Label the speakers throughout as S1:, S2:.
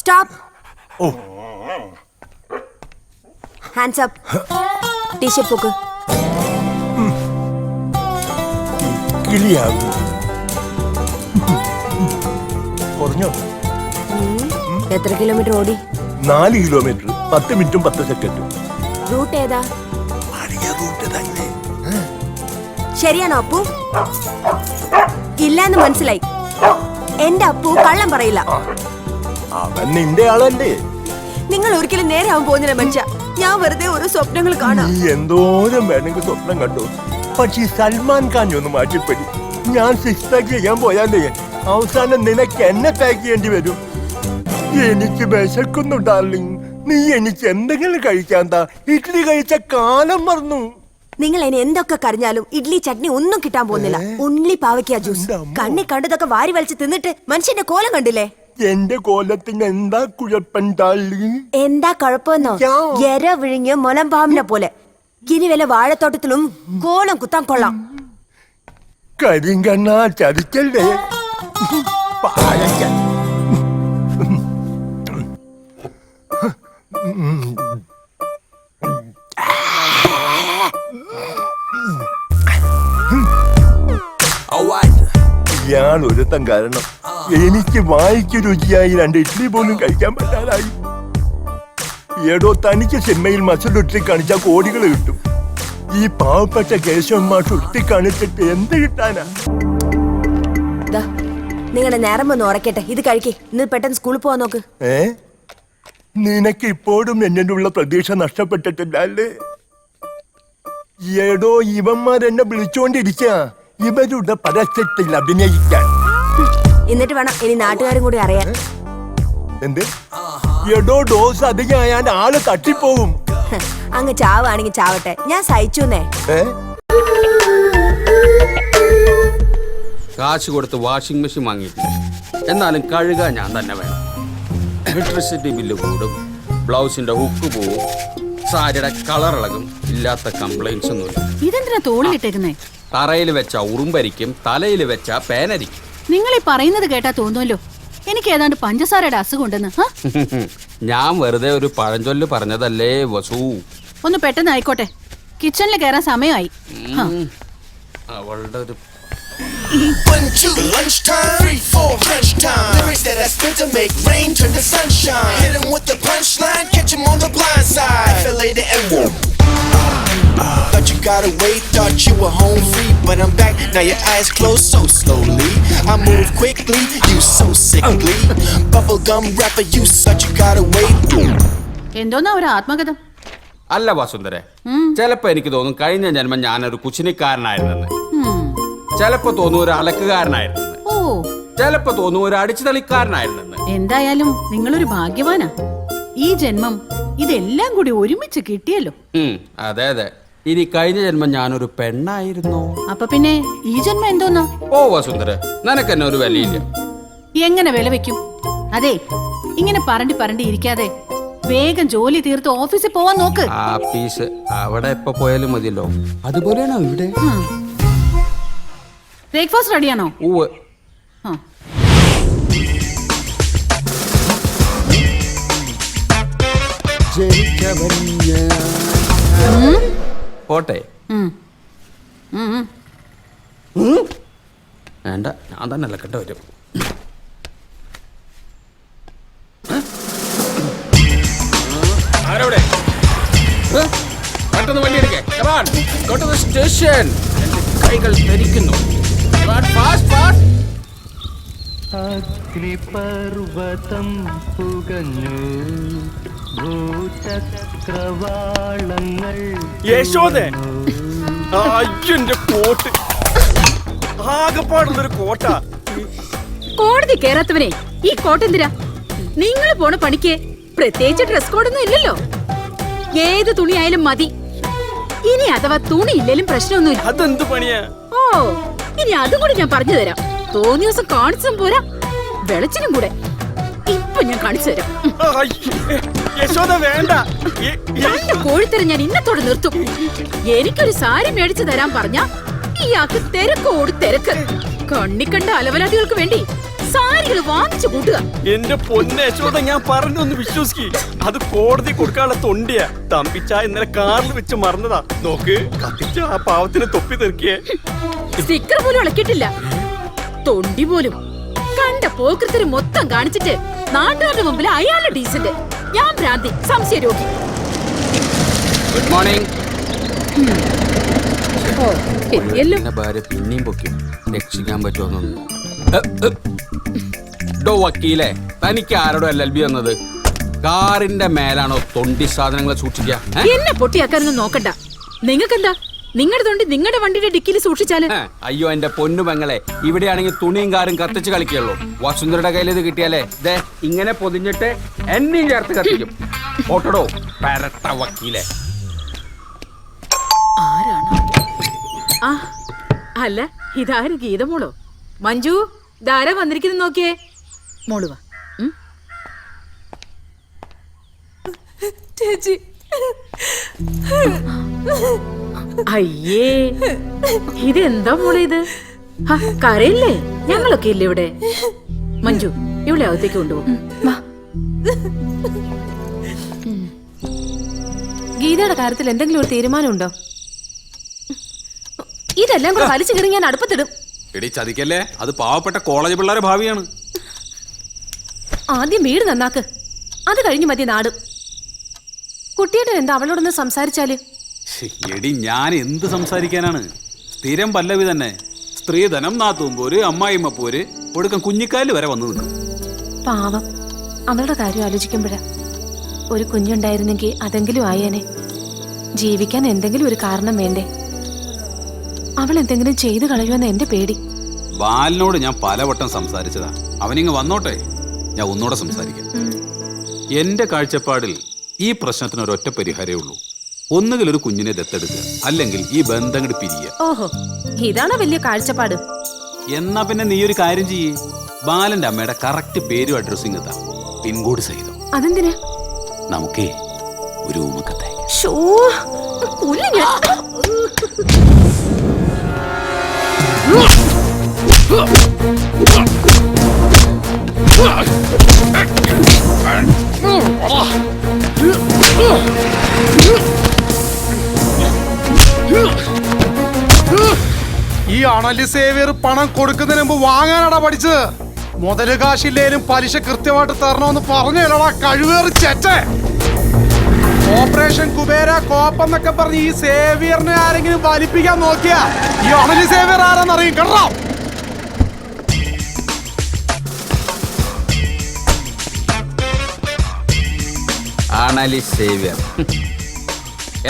S1: Stop.
S2: Oh.
S1: Hands up. T-shirt പോക്ക്.
S2: കിളിയാകും. കുറഞ്ഞോ?
S1: എത്ര kilometre ഓടി?
S2: 4 കിലോമീറ്റർ 10 മിനിറ്റും 10 സെക്കൻഡും.
S1: റൂട്ട് ഏതാ?
S2: പഴയ റൂട്ട് തന്നെ.
S1: ശരിയാണോ അപ്പു? ഇല്ലാന്ന് മനസ്സിലായി. എന്റെ അപ്പു കള്ളം പറയില്ല.
S2: അവൻ നിന്റെ ആളല്ലേ?
S1: നിങ്ങൾ ഒരിക്കലും നേരെ ആവാൻ പോകുന്നില്ല മനുഷ്യ. ഞാൻ വെറുതെ ഓരോ സ്വപ്നങ്ങൾ കാണാം.
S2: നീ എന്തോരം വേണമെങ്കിൽ സ്വപ്നം കണ്ടു. പക്ഷെ സൽമാൻ ഖാൻ ഒന്ന് മാറ്റിപ്പടി. ഞാൻ 6 പാക്ക് ചെയ്യാൻ പോയാലേ അവസാനം നിനക്ക് എന്നെ പാക്ക് ചെയ്യേണ്ടി വരും. എനിക്ക് വിശക്കുന്നു ഡാർലിംഗ്. നീ എനിക്ക് എന്തെങ്കിലും കഴിക്കാൻ താ. ഇഡ്ഡലി കഴിച്ച കാലം മറന്നു.
S1: നിങ്ങൾ ഇനി എന്തൊക്കെ കരഞ്ഞാലും ഇഡ്ലി ചട്നി ഒന്നും കിട്ടാൻ പോകുന്നില്ല. ഉള്ളി പാവയ്ക്ക ജ്യൂസ്. കണ്ണി കണ്ടതൊക്കെ വാരി വലിച്ച് തിന്നിട്ട് മനുഷ്യന്റെ കോലം കണ്ടില്ലേ?
S2: എന്റെ കോലത്തിന് എന്താ കുഴപ്പം ഡാർലിംഗ്?
S1: എന്താ കുഴപ്പമെന്നോ? എര വിഴിഞ്ഞ് മുലമ്പാമ്പിനെ പോലെ. ഇനി വല്ല വാഴത്തോട്ടത്തിലും കോലം കുത്താൻ കൊള്ളാം.
S2: കരിങ്കണ്ണ ചതിക്കല്ലേ? ഇയാൾ ഒരുത്തം കാരണം എനിക്ക് വായിക്ക് രുചിയായി 2 ഇഡ്ഡലി പോലും കഴിക്കാൻ പറ്റാതായി. ഏടോ തനിക്ക് സിനിമയിൽ മസിലുറ്റി കാണിച്ചാൽ കോടികൾ കിട്ടും. ഈ പാവപ്പെട്ട കേശവന്മാർ ഉരുട്ടി കാണിച്ചിട്ട് എന്ത് കിട്ടാനാ?
S1: നിങ്ങളുടെ നേരം ഒന്ന് ഉറക്കട്ടെ. ഇത് കഴിക്കേ. ഇന്ന് പെട്ടെന്ന് സ്കൂളിൽ പോവാൻ നോക്ക്.
S2: നിനക്ക് ഇപ്പോഴും എന്നോടുള്ള പ്രതീക്ഷ നഷ്ടപ്പെട്ടിട്ടില്ലേ? ഏടോ ഇവന്മാരെന്നെ വിളിച്ചോണ്ടിരിക്ക ഇവരുടെ പരസ്യത്തിൽ അഭിനയിക്കാൻ.
S1: എന്നിട്ട് വേണം ഇനി നാട്ടുകാരും കൂടി അറിയാൻ.
S2: എന്ത്? എടോ ഡോസ് അധികമായാൽ ആള് തട്ടിപ്പോവും.
S1: അങ്ങ് ചാവാണെങ്കിൽ ചാവട്ടെ, ഞാൻ സഹിച്ചുന്നേ.
S3: കാശ് കൊടുത്ത് വാഷിംഗ് മെഷീൻ വാങ്ങിയിട്ടില്ല. എന്നാലും കഴുകാൻ ഞാൻ തന്നെ വേണം. ഇലക്ട്രിസിറ്റി ബില്ല് കൂടും, ബ്ലൗസിന്റെ ഹുക്ക് പോവും, സാരിയുടെ കളർ ഇളകും. ഇല്ലാത്ത കംപ്ലൈന്റ്സ് ഒന്നുമില്ല.
S4: ഇതെന്തിനാ തോളിലിട്ടേക്കുന്നേ?
S3: തറയിൽ വെച്ച ഉറുമ്പരിക്കും, തലയിൽ വെച്ച പേനരിക്കും.
S4: നിങ്ങൾ ഈ പറയുന്നത് കേട്ടാ തോന്നുമല്ലോ എനിക്ക് ഏതാണ്ട് പഞ്ചസാരയുടെ അസുഖം ഉണ്ടെന്ന്.
S3: ഞാൻ വെറുതെ ഒരു പഴഞ്ചൊല്ല് പറഞ്ഞതല്ലേ വസു.
S4: ഒന്ന് പെട്ടെന്ന് ആയിക്കോട്ടെ, കിച്ചണിൽ കയറാൻ സമയമായി.
S3: അവളുടെ ഒരു
S5: 1, 2, lunchtime, 3, 4, crunch time. Lyrics that I spit to make rain turn to sunshine. Hit 'em with the punchline, catch 'em on the blind side. Feel it and whoop. Thought you got away, thought you were home free, but I'm back, now your eyes closed so slowly. I move quickly, you so sickly. Bubblegum rapper, you such you got away.
S4: എന്തോന്നാ ഒരു ആത്മകഥം?
S3: അല്ല വസുന്ധരെ, ചിലപ്പോ എനിക്ക് തോന്നും കഴിഞ്ഞ ജന്മം ഞാനൊരു കുശിനിക്കാരനായിരുന്നെന്ന്. ചിലപ്പോ തോന്നും ഒരു അലക്കുകാരനായിരുന്നെന്ന്.
S4: ഓ,
S3: ചിലപ്പോ തോന്നും ഒരു അടിച്ചു തളിക്കാരനായിരുന്നെന്ന്.
S4: എന്തായാലും നിങ്ങളൊരു ഭാഗ്യവാനാ. ഈ ജന്മം ഇതെല്ലാം കൂടി ഒരുമിച്ച് കിട്ടിയല്ലോ.
S3: അതെ അതെ. ഇനി കഴിഞ്ഞ ജന്മം ഞാനൊരു പെണ്ണായിരുന്നോ?
S4: അപ്പൊ പിന്നെ ഈ ജന്മം എന്തോന്നാ?
S3: ഓ വസുന്ധര, നിനക്കെന്നെ ഒരു വിലയില്ല.
S4: എങ്ങനെ വില വെക്കും? അതെ, ഇങ്ങനെ പറണ്ടി ഇരിക്കാതെ വേഗം ജോലി തീർത്ത് ഓഫീസിൽ പോവാൻ നോക്ക്.
S3: ആഫീസ് അവിടെ എപ്പോ പോയാലും മതിയല്ലോ. അതുപോലെയാണോ ഇവിടെ?
S4: ബ്രേക്ക്ഫാസ്റ്റ് റെഡിയാണോ?
S3: പോട്ടെ. വേണ്ട, ഞാൻ തന്നെ അലക്കണ്ട വരും. ആരവിടെ? പെട്ടെന്ന് വണ്ടി എടുക്കേ. സ്റ്റേഷൻ. എന്റെ കൈകൾ ധരിക്കുന്നു.
S6: അഗ്നിപർവതം പുകഞ്ഞു ഭൂചക്രവാളങ്ങൾ.
S7: യശോദേ, അയ്യന്റെ കോട്ട് ആകെപ്പാടുള്ളൊരു കോട്ട.
S4: കോടതി കേറാത്തവനെ ഈ കോട്ടെന്തിരാ? നിങ്ങൾ പോണ പണിക്ക് പ്രത്യേകിച്ച് ഡ്രസ് കോഡൊന്നും ഇല്ലല്ലോ. ഏത് തുണിയായാലും മതി. ഇനി അഥവാ തുണി ഇല്ലേലും പ്രശ്നമൊന്നുമില്ല.
S7: അതെന്ത് പണിയാ?
S4: ഓ, ഇനി അതും കൂടി ഞാൻ പറഞ്ഞു തരാം. തോന്നിയ ദിവസം കാണിച്ചും പോരാ, വെളച്ചിനും കൂടെ ഇപ്പൊ ഞാൻ കാണിച്ചു തരാം.
S7: യശോദ വേണ്ട.
S4: കോഴിത്തരം ഞാൻ ഇന്നത്തോടെ നിർത്തും. എനിക്കൊരു സാരി മേടിച്ചു തരാൻ പറഞ്ഞ ഇയാൾക്ക് തിരക്കോട് തിരക്ക്. കണ്ണിക്കണ്ട അലവലാദികൾക്ക് വേണ്ടി സാരികൾ വാങ്ങിച്ചു കൂട്ടുക.
S7: എന്റെ പൊന്നെ യശോദ, ഞാൻ പറഞ്ഞൊന്ന് വിശ്വസിക്ക്. അത് കോടതി കൊടുക്കാനുള്ള തൊണ്ടിയാ. തമ്പിച്ച ഇന്നലെ കാറിൽ വെച്ച് മറന്നതാ. നോക്ക്, കത്തിച്ച ആ പാവത്തിന് തൊപ്പി തെറിക്കേ.
S4: സ്റ്റിക്കർ പോലും ഇളക്കിയിട്ടില്ല, തൊണ്ടി പോലും. കണ്ട പോക്കൃത്തിന് മൊത്തം കാണിച്ചിട്ട് നാട്ടുകാരുടെ മുമ്പിൽ അയാളുടെ ഡീസന്റ്. ഞാൻ ഭ്രാന്തി, സംശയ രോഗി.
S3: Good morning.
S4: എത്തിയല്ലോ.
S3: എന്റെ ഭാര്യ പിന്നെയും പൊക്കും. രക്ഷിക്കാൻ പറ്റുമെന്നൊന്നും. ഡോ വക്കീലെ, തനിക്ക് ആരോടോ LLB വന്നത്? കാറിന്റെ മേലാണോ തൊണ്ടി സാധനങ്ങളെ സൂക്ഷിക്കുക?
S4: എന്നെ പൊട്ടിയാക്കാനൊന്നും നോക്കണ്ട. നിങ്ങൾക്കെന്താ? നിങ്ങളുടെ തൊണ്ടി നിങ്ങളുടെ വണ്ടിയുടെ ഡിക്കിയിൽ സൂക്ഷിച്ചാല്.
S3: അയ്യോ എന്റെ പൊന്നു പെങ്ങളെ, ഇവിടെയാണെങ്കിൽ തുണിയും കാറും കത്തിച്ച് കളിക്കുള്ളൂ. വസുന്ധരയുടെ കയ്യിൽ ഇത് കിട്ടിയാലേ ദേ ഇങ്ങനെ പൊതിഞ്ഞിട്ട് എന്നെയും ചേർത്ത് കത്തിക്കും. ഓട്ടടോ പരട്ട വക്കീലെ.
S4: ആരാണ്? ആ അല്ല, ഇതാര് ഗീതമോളോ? മഞ്ജു, ഇതാരാ വന്നിരിക്കുന്നു നോക്കിയേ. മോള് വാ.
S1: ചേച്ചി,
S4: അയ്യേ, ഇതെന്താ മോളെ ഇത്? കരയില്ലേ? ഞങ്ങളൊക്കെ ഇല്ലേ ഇവിടെ. മഞ്ജു, ഇവിടെ അകത്തേക്ക് കൊണ്ടുപോകും.
S1: ഗീതയുടെ കാര്യത്തിൽ എന്തെങ്കിലും ഒരു തീരുമാനമുണ്ടോ? ഇതെല്ലാം കൂടെ വലിച്ചു കയറി ഞാൻ അടുപ്പത്തിടും.
S3: എടി ചതിക്കല്ലേ, അത് പാവപ്പെട്ട കോളേജ് പിള്ളേരെ ഭാവിയാണ്.
S1: ആദ്യം വീട് നന്നാക്ക്, അത് കഴിഞ്ഞു മതി നാടും. കുട്ടിയുടെ എന്താ അവളോടൊന്ന് സംസാരിച്ചാല്?
S8: എടി ഞാൻ എന്ത് സംസാരിക്കാനാണ്? സ്ഥിരം പല്ലവി തന്നെ. സ്ത്രീധനം നാത്തുമ്പോര്, അമ്മായിമ്മ പോര്, ഒടുക്കം കുഞ്ഞിക്കാല് വരെ വന്നു നിൽക്കും.
S1: പാവം, അവളുടെ കാര്യം ആലോചിക്കുമ്പോഴാ. ഒരു കുഞ്ഞുണ്ടായിരുന്നെങ്കിൽ അതെങ്കിലും ആയേനെ. ജീവിക്കാൻ എന്തെങ്കിലും ഒരു കാരണം വേണ്ടേ? അവൾ എന്തെങ്കിലും ചെയ്തു കളയുമെന്ന് എന്റെ പേടി.
S8: ബാലിനോട് ഞാൻ പലവട്ടം സംസാരിച്ചതാ. അവനിങ്ങ് വന്നോട്ടെ, ഞാൻ ഒന്നുകൂടെ സംസാരിക്കാം. എന്റെ കാഴ്ചപ്പാടിൽ ഈ പ്രശ്നത്തിന് ഒരൊറ്റ പരിഹാരമേ ഉള്ളൂ. ഒന്നുകിൽ ഒരു കുഞ്ഞിനെ ദത്തെടുക്കുക, അല്ലെങ്കിൽ ഈ ബന്ധം അങ്ങോട്ട് പിരിയുക.
S1: ഓഹോ, ഇതാണോ വലിയ കാഴ്ചപ്പാട്?
S8: എന്നാ പിന്നെ നീ ഒരു കാര്യം ചെയ്യേ, ബാലന്റെ അമ്മയുടെ കറക്റ്റ് പേരും അഡ്രസ്സിങ് എത്താം, പിൻകോഡ് സഹിതം.
S1: അതെന്തിനാ?
S8: നമുക്കേ ഒരു ഊമക്കത്തെ.
S1: ഷോ, കൊല്ലും ഞാൻ.
S9: ഈ അണലി സേവിയർ പണം കൊടുക്കുന്നതിന് മുമ്പ് വാങ്ങാനാടാ പഠിച്ചത്. മുതല് കാശില്ലേലും പലിശ കൃത്യമായിട്ട് തരണമെന്ന് പറഞ്ഞല്ലോടാ കഴിവേറി ചേച്ചേ. ഓപ്പറേഷൻ കുബേര കോപ്പെന്നൊക്കെ പറഞ്ഞ് ഈ സേവിയറിനെ ആരെങ്കിലും വലിപ്പിക്കാൻ നോക്കിയാ ഈ അണലി സേവിയർ ആരാന്നറിയും കേട്ടോ.
S3: അണലി സേവ്യർ.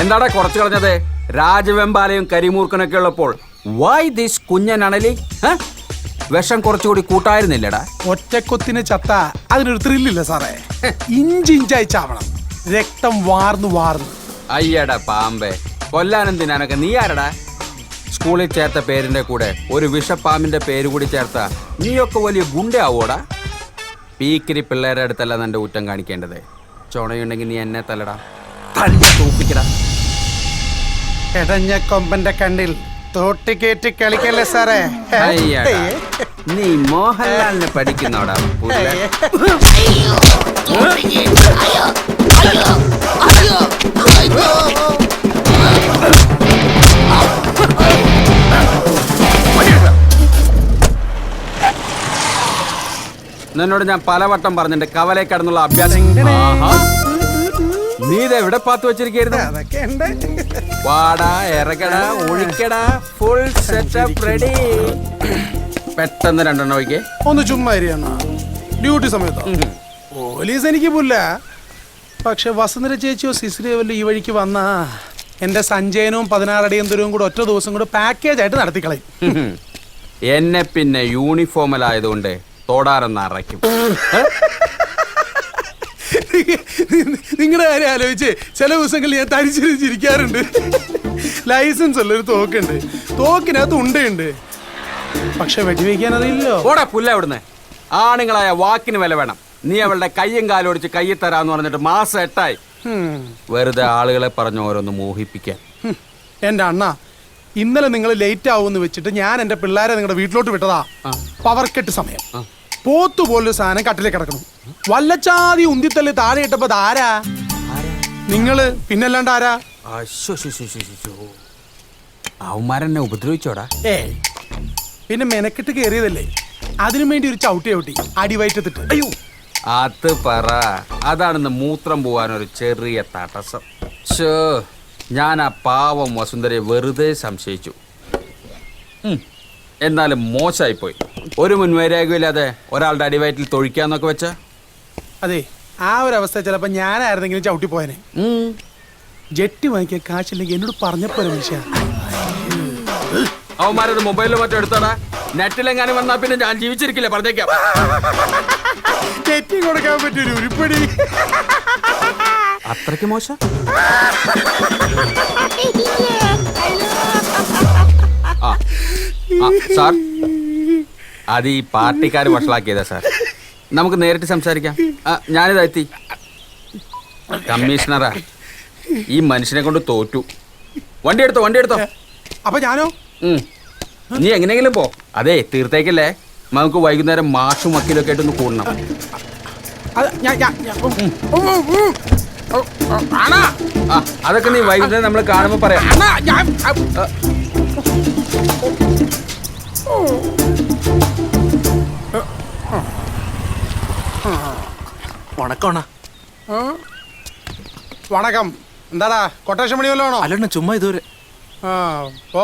S3: എന്താടാ കുറച്ചു കളഞ്ഞത്? രാജവെമ്പാലയും കരിമൂർക്കനൊക്കെ ഉള്ളപ്പോൾ വൈ ദിസ് കുഞ്ഞൻ അണലി? വിഷം കുറച്ചുകൂടി കൂട്ടായിരുന്നില്ലടാ.
S9: ഒറ്റക്കൊത്തിന് ചത്ത അതിനൊരു ത്രില്ലില്ല സാറേ. ഇഞ്ചിഞ്ചായി ചാവണം, രക്തം വാർന്നു വാർന്നു.
S3: അയ്യടാ പാമ്പേ, കൊല്ലാനും തിന്നാനൊക്കെ നീ ആരടാ? സ്കൂളിൽ ചേർത്ത പേരിന്റെ കൂടെ ഒരു വിഷപ്പാമ്പിന്റെ പേര് കൂടി ചേർത്ത നീയൊക്കെ വലിയ ഗുണ്ടയാവോടാ? പീക്കിരി പിള്ളേരുടെ അടുത്തല്ല നിന്റെ ഊറ്റം കാണിക്കേണ്ടത്. ചുണയുണ്ടെങ്കിൽ നീ എന്നെ തല്ലടാ, തല്ലി തൂപ്പിക്കടാ.
S9: എടഞ്ഞ കൊമ്പന്റെ കണ്ണിൽ തോട്ടിക്കേറ്റി കളിക്കല്ലേ സാറേ.
S3: അയ്യടാ, നീ മോഹൻലാലിനെ പഠിക്കുന്നോടാ പുല്ല. നിന്നോട് ഞാൻ പലവട്ടം പറഞ്ഞിട്ടുണ്ട് കവലേ കടന്നുള്ള അഭ്യാസം. നീ ഇത് എവിടെ പാത്ത് വെച്ചിരിക്കുന്നു? വാടാ, ഇറങ്ങടാ, ഒഴിക്കടാ, ഫുൾ സെറ്റപ്പ് റെഡി. പെട്ടെന്ന് രണ്ടെണ്ണം ഒഴിക്കേ.
S9: ഒന്ന് ചുമ്മാ ഡ്യൂട്ടി സമയത്തോ? പോലീസ് എനിക്ക് പുല്ല. പക്ഷെ വസുന്ധര ചേച്ചിയോ സിസിലിയോ ഈ വഴിക്ക് വന്നാ എന്റെ സഞ്ചയനവും 16 അടിയന്തരവും കൂടെ ഒറ്റ ദിവസം കൂടെ പാക്കേജ് ആയിട്ട് നടത്തിക്കളയും.
S3: എന്നെ പിന്നെ യൂണിഫോമിലായതുകൊണ്ട് തോടാറെന്ന് അറയ്ക്കും.
S9: നിങ്ങളുടെ കാര്യം ആലോചിച്ച് ചില ദിവസങ്ങളിൽ ഞാൻ തരിച്ചിരിക്കാറുണ്ട്. ലൈസൻസ് ഉള്ളൊരു തോക്കുണ്ട്, തോക്കിനകത്ത് ഉണ്ടുണ്ട്, പക്ഷെ വെടിവെക്കാൻ അറിയില്ലോ.
S3: ഓടാ പുല്ല അവിടുന്ന്. ആണുങ്ങളായ വാക്കിന് വില വേണം. നീ അവളുടെ കയ്യും കാലും ഒടിച്ച് കയ്യിൽ തരാന്ന് പറഞ്ഞിട്ട് മാസം 8 ആയി. വെറുതെ ആളുകളെ പറഞ്ഞ് ഓരോന്ന് മോഹിപ്പിക്കാൻ.
S9: എന്റെ അണ്ണ, ഇന്നലെ നിങ്ങൾ ലേറ്റ് ആവുമെന്ന് വെച്ചിട്ട് ഞാൻ എന്റെ പിള്ളേരെ നിങ്ങളുടെ വീട്ടിലോട്ട് വിട്ടതാ. പവർ കെട്ട് സമയം പോത്തു പോലൊരു സാധനം കട്ടിലേ കിടക്കണം. വല്ലച്ചാതി ഉന്തിത്തള്ളി താഴെ ഇട്ടപ്പോ ആരാ? നിങ്ങള്, പിന്നല്ലാണ്ട് ആരാ?
S3: അവന്മാരെന്നെ ഉപദ്രവിച്ചോടാ.
S9: ഏയ്, പിന്നെ മെനക്കെട്ട് കയറിയതല്ലേ, അതിനു വേണ്ടി ഒരു ചവിട്ടി അടിവയറ്റത്തിട്ട്. അയ്യോ,
S3: അത് പറ. അതാണെന്ന് മൂത്രം പോവാനൊരു ചെറിയ തടസ്സം. ഞാൻ ആ പാവം വസുന്ധരയെ വെറുതെ സംശയിച്ചു. എന്നാലും മോശമായിപ്പോയി. ഒരു മുൻവൈരാഗ്യമില്ലാതെ ഒരാളുടെ അടിവയറ്റിൽ തൊഴിക്കാന്നൊക്കെ വെച്ച.
S9: അതെ, ആ ഒരു അവസ്ഥ ചിലപ്പോ ഞാനായിരുന്നെങ്കിലും ചവിട്ടി പോയനെ. ജെട്ടി വാങ്ങിക്കാൻ കാശില്ലെങ്കിൽ എന്നോട് പറഞ്ഞപ്പോലെ മനുഷ്യ.
S3: അവന്മാരത് മൊബൈലിൽ മറ്റോ എടുത്തോടാ. നെറ്റിലെങ്ങാനും വന്നാ പിന്നെ ഞാൻ ജീവിച്ചിരിക്കില്ല, പറഞ്ഞേക്കാം.
S9: ജെറ്റി കൊടുക്കാൻ പറ്റൊരു ഉരുപ്പടി.
S3: അത്രയ്ക്ക് മോശം? സാർ, അത് ഈ പാർട്ടിക്കാർ വഷളാക്കിയതാ സാർ. നമുക്ക് നേരിട്ട് സംസാരിക്കാം. ഞാനിതാ എത്തി. കമ്മീഷണറാ, ഈ മനുഷ്യനെ കൊണ്ട് തോറ്റു. വണ്ടി എടുത്തോ.
S9: അപ്പൊ ഞാനോ?
S3: നീ എങ്ങനെയെങ്കിലും പോ. അതെ, തീർത്തേക്കല്ലേ. നമുക്ക് വൈകുന്നേരം മാഷും വക്കീലൊക്കെ ആയിട്ടൊന്ന് കൂടണം. അതൊക്കെ നീ വൈകുന്നേരം നമ്മൾ കാണുമ്പോ പറയാം.
S9: വണക്കം. എന്താടാ, കൊട്ടേഷൻ പണി വല്ലതാണോ?
S6: അല്ലണ്ണ, ചുമ്മാ ഇതുവരെ.
S9: പോ.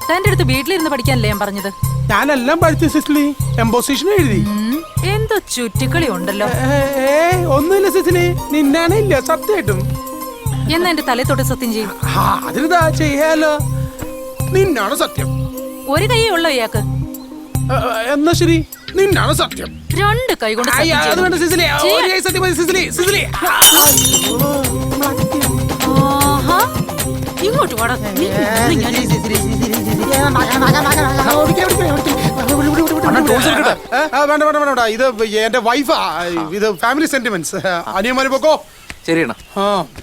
S4: തന്റെ അടുത്ത് വീട്ടിലിരുന്ന് പഠിക്കാനല്ലേ ഞാൻ പറഞ്ഞത്?
S9: ഞാനെല്ലാം പഠിച്ചു സിസിലി. എംപോസിഷൻ എഴുതി.
S4: എന്തോ ചുറ്റിക്കളി ഉണ്ടല്ലോ.
S9: ഒന്നുമില്ല സിസിലി, നിന്നാണ് ഇല്ല സത്യമായിട്ടും.
S4: എന്നാ എന്റെ തലേ തൊട്ട് സത്യം ചെയ്യും.
S9: അതിനിതാ ചെയ്യാലോ. നിന്നാണ് സത്യം.
S4: ഒരു കൈയേ ഉള്ളോ ഇയാൾക്ക്?
S9: എന്നാ ശരി, നിന്നാണ് സത്യം.
S4: രണ്ട് കൈ കൊണ്ട്
S9: അത് വേണ്ട സിസിലി, ഒരു കൈ സത്യം മതി സിസിലി.
S4: ഇങ്ങോട്ട് വാടാ.
S9: വേണ്ട, ഇത് എന്റെ വൈഫാ. ഇത് ഫാമിലി സെന്റിമെന്റ്സ്. അനിയന്മാര് പോക്കോ.
S6: ശരിയണ്ണ.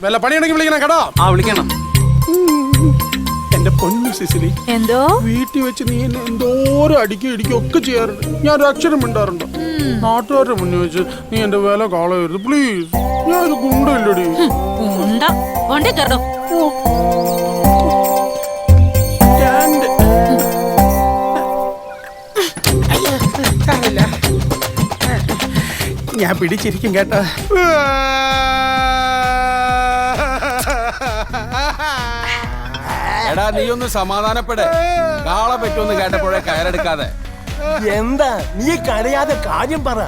S9: വല്ല പണിയുണ്ടെങ്കിൽ വിളിക്കണം കേട്ടോ.
S6: വിളിക്കണം.
S9: എന്റെ പൊന്നു സിസിലി,
S4: എന്തോ
S9: വീട്ടിൽ വെച്ച് നീ എന്നെ എന്തോരം അടിക്കും ഒക്കെ ചെയ്യാറുണ്ട്. ഞാൻ ഒരു അക്ഷരം മിണ്ടാറുണ്ടോ? നാട്ടുകാരുടെ മുന്നിൽ വെച്ച് നീ എന്റെ വില കളയരുത് പ്ലീസ്. ഞാൻ ഒരു ഗുണ്ടല്ലടി.
S4: വണ്ടി കയറോ.
S9: ഞാൻ പിടിച്ചിരിക്കും കേട്ടോ.
S3: എടാ, നീ ഒന്ന് സമാധാനപ്പെടേ. കാളെ പറ്റുമെന്ന് കേട്ടപ്പോഴേ കയറെടുക്കാതെ.
S2: എന്താ നീ കരയാതെ കാര്യം പറ.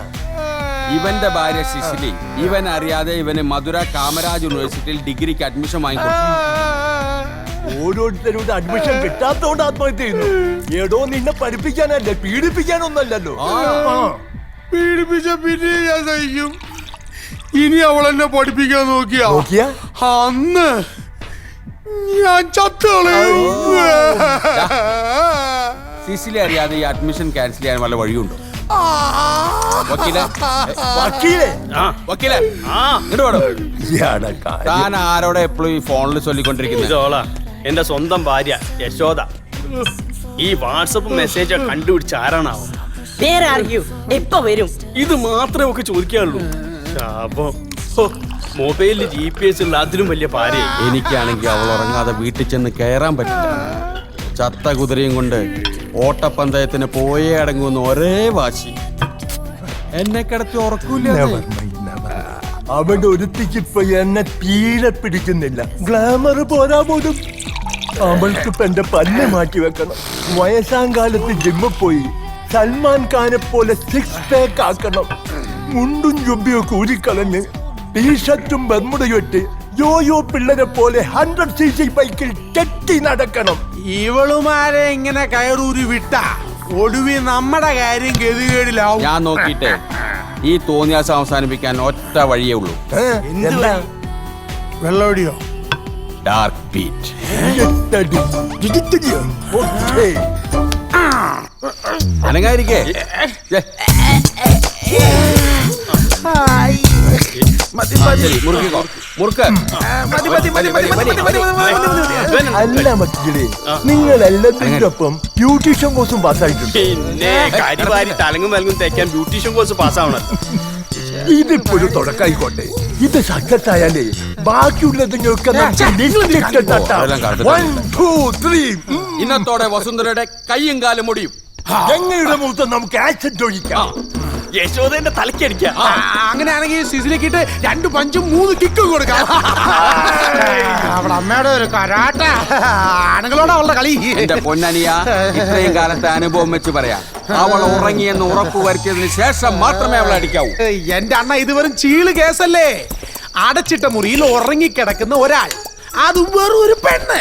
S3: ഇവന്റെ ഭാര്യ സിസിലി, ഇവൻ അറിയാതെ ഇവന് മധുര കാമരാജ് യൂണിവേഴ്സിറ്റിയിൽ ഡിഗ്രിക്ക് അഡ്മിഷൻ വാങ്ങിക്കൊടുത്തു.
S2: ഓരോരുത്തരുടെ അഡ്മിഷൻ കിട്ടാത്തോണ്ട് ആത്മഹത്യ ചെയ്യുന്നു. എടോ, നിന്നെ പഠിപ്പിക്കാനല്ലേ, പീഡിപ്പിക്കാനൊന്നല്ലോ.
S9: പീഡിപ്പിച്ച പിന്നെ ഞാൻ സഹിക്കും. ഇനി അവളെന്നെ പഠിപ്പിക്കാൻ നോക്കിയാ അന്ന് ഞാൻ ചത്തോളയും.
S3: സിസിലി അറിയാതെ ഈ അഡ്മിഷൻ ക്യാൻസൽ ചെയ്യാൻ വല്ല വഴിയുണ്ടോ? താൻ ആരോടെ എപ്പോഴും ഈ ഫോണിൽ ചൊല്ലിക്കൊണ്ടിരിക്കുന്നത്?
S7: എന്റെ സ്വന്തം ഭാര്യ യശോദ. ഈ വാട്സപ്പ് മെസ്സേജ് കണ്ടുപിടിച്ച ആരാണാവോ?
S10: എപ്പോ വരും?
S7: ഇത് മാത്രമേ ഒക്കെ ചോദിക്കാനുള്ളൂ. മൊബൈലിൽ GPS ഉള്ള അതിലും വലിയ ഭാര്യ.
S3: എനിക്കാണെങ്കിൽ അവൾ ഉറങ്ങാതെ വീട്ടിൽ ചെന്ന് കയറാൻ പറ്റില്ല. ചത്ത കുതിരയും കൊണ്ട് ഓട്ടപ്പന്തയത്തിന് പോയേ അടങ്ങുന്ന ഒരേ വാശി. എന്നെ കിടത്തി ഉറക്കൂല.
S2: അവിടെ ഒരുത്തിക്കിപ്പോ എന്നെ തീരെ പിടിക്കുന്നില്ല. ഗ്ലാമർ പോരാ പോലും. അവൾക്കിപ്പോ എന്റെ പല്ല് മാറ്റി വെക്കണം. വയസ്സാം കാലത്ത് ജിമ്മിൽ പോയി സൽമാൻ ഖാനെ പോലെ 6 പാക്ക് ആക്കണം. മുണ്ടും ജുബിയൊക്കെ ഊരിക്കളഞ്ഞ് ടീഷർട്ടും ബർമുടയും ഇട്ട് യോയോ പിള്ളേരെ പോലെ 100cc ബൈക്കിൽ കെട്ടി നടക്കണം.
S9: ഇവളുമാരെ ഇങ്ങനെ കയറൂരി വിട്ട ഒടുവി നമ്മുടെ കാര്യം ഗതികേടിലാവും.
S3: ഞാൻ നോക്കിയിട്ടേ ഈ തോന്നിയാസം അവസാനിപ്പിക്കാൻ ഒറ്റ വഴിയേ ഉള്ളൂ.
S2: എന്താ?
S9: വെള്ളോടിയോ?
S3: Dark beat. അനങ്ങായിരിക്കേ. മുറുക്കിക്കോ മുറുക്ക്
S2: അല്ല മക്കളെ, നിങ്ങൾ എല്ലാത്തിനൊപ്പം ബ്യൂട്ടീഷ്യൻ കോഴ്സും പാസ്സായിട്ടുണ്ട്.
S7: പിന്നെ കരിവാരി തലങ്ങും വിലങ്ങും തേക്കാൻ ബ്യൂട്ടീഷ്യൻ കോഴ്സ് പാസ്സാവണം.
S2: ഇതിപ്പോ ഒരു തുടക്കായിക്കോട്ടെ. ഇത് സക്സസ് ആയാലേ ബാക്കിയുള്ളത്
S3: ഇന്നത്തോടെ വസുന്ധരയുടെ കയ്യും കാലും മുടിയും.
S2: ഞങ്ങളുടെ മുഖത്ത് നമുക്ക് ആക്സിഡന്റ് ഒഴിക്കാം.
S7: യശോദന്റെ തലക്കടിക്കാം.
S9: അങ്ങനെയാണെങ്കിൽ സിസിലിക്കിട്ട് 2 പഞ്ചും 3 കിക്കും കൊടുക്കാം. അവിടെ അമ്മയുടെ ഒരു കരാട്ട ആണുങ്ങളോട് അവളുടെ കളി.
S3: എന്റെ പൊന്നനിയ, ഇത്രയും കാലത്തെ അനുഭവം വെച്ച് പറയാം, അവൾ ഉറങ്ങിയെന്ന് ഉറപ്പ് വരുത്തിയതിന് ശേഷം മാത്രമേ അവളെ അടിക്കാവൂ.
S9: എന്റെ അണ്ണ ഇത് വെറും ചീള് കേസല്ലേ. അടച്ചിട്ട മുറിയിൽ ഉറങ്ങിക്കിടക്കുന്ന ഒരാൾ, അതും വെറും ഒരു പെണ്ണ്,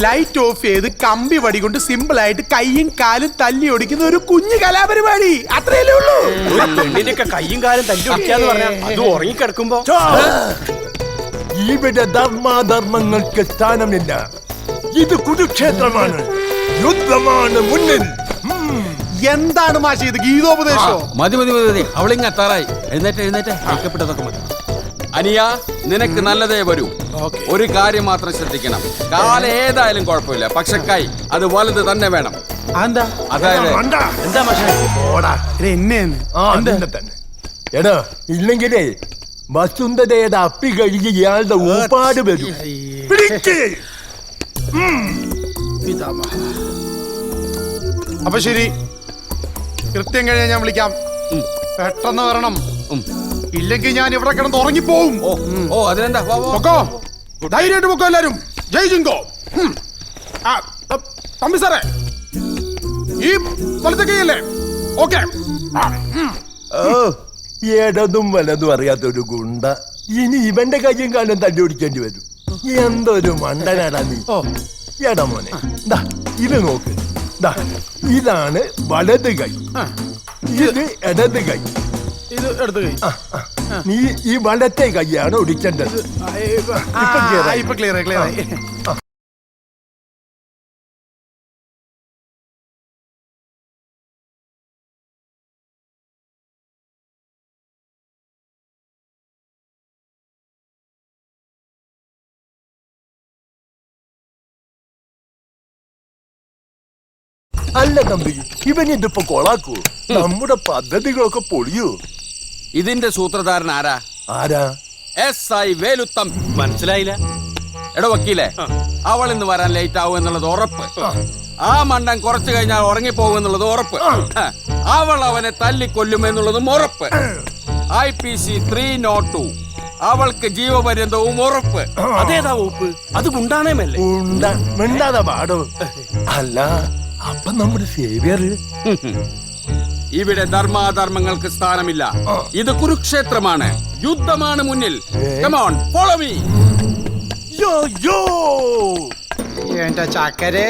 S9: ലൈറ്റ് ഓഫ് ചെയ്ത് കമ്പി വടി കൊണ്ട് സിമ്പിൾ ആയിട്ട് കൈയും കാലും തല്ലി ഒടിക്കുന്ന ഒരു കുഞ്ഞു കലാപരിപാടി. അത്രയല്ലേ ഉള്ളൂ.
S7: ഒരു പെണ്ണിന്റെയൊക്കെ കയ്യും കാലും തല്ലി ഒടിക്കാന്ന് പറഞ്ഞാൽ അത് ഉറങ്ങിക്കിടക്കുമ്പോ
S2: ഇവിടെ ധർമാധർമ്മങ്ങൾക്ക് സ്ഥാനമില്ല. ഇത് കുരുക്ഷേത്രമാണ്, യുദ്ധമാണ് മുന്നിൽ.
S9: എന്താണ് മാഷി ഇത്, ഗീതോപദേശോ?
S3: മതി മതി മതി, അവളിങ്ങ എത്താറായി. എഴുന്നേറ്റ് ഐക്യപ്പെട്ടതൊക്കെ മതി. അനിയ, നിനക്ക് നല്ലതേ വരൂ. ഒരു കാര്യം മാത്രം ശ്രദ്ധിക്കണം, കാല് ഏതായാലും കുഴപ്പമില്ല, പക്ഷെ കൈ അത് വലുത് തന്നെ വേണം. അതായത്
S2: എടാ, ഇല്ലെങ്കിലേ വസുന്ധരയുടെ അപ്പി കഴുകി ഇയാളുടെ ഊപ്പാട് വരും.
S9: അപ്പൊ ശരി, കൃത്യം കഴിഞ്ഞാൽ ഞാൻ വിളിക്കാം. പെട്ടെന്ന് വരണം, ഇല്ലെങ്കിൽ ഞാൻ ഇവിടെ കിടന്ന് ഉറങ്ങിപ്പോവും.
S3: ഓ അതിനെന്താ,
S9: പൊക്കോ, ധൈര്യമായിട്ട് പൊക്കോ എല്ലാരും. ജയ് ജിങ്കോ. തമ്പി സാറേ, ഈ വലത്തെ കൈയല്ലേ? ഓക്കെ.
S2: ഇടതും വലതും അറിയാത്തൊരു ഗുണ്ട ഇനി ഇവന്റെ കയ്യും കാലം തല്ലി ഓടിക്കേണ്ടി വരും. എന്തൊരു മണ്ടനാടാ നീ. എടാ മോനെ, ഇത് നോക്ക്. ഇതാണ് വലത് കൈ, ഇത് ഇടത് കൈ.
S9: ഇത് എടുത്ത് കൈ.
S2: നീ ഈ വലത്തെ കൈയാണ് ഒടിക്കേണ്ടത്.
S9: ഇപ്പൊ ക്ലിയർ ആയി.
S2: അല്ല തമ്പി, ഇവൻ ഇതിപ്പോ കൊളാക്കൂ. നമ്മുടെ പദ്ധതികളൊക്കെ പൊളിയൂ.
S3: ഇതിന്റെ സൂത്രധാരൻ ആരാ? SI വേലുത്തം.
S7: മനസ്സിലായില്ല.
S3: എടോ വക്കീലേ, അവൾ ഇന്ന് വരാൻ ലേറ്റ് ആവും എന്നുള്ളത് ഉറപ്പ്. ആ മണ്ടൻ കുറച്ചു കഴിഞ്ഞാൽ ഉറങ്ങിപ്പോകും എന്നുള്ളത് ഉറപ്പ്. അവൾ അവനെ തല്ലിക്കൊല്ലുമെന്നുള്ളതും ഉറപ്പ്. IPC 302 അവൾക്ക് ജീവപര്യന്തവും ഉറപ്പ്.
S7: അതേതാ വകുപ്പ്? അത് ഗുണ്ടാണേമല്ലേ?
S2: മിണ്ടാതെ പാടോ. അല്ല, അപ്പൊ നമ്മുടെ സേവിയർ.
S3: ഇവിടെ ധർമാധർമ്മങ്ങൾക്ക് സ്ഥാനമില്ല. ഇത് കുരുക്ഷേത്രമാണ്, യുദ്ധമാണ് മുന്നിൽ. Come on, follow me.
S9: എന്റെ ചാക്കരേ.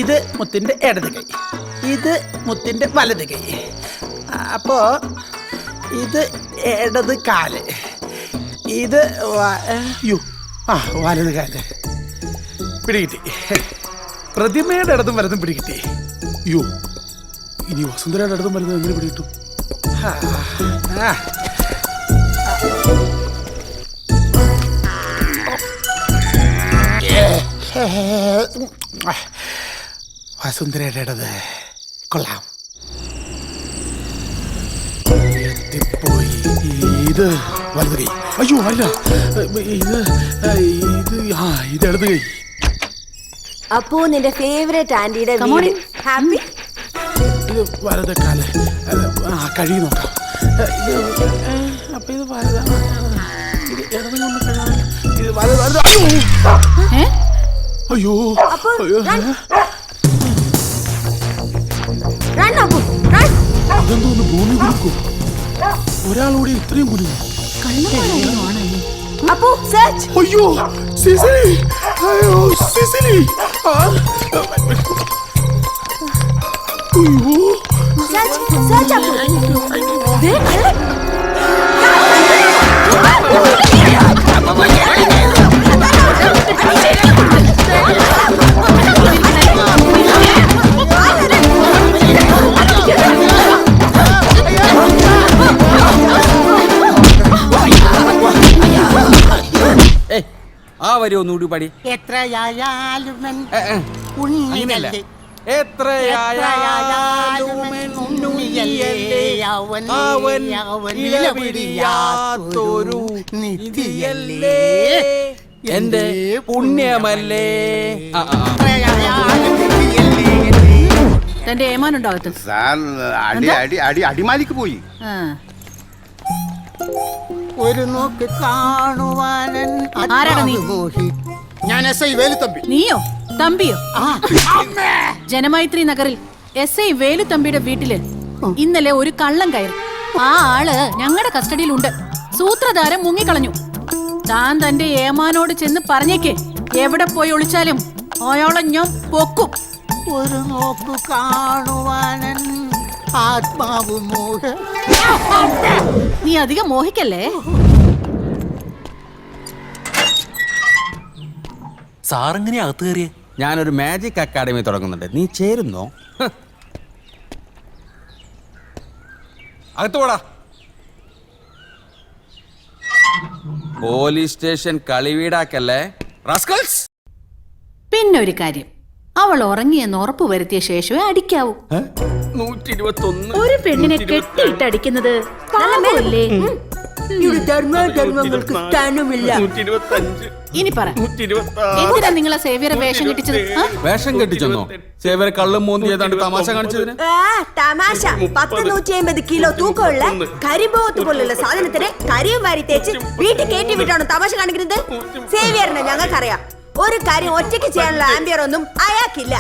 S9: ഇത് മുത്തിന്റെ ഇടത് കൈ, ഇത് മുത്തിന്റെ വലത് കൈ. അപ്പോ ഇത് ഇടത് കാല്, ഇത് വലത് കാല്. പിടികിട്ടി. പ്രതിമയുടെ ഇടതും വലതും പിടികിട്ടി. ഇനി വസുന്ധരയുടെ ഇടതും വലതും എങ്ങനെ പിടികിട്ടും? വസുന്ധരയുടെ ഇടത് കൊള്ളാം. എത്തിപ്പോയി. ഇത് വലത് കൈ. അയ്യോ അല്ല, ഇത് ഇടത് കൈ.
S11: അപ്പോ നിന്റെ ഫേവറേറ്റ് ആന്റിയുടെ വീട്. ഹാപ്പി.
S9: ഇത് വലത് കാല്. കഴുകി നോക്കാം. അപ്പൊ ഇത് വലതാണ്. ഇത് ഇടത് കൊണ്ട് കഴുകാം. ഇത് വലത്. അയ്യോ അതെന്തോന്ന് ഭൂമി കുലുക്കും. ഒരാളോടെ ഇത്രയും കുലുങ്ങും. അയ്യോ സിസിലി, അയ്യോ സിസിലി.
S3: ആ വരി ഒന്നുകൂടി പാടി.
S10: എത്രയായാലും
S3: അങ്ങനെയല്ല. എത്രയായാലും ഉണ്ണിയല്ലേ അവൻ ഇലപിടിയാത്തൊരു നിധിയല്ലേ എന്റെ പുണ്യമല്ലേ.
S4: തന്റെ ഏമാനുണ്ടോ അകത്ത്?
S7: അടിമാലിക്ക് പോയി.
S10: ഒരു നോക്ക് കാണുവാനൻ
S4: ആരാടാ നീ?
S10: ഞാൻ SI വേലുത്തമ്പി.
S4: നീയോ തമ്പിയോ? ജനമൈത്രി നഗറിൽ SI വേലുത്തമ്പിയുടെ വീട്ടില് ഇന്നലെ ഒരു കള്ളം കയറി. ആ ആള് ഞങ്ങളുടെ കസ്റ്റഡിയിലുണ്ട്. സൂത്രധാരൻ മുങ്ങിക്കളഞ്ഞു. താൻ തന്റെ ഏമാനോട് ചെന്ന് പറഞ്ഞേക്ക്, എവിടെ പോയി ഒളിച്ചാലും അയാളെ ഞാൻ പൊക്കും.
S10: ഒരു നോക്ക് കാണുവാനൻ ആത്മാവ് മോഹ.
S4: നീ അധികം മോഹിക്കല്ലേ.
S6: സാറെങ്ങനെയാ അകത്ത് കയറിയേ?
S3: ഞാനൊരു മാജിക് അക്കാഡമി തുടങ്ങുന്നുണ്ട്, നീ ചേരുന്നോ? അകത്ത് പോടാ. പോലീസ് സ്റ്റേഷൻ കളിവീടാക്കല്ലേ റാസ്കൽസ്.
S4: പിന്നെ ഒരു കാര്യം, അവൾ ഉറങ്ങിയെന്ന് ഉറപ്പ് വരുത്തിയ ശേഷമേ അടിക്കാവൂ.
S3: 121.
S4: ഒരു പെണ്ണിനെ കെട്ടിയിട്ട് അടിക്കുന്നത് പാപമല്ലേ?
S11: ധർമ്മങ്ങൾക്ക് സ്ഥാനമില്ല.
S3: 125.
S4: ഇനി പറ,
S3: 126.
S4: എന്തിനാ നിങ്ങളെ സേവിയറെ വേഷം കെട്ടിച്ചത്? ആ?
S3: വേഷം കെട്ടിച്ചെന്നോ? സേവരെ കള്ളും മോന്തി ഏതാണ്ട് തമാശ കാണിച്ചതിന്.
S11: തമാശ. 150 കിലോ തൂക്കമുള്ള കരിമ്പോത്ത് പോലുള്ള സാധനത്തിന് കരിയും വാരി തേച്ച് വീട്ടിൽ കയറ്റി വിട്ടാണോ തമാശ കാണിക്കുന്നത്? സേവിയറിനെ ഞങ്ങൾക്കറിയാം. ഒരു കാര്യം ഒറ്റയ്ക്ക് ചെയ്യാനുള്ള ആംബിയർ ഒന്നും അയാൾക്കില്ല.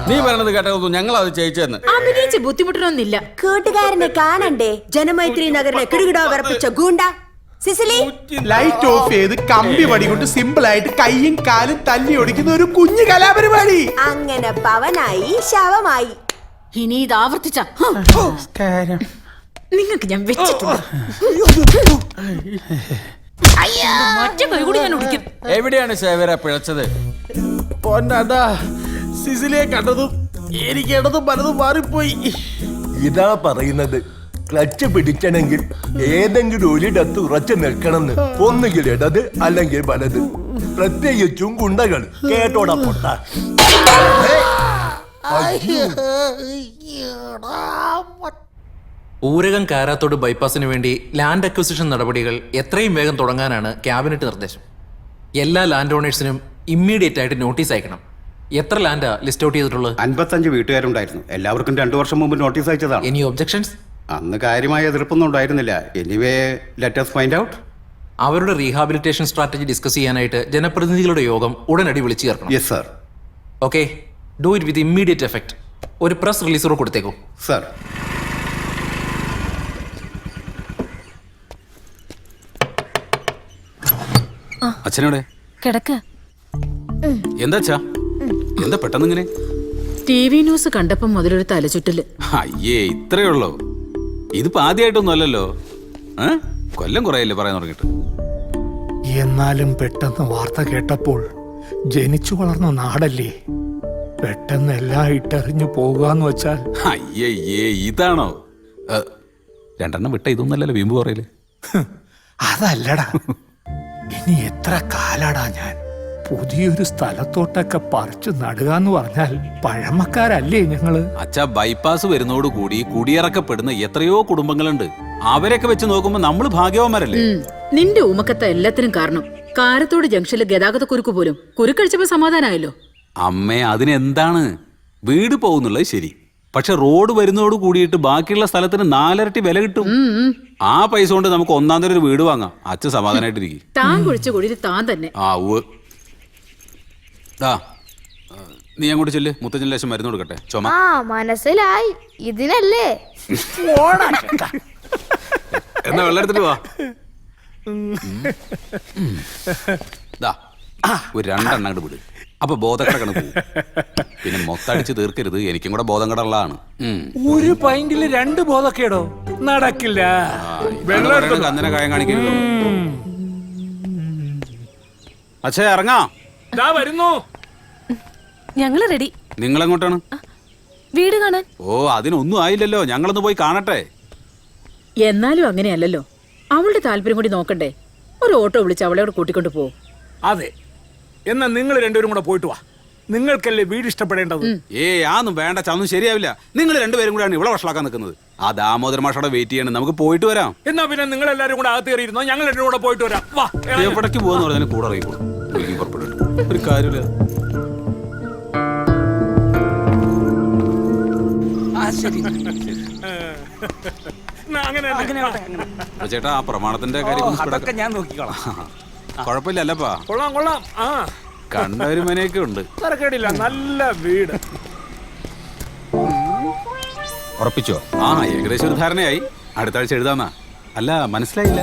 S3: നീ പറയണത് കേട്ടതൊന്നും ഞങ്ങൾ അത് ചെയ്യിച്ചെന്ന്.
S4: അഭിനയിച്ച് ബുദ്ധിമുട്ടണമെന്നില്ല.
S11: കൂട്ടുകാരനെ കാണണ്ടേ? ജനമൈത്രി നഗറിനെ കിടുകിടോ വിറപ്പിച്ച ഗൂണ്ട സിസിലി.
S9: ലൈറ്റ് ഓഫ് ചെയ്ത് കമ്പി വടി കൊണ്ട് സിമ്പിൾ ആയിട്ട് കൈയും കാലും തല്ലി ഒടിക്കുന്ന ഒരു കുഞ്ഞു കലാപരിപാടി.
S11: അങ്ങനെ പവനായി ശവമായി.
S4: ഇനി ഇത് ആവർത്തിച്ച നിങ്ങൾക്ക് ഞാൻ വെച്ചിട്ടുണ്ട്. മറ്റേ കൈ കൂടി ഞാൻ ഒടിക്കും.
S3: എവിടെയാണ് സേവര പിഴച്ചത്?
S9: പൊന്നാണ്ടാ, സിസിലിയെ കണ്ടതും എനിക്ക് ഇടതും പലതും മാറിപ്പോയി.
S2: ഇതാ പറയുന്നത്, ക്ലച്ച് പിടിക്കണമെങ്കിൽ ഏതെങ്കിലും ഒരിടത്ത് ഉറച്ചു നിൽക്കണമെന്ന്. ഒന്നുകിൽ ഇടത് അല്ലെങ്കിൽ വലത്. പ്രത്യേകിച്ചും ഗുണ്ടകൾ. കേട്ടോടാ പൊട്ട.
S6: ഊരകം കാരാത്തോട് ബൈപ്പാസിന് വേണ്ടി ലാൻഡ് അക്വിസിഷൻ നടപടികൾ എത്രയും വേഗം തുടങ്ങാനാണ് ക്യാബിനറ്റ് നിർദ്ദേശം. എല്ലാ ലാൻഡ് ഓണേഴ്സിനും ഇമ്മീഡിയറ്റ് ആയിട്ട് നോട്ടീസ് അയക്കണം. എത്ര ലാൻഡാ ലിസ്റ്റ് ഔട്ട് ചെയ്തിട്ടുള്ളത്?
S7: 55 വീട്ടുകാരുണ്ടായിരുന്നു. എല്ലാവർക്കും 2 വർഷം മുമ്പ് നോട്ടീസ് അയച്ചതാണ്.
S6: Any objections?
S7: അന്ന് കാര്യമായ എതിർപ്പൊന്നും ഉണ്ടായിരുന്നില്ല. Anyway let us find out.
S6: അവരുടെ റീഹാബിലിറ്റേഷൻ സ്ട്രാറ്റജി ഡിസ്കസ് ചെയ്യാനായിട്ട് ജനപ്രതിനിധികളുടെ യോഗം ഉടനടി വിളിച്ചു ചേർക്കണം.
S7: Yes sir.
S6: Okay, do it with immediate effect. ഒരു പ്രസ് റിലീസോട് കൊടുത്തേക്കൂ.
S7: സർ.
S3: അച്ഛനോടെ
S1: കിടക്ക്.
S3: എന്താ എന്താ പെട്ടെന്ന് ഇങ്ങനെ?
S4: TV ന്യൂസ് കണ്ടപ്പം മുതലൊരു തലചുറ്റല്.
S3: അയ്യേ, ഇത്രയേ ഉള്ളോ? ഇതിപ്പോ ആദ്യമായിട്ടൊന്നും അല്ലല്ലോ. കൊല്ലം കുറയല്ലേ പറയാൻ തുടങ്ങിട്ട്.
S9: എന്നാലും പെട്ടെന്ന് വാർത്ത കേട്ടപ്പോൾ ജനിച്ചു വളർന്ന നാടല്ലേ, പെട്ടെന്ന് എല്ലാം ഇട്ടെറിഞ്ഞു പോകാന്ന് വെച്ചാൽ.
S3: അയ്യേ, ഇതാണോ? 2 വിട്ട ഇതൊന്നല്ലല്ലോ വീമ്പ് പറയല്.
S9: അതല്ലടാ, ഇനി എത്ര കാലാടാ ഞാൻ പുതിയൊരു സ്ഥലത്തോട്ടൊക്കെ പറിച്ചു നടുക എന്ന് പറഞ്ഞാൽ പഴമക്കാരല്ലേ ഞങ്ങള്?
S3: അച്ഛാ, ബൈപ്പാസ് വരുന്നോട് കൂടി കുടിയിറക്കപ്പെടുന്ന എത്രയോ കുടുംബങ്ങളുണ്ട്. അവരൊക്കെ വെച്ച് നോക്കുമ്പോ നമ്മള് ഭാഗ്യവാന്മാരല്ലേ.
S4: നിന്റെ ഉമക്കത്ത എല്ലാത്തിനും കാരണം കാരത്തോട് ജംഗ്ഷനിലെ ഗതാഗത കുരുക്ക് പോലും കുരുക്കഴിച്ചപ്പോ സമാധാനമായല്ലോ.
S3: അമ്മേ, അതിനെന്താണ്? വീട് പോകുന്നുള്ളത് ശരി, പക്ഷെ റോഡ് വരുന്നതോട് കൂടിയിട്ട് ബാക്കിയുള്ള സ്ഥലത്തിന് 4 ഇരട്ടി വില കിട്ടും. ആ പൈസ കൊണ്ട് നമുക്ക് 1-ാം തരം ഒരു വീട് വാങ്ങാം. അച്ഛൻ സമാധാനായിട്ടിരിക്കും.
S4: താൻ കുഴിച്ച കുഴിയിൽ താൻ തന്നെ.
S3: നീ അങ്ങോട്ട് ചെല്ല്, മുത്തച്ഛൻ ലേശം മരുന്ന് കൊടുക്കട്ടെ. ചുമ
S11: മനസ്സിലായി. ഇതിനല്ലേ
S3: എന്നാ വെള്ളം എടുത്തിട്ട് വാ. ഒരു 2 എണ്ണം അങ്ങോട്ട് വിട്. അപ്പൊ ബോധക്കട പോകും. പിന്നെ മൊത്തടിച്ച് തീർക്കരുത്, എനിക്കും കൂടെ ബോധം കടള്ളതാണ്.
S9: ഒരു പൈന്റിൽ 2 ബോധക്കേടോ? നടക്കില്ല.
S3: കന്നനെ കായം കാണിക്കരുത്. അച്ഛാ, ഇറങ്ങാം.
S9: വരുന്നു.
S1: ഞങ്ങള് റെഡി.
S3: നിങ്ങളെങ്ങോട്ടാണ്?
S1: വീട് കാണാൻ.
S3: ഓ, അതിനൊന്നും ആയില്ലല്ലോ, ഞങ്ങളൊന്ന് പോയി കാണട്ടെ.
S4: എന്നാലും അങ്ങനെയല്ലല്ലോ, അവളുടെ താല്പര്യം കൂടി നോക്കണ്ടേ? ഒരു ഓട്ടോ വിളിച്ച് അവളെ കൂട്ടിക്കൊണ്ട് പോകും.
S9: അതെ,
S7: എന്നാ നിങ്ങൾ രണ്ടുപേരും കൂടെ പോയിട്ട് വാ. നിങ്ങൾക്കല്ലേ വീട് ഇഷ്ടപ്പെടേണ്ടത്.
S8: ആന്നും വേണ്ട, ചാന്നും ശരിയാവില്ല. നിങ്ങൾ രണ്ടുപേരും കൂടെയാണ് ഇവിടെ വഷളാക്കാൻ നിൽക്കുന്നത്. ആ ദാമോദര മാഷോടെ വെയിറ്റ് ചെയ്യണം, നമുക്ക് പോയിട്ട് വരാം.
S7: എന്നാ പിന്നെ നിങ്ങൾ എല്ലാവരും കൂടെ അകത്ത് കയറിയിരുന്നോ, ഞങ്ങൾ രണ്ടും കൂടെ പോയിട്ട് വരാം. വാ.
S8: എവിടേക്ക് പോകാന്ന് പറഞ്ഞാൽ കൂടെ അറിയിക്കോളൂ. പുറപ്പെട്ടിട്ട് ഒരു കാര്യമില്ല. ചേട്ടാ, ആ പ്രമാണത്തിന്റെ കാര്യം
S7: ഞാൻ നോക്കിക്കോളാം.
S8: കുഴപ്പമില്ല അല്ലപ്പാ?
S7: കൊള്ളാം കൊള്ളാം. ആ
S8: കണ്ട ഒരു മനയൊക്കെ ഉണ്ട്.
S7: തരക്കേടില്ല, നല്ല വീട്.
S8: ഉറപ്പിച്ചോ? ആ, ഏകദേശം ഒരു ധാരണയായി. അടുത്ത ആഴ്ച എഴുതാന്നാ. അല്ല, മനസ്സിലായില്ല.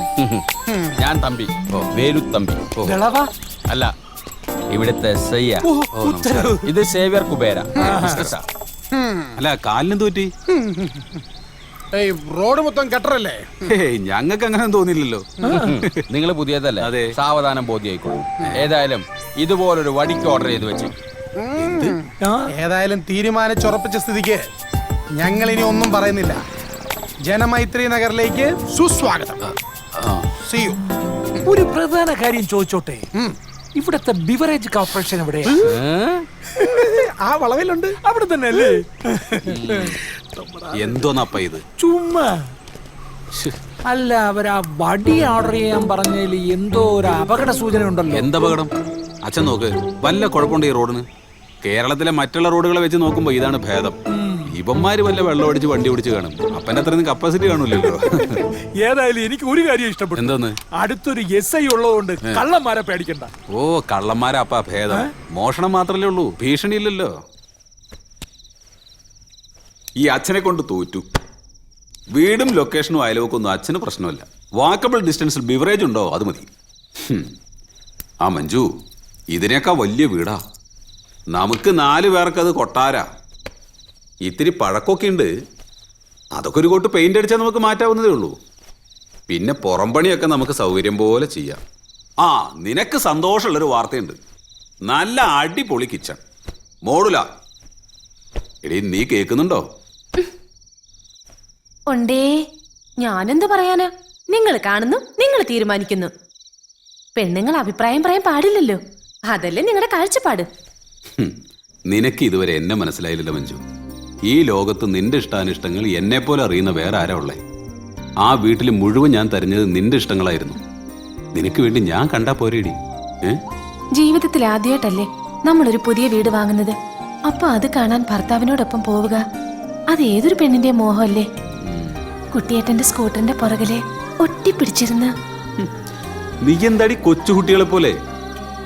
S3: ഞാൻ തമ്പി, വേലുത്തമ്പി. അല്ല, ഇവിടുത്തെ SI. ഇത് സേവ്യർ കുബേര.
S8: അല്ല, കാലിനും തോറ്റി.
S9: റോഡ് മൊത്തം കെട്ടറല്ലേ?
S8: ഞങ്ങൾക്ക് അങ്ങനെ തോന്നില്ലല്ലോ.
S3: നിങ്ങൾ പുതിയതല്ലേ?
S8: അതെ.
S3: സാവധാനം ബോധ്യായിക്കോളൂ. ഏതായാലും ഇതുപോലൊരു വടിക്ക് ഓർഡർ ചെയ്ത് വെച്ച്.
S9: ഏതായാലും തീരുമാനിച്ചുറപ്പിച്ച സ്ഥിതിക്ക് ഞങ്ങൾ ഇനി ഒന്നും പറയുന്നില്ല. ജനമൈത്രി നഗറിലേക്ക് സുസ്വാഗതം. See you.
S12: ഒരു പ്രധാന കാര്യം ചോദിച്ചോട്ടെ, ഇവിടത്തെ ബിവറേജ് കോർപ്പറേഷൻ എവിടെ?
S9: ആ വളവിലുണ്ട്,
S12: അവിടെ തന്നെ അല്ലേ?
S8: എന്തോന്നപ്പ ഇത്?
S12: ചുമ്മാ അല്ല, അവരാ വടി ഓർഡർ ചെയ്യാൻ പറഞ്ഞതിൽ എന്തോ ഒരു അപകട സൂചന ഉണ്ടല്ലോ.
S8: എന്തപകടം? അച്ഛൻ നോക്ക്, വല്ല കുഴപ്പമുണ്ട് ഈ റോഡിന്? കേരളത്തിലെ മറ്റുള്ള റോഡുകളെ വെച്ച് നോക്കുമ്പോ ഇതാണ് ഭേദം. ഇവന്മാര് വല്ല വെള്ളം അടിച്ച് വണ്ടി ഓടിച്ച് കാണും. അപ്പൻ്റെ അത്രയും കപ്പാസിറ്റി കാണൂലല്ലോ.
S12: ഏതായാലും എനിക്ക് ഒരു കാര്യം ഇഷ്ടപ്പെട്ടു.
S8: എന്തോന്ന്?
S12: അടുത്തൊരു SI ഉള്ളതുകൊണ്ട് കള്ളന്മാരെ പേടിക്കണ്ട.
S8: ഓ, കള്ളന്മാരാ അപ്പ ഭേദം. മോഷണം മാത്രല്ലേ ഉള്ളൂ, ഭീഷണി ഇല്ലല്ലോ. ഈ അച്ഛനെ കൊണ്ട് തോറ്റു. വീടും ലൊക്കേഷനും അയൽവക്കൊന്നും അച്ഛന് പ്രശ്നമല്ല. വാക്കബിൾ ഡിസ്റ്റൻസിൽ ബിവറേജ് ഉണ്ടോ, അത് മതി. ആ മഞ്ജു, ഇതിനേക്കാ വലിയ വീടാ. നമുക്ക് 4 പേർക്ക് അത് കൊട്ടാരാ. ഇത്തിരി പഴക്കൊക്കെ ഉണ്ട്. അതൊക്കെ ഒരു കോട്ട് പെയിന്റ് അടിച്ചാൽ നമുക്ക് മാറ്റാവുന്നതേ ഉള്ളൂ. പിന്നെ പുറംപണിയൊക്കെ നമുക്ക് സൗകര്യം പോലെ ചെയ്യാം. ആ, നിനക്ക് സന്തോഷമുള്ളൊരു വാർത്തയുണ്ട്. നല്ല അടിപൊളി കിച്ചൺ, മോഡുല. എടീ, നീ കേൾക്കുന്നുണ്ടോ?
S1: ഉണ്ടേ. ഞാനെന്ത് പറയാനാ? നിങ്ങൾ കാണുന്നു, നിങ്ങൾ തീരുമാനിക്കുന്നു. പെണ്ണുങ്ങൾ അഭിപ്രായം പറയാൻ പാടില്ലല്ലോ, അതല്ലേ നിങ്ങളുടെ കാഴ്ചപ്പാട്.
S8: നിനക്ക് ഇതുവരെ എന്നെ മനസ്സിലായില്ലല്ലോ മഞ്ജു. ഈ ലോകത്ത് നിന്റെ ഇഷ്ടാനിഷ്ടങ്ങൾ എന്നെ പോലെ അറിയുന്ന വേറെ ആരാ ഉള്ളേ? ആ വീട്ടിൽ മുഴുവൻ ഞാൻ തരഞ്ഞത് നിന്റെ ഇഷ്ടങ്ങളായിരുന്നു. നിനക്ക് വേണ്ടി ഞാൻ കണ്ടാ പോരേടി.
S1: ജീവിതത്തിൽ ആദ്യമായിട്ടല്ലേ നമ്മളൊരു പുതിയ വീട് വാങ്ങുന്നത്. അപ്പൊ അത് കാണാൻ ഭർത്താവിനോടൊപ്പം പോവുക, അത് ഏതൊരു പെണ്ണിന്റെ മോഹമല്ലേ? കുട്ടിയേട്ടന്റെ സ്കൂട്ടറിന്റെ പുറകിലെ ഒട്ടിപ്പിടിച്ചിരുന്ന്.
S8: നീ എന്താടി കൊച്ചുകുട്ടികളെ പോലെ?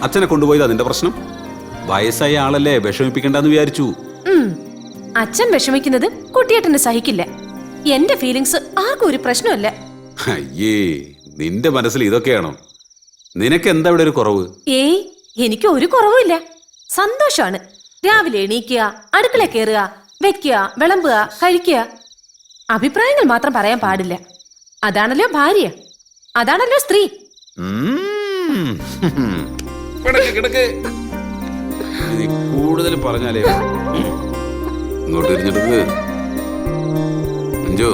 S8: അച്ഛനെ കൊണ്ടുപോയത് അതിന്റെ പ്രശ്നം? വയസ്സായ ആളല്ലേ, വിഷമിപ്പിക്കണ്ടെന്ന് വിചാരിച്ചു.
S1: അച്ഛൻ വിഷമിക്കുന്നത് കുട്ടിയേട്ടന് സഹിക്കില്ല. എന്റെ ഫീലിങ്സ് ആർക്കും ഒരു പ്രശ്നമല്ല.
S8: അയ്യേ, നിന്റെ മനസ്സിൽ ഇതൊക്കെയാണോ? നിനക്ക് എന്താ ഇവിടെ ഒരു കുറവ്?
S1: ഏയ്, എനിക്ക് ഒരു കുറവുമില്ല. സന്തോഷമാണ്. രാവിലെ എണീക്കുക, അടുക്കള കയറുക, വെക്കുക, വിളമ്പുക, കഴിക്കുക. അഭിപ്രായങ്ങൾ മാത്രം പറയാൻ പാടില്ല. അതാണല്ലോ ഭാര്യ, അതാണല്ലോ സ്ത്രീ.
S8: കൂടുതൽ പറഞ്ഞാലേ ഇങ്ങോട്ട് തിരിഞ്ഞെടുക്ക് മഞ്ജു.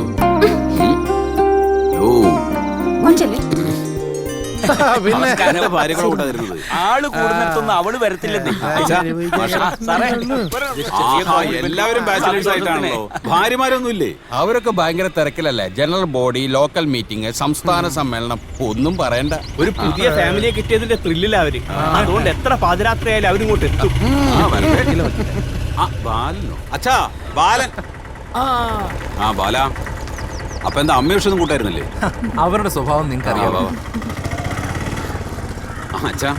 S1: കൊഞ്ചല്ലേ?
S8: ഭാര്യകളെ കൂട്ടാതിരുന്നത്
S7: ആള് കൂടുന്നിടത്തൊന്നും അവള് വരത്തില്ലെന്നേ.
S8: എല്ലാവരും ബാച്ചിലേഴ്സ് ആയിട്ടാണല്ലോ, ഭാര്യമാരൊന്നും ഇല്ലേ?
S3: അവരൊക്കെ ഭയങ്കര തിരക്കിലല്ലേ. ജനറൽ ബോഡി, ലോക്കൽ മീറ്റിംഗ്, സംസ്ഥാന സമ്മേളനം, ഒന്നും പറയണ്ട.
S7: ഒരു പുതിയ ഫാമിലിയെ കിട്ടിയതിന്റെ ത്രില്ലില്ല അവര്. അതുകൊണ്ട് എത്ര പാതിരാത്രി ആയാലും അവരിങ്ങോട്ട് എത്തും.
S8: ബാലനോ? അച്ഛാ, ബാലൻ. ആ ബാല, അപ്പൊ എന്താ അമ്മ വിഷയം കൂട്ടായിരുന്നല്ലേ?
S6: അവരുടെ സ്വഭാവം നിങ്ങൾക്ക് അറിയാവോ?
S8: അച്ഛാ,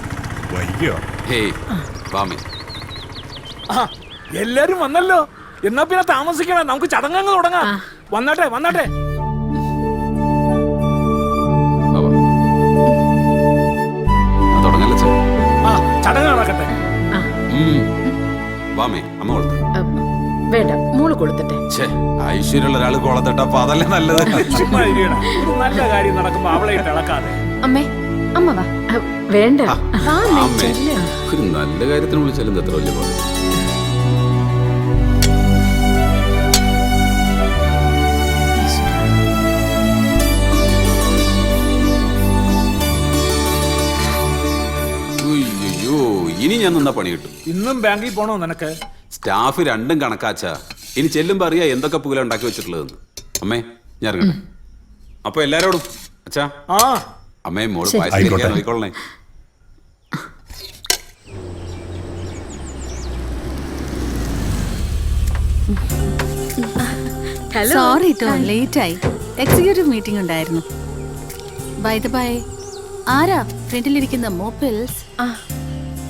S8: ഹേയ് വാമി.
S12: എല്ലാരും വന്നല്ലോ. എന്നാ പിന്നെ താമസിക്കണം, നമുക്ക് ചടങ്ങ് തുടങ്ങാം. വന്നാട്ടെ വന്നാട്ടെ.
S8: തുടങ്ങല്ലേ
S12: ചടങ്ങ് നടക്കട്ടെ.
S8: വാമേ, അമ്മ കൊടുത്തു.
S4: വേണ്ട, മോള് കൊടുത്തിട്ടെ.
S8: ഐശ്വര്യമുള്ള ഒരാൾ കോളത്തിട്ട അപ്പൊ അതല്ലേ നല്ലത്.
S12: നല്ല കാര്യം നടക്കുമ്പോ അവളെ ഇട്ട് ഇളക്കാതെ.
S1: അമ്മേ, അമ്മ വാ.
S4: വേണ്ട,
S8: അമ്മേ, ഒരു നല്ല കാര്യത്തിന് വിളിച്ചാലും എത്ര വലിയ പോലെ. അയ്യോ, ഇനി ഞാൻ നിന്ന പണി കിട്ടും.
S12: ഇന്നും ബാങ്കിൽ പോണോ നിനക്ക്?
S8: സ്റ്റാഫ് രണ്ടും കണക്കാച്ചാ. ഇനി ചെല്ലുമ്പോ അറിയാ എന്തൊക്കെ പുകല ഉണ്ടാക്കി വെച്ചിട്ടുള്ളതെന്ന്. അമ്മേ ഞാൻ ഇറങ്ങട്ടെ. അപ്പൊ എല്ലാരോടും അച്ഛാ
S12: ആ
S8: അമ്മേ മോള് പായസം നോക്കിക്കൊള്ളണേ.
S4: സോറി കേട്ടോ, ലേറ്റ് ആയി. എക്സിക്യൂട്ടീവ് മീറ്റിംഗ് ഉണ്ടായിരുന്നു. ബൈ ദ ബൈ, ആരാ ഫ്രണ്ടിലിരിക്കുന്ന മോപ്പിൾസ്?
S1: ആ